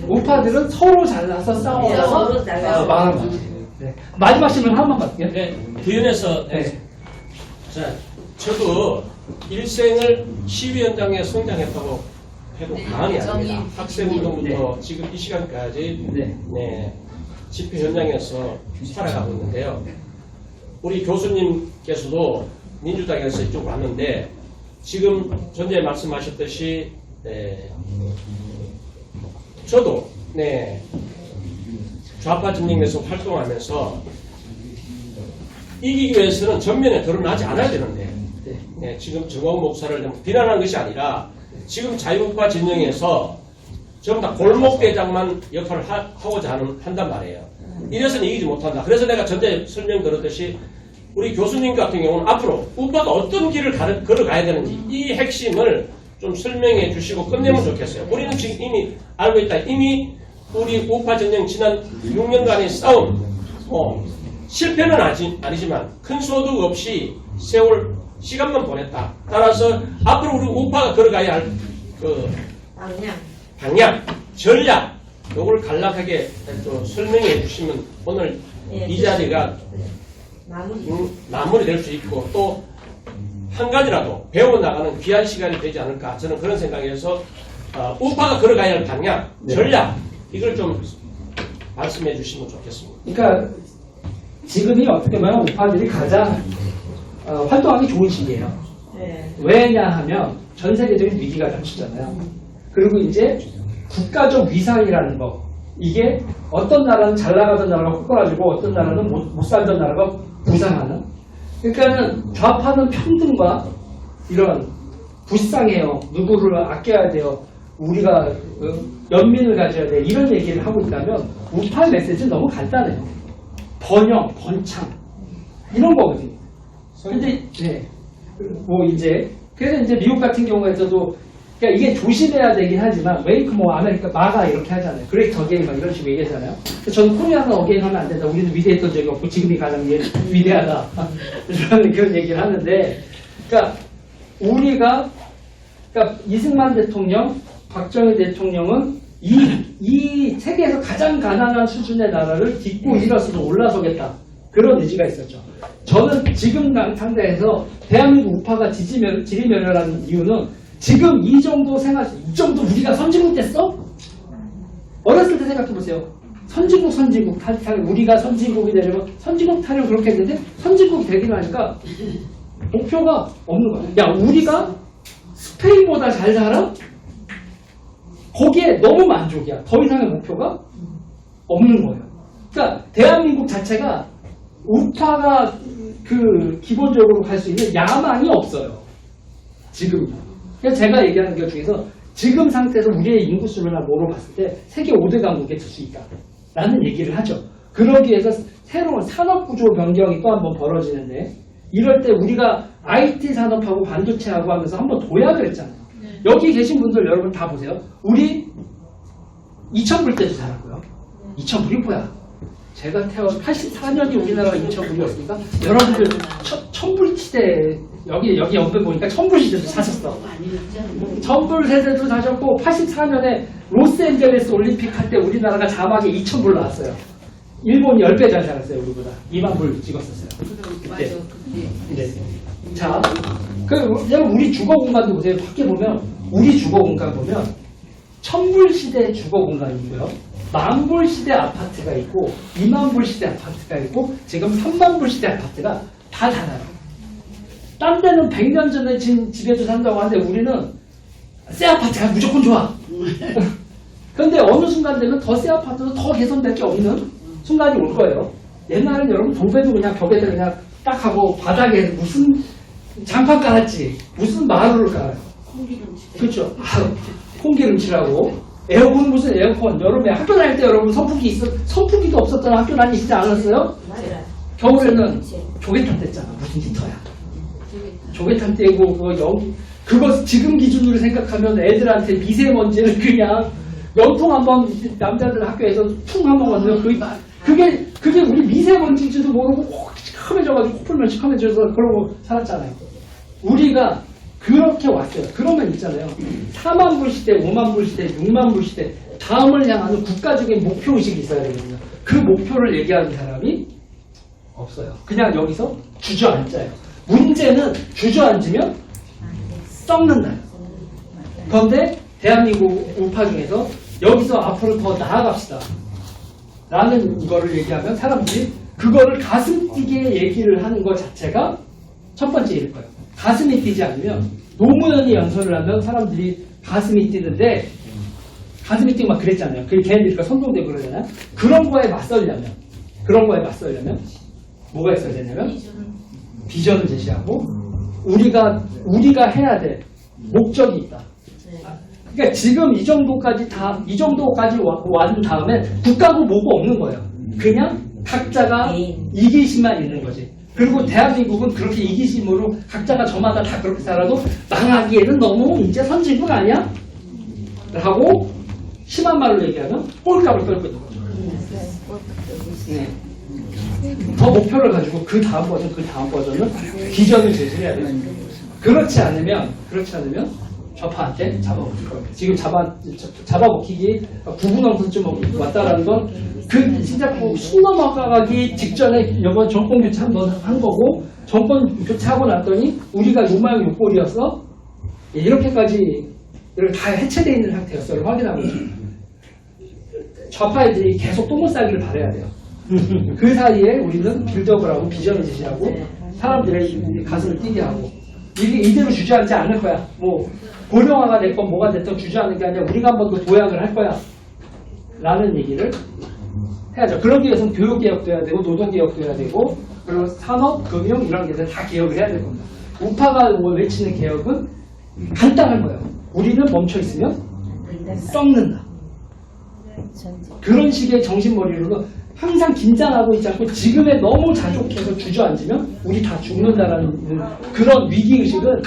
우파들은 서로 잘라서 싸워서 말하는 거지. 마지막 질문 한번 받게요. 부연해서 자 저도 일생을 시위 현장에 성장했다고 해도 과언이 아닙니다. 학생운동부터 지금 이 시간까지 집회 현장에서 살아가고 있는데요. 우리 교수님께서도 민주당에서 이쪽 왔는데 지금 전에 말씀하셨듯이 저도 좌파 진영에서 활동하면서 이기기 위해서는 전면에 드러나지 않아야 되는데 지금 정광훈 목사를 비난하는 것이 아니라 지금 자유우파 진영에서 전부 다 골목대장만 역할을 하고자 한단 말이에요. 이래서는 이기지 못한다. 그래서 내가 전에 설명드렸듯이 우리 교수님 같은 경우는 앞으로 우파가 어떤 길을 걸어가야 되는지 이 핵심을 좀 설명해 주시고 끝내면 좋겠어요. 우리는 지금 이미 알고 있다. 이미 우리 우파 진영 지난 6년간의 싸움 실패는 아니지만 큰 소득 없이 세월 시간만 보냈다. 따라서 앞으로 우리 우파가 걸어가야 할 그 방향, 전략 요걸 간략하게 또 설명해 주시면 오늘 이 자리가 마무리될 수 있고 또 한 가지라도 배워나가는 귀한 시간이 되지 않을까 저는 그런 생각에서 우파가 걸어가야 할 방향, 전략 이걸 좀 말씀해 주시면 좋겠습니다. 그러니까 지금이 어떻게 보면 우파들이 가장 활동하기 좋은 시기예요. 왜냐하면 전 세계적인 위기가 닥치잖아요. 그리고 이제 국가적 위상이라는 거 이게 어떤 나라는 잘 나가던 나라가 헛걸어지고 어떤 나라는 못 살던 나라가 부상하는 그러니까는 좌파는 평등과 이런 불쌍해요. 누구를 아껴야 돼요. 우리가 연민을 가져야 돼. 이런 얘기를 하고 있다면 우파의 메시지는 너무 간단해요. 번영, 번창 이런 거거든요. 근데 뭐 이제 그래서 이제 미국 같은 경우에서도 그러니까 이게 조심해야 되긴 하지만 웨이크 뭐 아메리카 마가 이렇게 하잖아요. 그레이트 어게인 막 이런 식으로 얘기하잖아요. 저는 코리아는 어게인 하면 안 된다. 우리는 위대했던 적이 없고 지금이 가장 위대하다. 그런 얘기를 하는데 그러니까 우리가 그러니까 이승만 대통령, 박정희 대통령은 이 세계에서 가장 가난한 수준의 나라를 딛고 일어서도 올라서겠다. 그런 의지가 있었죠. 저는 지금 상태에서 대한민국 우파가 지리멸렬한 이유는 지금 이 정도 이 정도 우리가 선진국 됐어? 어렸을 때 생각해보세요. 선진국 우리가 선진국이 되려면 선진국 타령 그렇게 했는데 선진국이 되기로 하니까 목표가 없는 거야. 야, 우리가 스페인보다 잘 살아? 거기에 너무 만족이야. 더 이상의 목표가 없는 거예요. 그러니까 대한민국 자체가 우파가 기본적으로 갈 수 있는 야망이 없어요. 지금. 그래서 제가 얘기하는 것 중에서 지금 상태에서 우리의 인구수를 뭐로 봤을 때 세계 5대 강국에 들 수 있다. 라는 얘기를 하죠. 그러기 위해서 새로운 산업구조 변경이 또 한 번 벌어지는데 이럴 때 우리가 IT 산업하고 반도체하고 하면서 한번 도약을 했잖아요. 여기 계신 분들 여러분 다 보세요. 우리 2000불 때도 살았고요. 2000불이 뭐야? 제가 태어난 84년이 우리나라가 2000불이었으니까 여러분들 1000불 시대 여기 옆에 보니까 1000불 시대도 사셨어. 1000불 세대도 사셨고 84년에 로스앤젤레스 올림픽 할 때 우리나라가 자막에 2000불 나왔어요. 일본이 10배 잘 살았어요. 우리보다 2만 불 찍었었어요. 네. 자, 우리 주거 공간도 보세요. 밖에 보면 우리 주거 공간 보면 1000불 시대 주거 공간이 있고요. 10,000불 시대 아파트가 있고 20,000불 시대 아파트가 있고 지금 30,000불 시대 아파트가 다 달라요. 딴 데는 100년 전에 집에도 산다고 하는데 우리는 새 아파트가 무조건 좋아. 그런데 어느 순간 되면 더 새 아파트도 더 개선될 게 없는 순간이 올 거예요. 옛날에는 여러분 동배도 그냥 벽에다 그냥 딱 하고 바닥에 무슨 장판 깔았지 무슨 마루를 깔아요. 그렇죠. 콩기름칠하고 에어컨 무슨 에어컨 여름에 학교 다닐 때 여러분 선풍기도 없었잖아. 학교 다니시지 않았어요? 맞아요. 겨울에는 조개탄 뗐잖아. 무슨 히터야. 조개탄 떼고 그거 지금 기준으로 생각하면 애들한테 미세먼지를 그냥 연통 한번 남자들 학교에서 퉁 한번 건드면 그게 우리 미세먼지인지도 모르고 시커매져가지고 코 풀면 시커매져서 그러고 살았잖아요. 우리가 그렇게 왔어요. 그러면 있잖아요. 40,000불 시대, 50,000불 시대, 60,000불 시대 다음을 향하는 국가적인 목표의식이 있어야 되거든요. 그 목표를 얘기하는 사람이 없어요. 그냥 여기서 주저앉아요. 문제는 주저앉으면 썩는다. 그런데 대한민국 우파 중에서 여기서 앞으로 더 나아갑시다. 라는 거를 얘기하면 사람들이 그거를 가슴 뛰게 얘기를 하는 것 자체가 첫 번째일 거예요. 가슴이 뛰지 않으면 노무현이 연설을 하면 사람들이 가슴이 뛰는데 가슴이 뛰고 막 그랬잖아요. 걔네들이 선동되고 그러잖아요. 그런 거에 맞서려면 뭐가 있어야 되냐면 비전을 제시하고 우리가 해야 될 목적이 있다. 그러니까 지금 이 정도까지 완 다음에 국가고 뭐고 없는 거예요. 그냥 각자가 이기심만 있는 거지. 그리고 대한민국은 그렇게 이기심으로 각자가 저마다 다 그렇게 살아도 망하기에는 너무 이제 선진국 아니야? 라고 심한 말로 얘기하면 꼴값을 떨고 있는 거죠. 네. 더 목표를 가지고 그 다음 버전은 비전을 제시해야 돼요. 그렇지 않으면 좌파한테 잡아먹힐 겁니다. 지금 잡아먹히기 9분 넘게쯤 왔다라는 건 그 진짜 숨 넘어가기 직전에 이번 정권 교체 한번 한 거고, 정권 교체하고 났더니 우리가 요망 요꼴이어서 이렇게까지 이렇게 다 해체되어 있는 상태였어요. 확인하고 좌파 애들이 계속 똥을 싸기를 바라야 돼요. 그 사이에 우리는 빌드업을 하고 비전을 제시하고 사람들의 가슴을 뛰게 하고, 이게 이대로 주저앉지 않을 거야. 뭐 고령화가 됐건 뭐가 됐든 주저앉는 게 아니라 우리가 한번 더 도약을 할 거야 라는 얘기를 해야죠. 그러기 위해서는 교육개혁도 해야 되고 노동개혁도 해야 되고, 그리고 산업, 금융 이런 게들 다 개혁을 해야 될 겁니다. 우파가 외치는 개혁은 간단한 거예요. 우리는 멈춰있으면 썩는다. 그런 식의 정신머리로 항상 긴장하고 있지 않고 지금에 너무 자족해서 주저앉으면 우리 다 죽는다라는 그런 위기의식은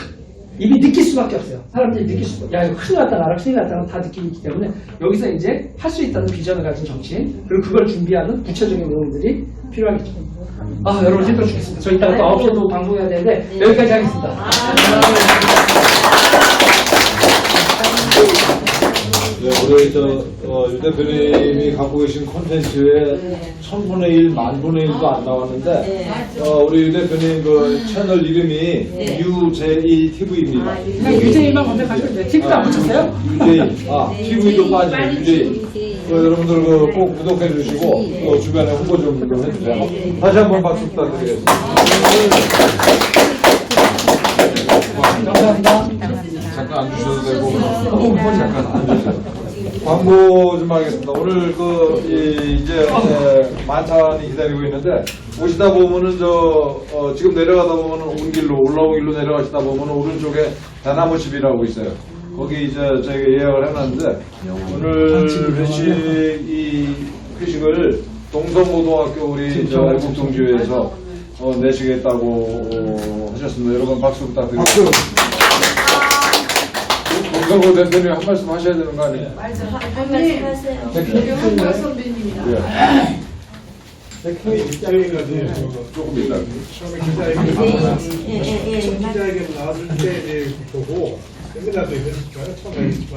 이미 느낄 수밖에 없어요. 사람들이 느낄 수밖에. 야, 이거 큰일 났다, 나라 큰일 났다는 다 느끼기 때문에 여기서 이제 할 수 있다는 비전을 가진 정치인, 그리고 그걸 준비하는 구체적인 내용들이 필요하겠죠. 여러분 힘들어 죽겠습니다. 저 이따가 또 9시에도 방송해야 되는데 여기까지 하겠습니다. 네, 우리 유 대표님이 갖고 계신 콘텐츠에 1000분의 1, 10,000분의 1도 안 나왔는데, 우리 유 대표님 그 채널 이름이 UJE TV입니다. 그냥 유재희만 검색하시면 돼요. TV도 안 붙였어요? UJE, TV도 빠지네, UJE. 여러분들 꼭 구독해 주시고, 또 주변에 홍보 좀 해주세요. 다시 한번 박수 부탁드리겠습니다. 감사합니다. 잠깐 앉으셔도 되고, 잠깐 앉으세요. 광고 좀 하겠습니다. 오늘 이제 만찬이 기다리고 있는데, 오시다 보면은 지금 내려가다 보면은 온 길로, 올라온 길로 내려가시다 보면은 오른쪽에 대나무 집이라고 있어요. 거기 이제 저희가 예약을 해놨는데, 오늘 회식을 동성고등학교 우리 애국동지회에서 내시겠다고 하셨습니다. 여러분 박수 부탁드립니다. 동성고 대표님 한 말씀 하셔야 되는 거 아니에요? 한 말씀 하세요.刘선배님이랑 조금 이따. 기자회견 나왔을 때 보고 맨날 또 이건 처음 알겠지만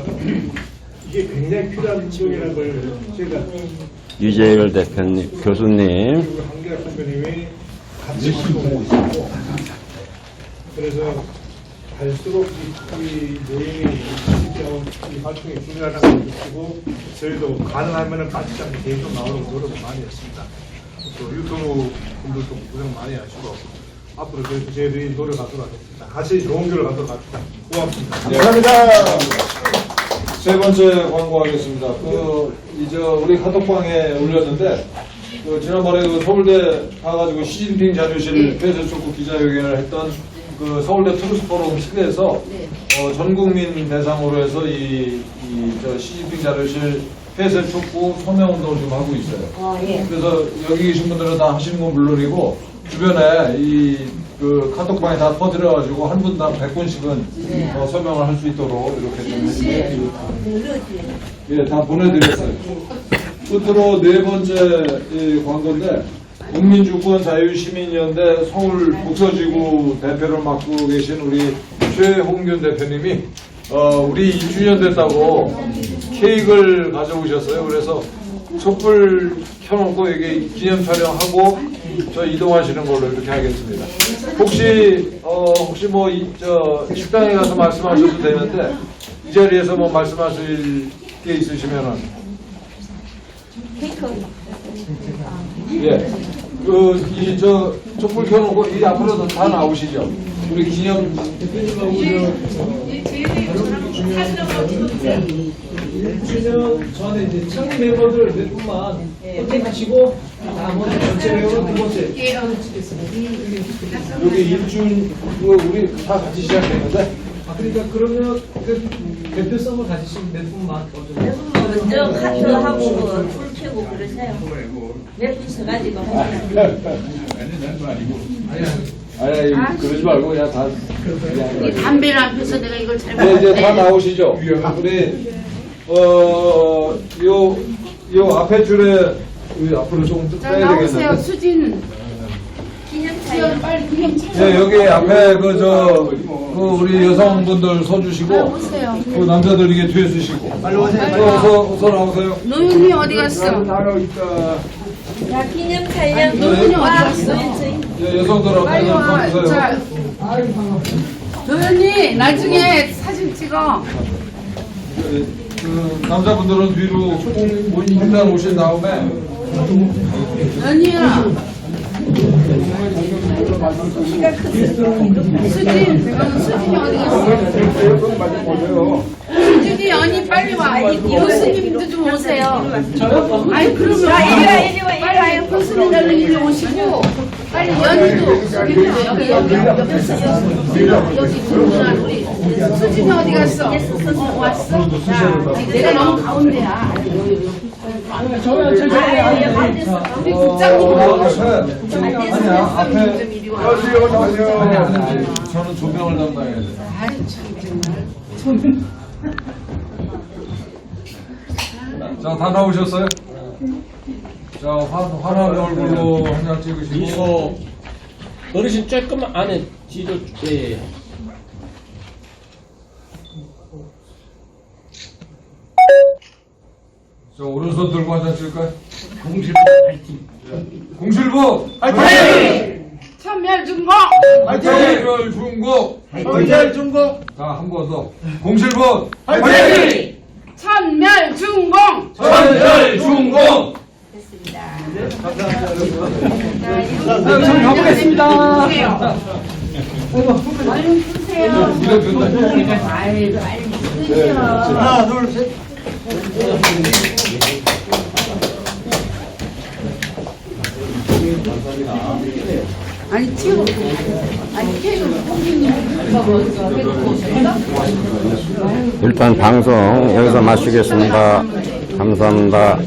이게 굉장히 필요한 지역이라는 걸 제가 유재열 대표님, 교수님. 그리고 한계학 선배님이 같이 활동하고 있었고, 그래서 갈수록 이 모임이 이 활동이 중요하다는 걸 느끼고 저희도 가능하면 빠지지 않게 계속 나오려고 노력을 많이 했습니다. 또 유튜브 분들도 고생 많이 하시고 앞으로 저희들이 노력하도록 하겠습니다. 같이 좋은 길을 가도록 합시다. 고맙습니다. 감사합니다. 세 번째 광고하겠습니다. 이제 우리 카톡방에 올렸는데, 지난번에 서울대 가가지고 시진핑 자료실 폐쇄 촉구 기자회견을 했던 서울대 트루스 포럼 측에서 전 국민 대상으로 해서 시진핑 자료실 폐쇄 촉구 소명 운동을 좀 하고 있어요. 그래서 여기 계신 분들은 다 하시는 건 물론이고, 주변에 카톡방에 다 퍼뜨려가지고 한 분당 100분씩은 서명을 할 수 있도록 이렇게 좀 해주세요. 예, 다 보내드렸어요. 끝으로 네 번째 광고인데, 국민주권 자유시민연대 서울 북서지구 대표를 맡고 계신 우리 최홍균 대표님이 우리 2주년 됐다고 케이크를 가져오셨어요. 그래서 촛불 켜놓고 이게 기념 촬영하고 저 이동하시는 걸로 이렇게 하겠습니다. 혹시 뭐 식당에 가서 말씀하셔도 되는데, 이 자리에서 뭐 말씀하실 게 있으시면은. 예. 촛불 켜놓고 이 앞으로 다 나오시죠. 우리 기념. 저는 이제 창립 멤버들 몇 분만 선택하시고 나머지 전체 멤버 두 번째 여기 일준 우리 다 같이 시작했는데. 그러니까 그러면 대표성을 가지신 몇 분만 먼저 카트하고 풀 켜고 그러세요. 몇 분 서가지고 하세요. 아니, 그러지 말고 그냥 다. 담배를 안 펴서 내가 이걸 잘 네, 이제 다 봤는데 나오시죠. 우리 요 앞에 줄에 우리 앞으로 조금 자, 빼야 나오세요. 되겠는데. 수진. 기념 수연 촬영. 빨리 기념 촬영. 네, 여기 앞에 우리 여성분들 서 주시고, 오세요. 그 남자들 이게 뒤에 서시고. 빨리 오세요. 어서 나오세요. 노윤이 어디 갔어? 자, 기념 촬영. 노윤이 어디 와, 갔어? 네, 여성들 앞에 빨리 와. 서 자, 주세요. 노윤이 나중에 사진 찍어. 그 남자분들은 뒤로 일단 오신 다음에. 연희야. 수진이 어디 갔어? 수진이 연희 빨리 와. 교수님도 좀 오세요. 아니 그러면 이리 와. 빨리 교수님들 이리 오시고 빨리 연희도 여기 들어오나 우리 수진이 어디 갔어? 왔어? 자, 내가 너무 가운데야. 우리 국장님 앞에. 좀 이리 와. 저는 조명을 담당해야 돼요. 아유 참 정말. 자, 다 나오셨어요? 자, 환한 얼굴로 한 장 찍으시고. 미소 어르신 조금 안에 뒤로 예. 자, 오른손 들고 한 장 찍을까요? 공실부 파이팅! 공실부 파이팅! 천멸중공. 천멸중공! 천멸중공! 자, 한 번 더. 공실부 파이팅! 천멸중공. 천멸중공! 참 가보겠습니다. 얼른 푸세요. 아이 빨리 푸세요. 하나, 둘, 셋. 아니 치우. 아니 계속 홍준님 일단 방송 여기서 마치겠습니다. 감사합니다.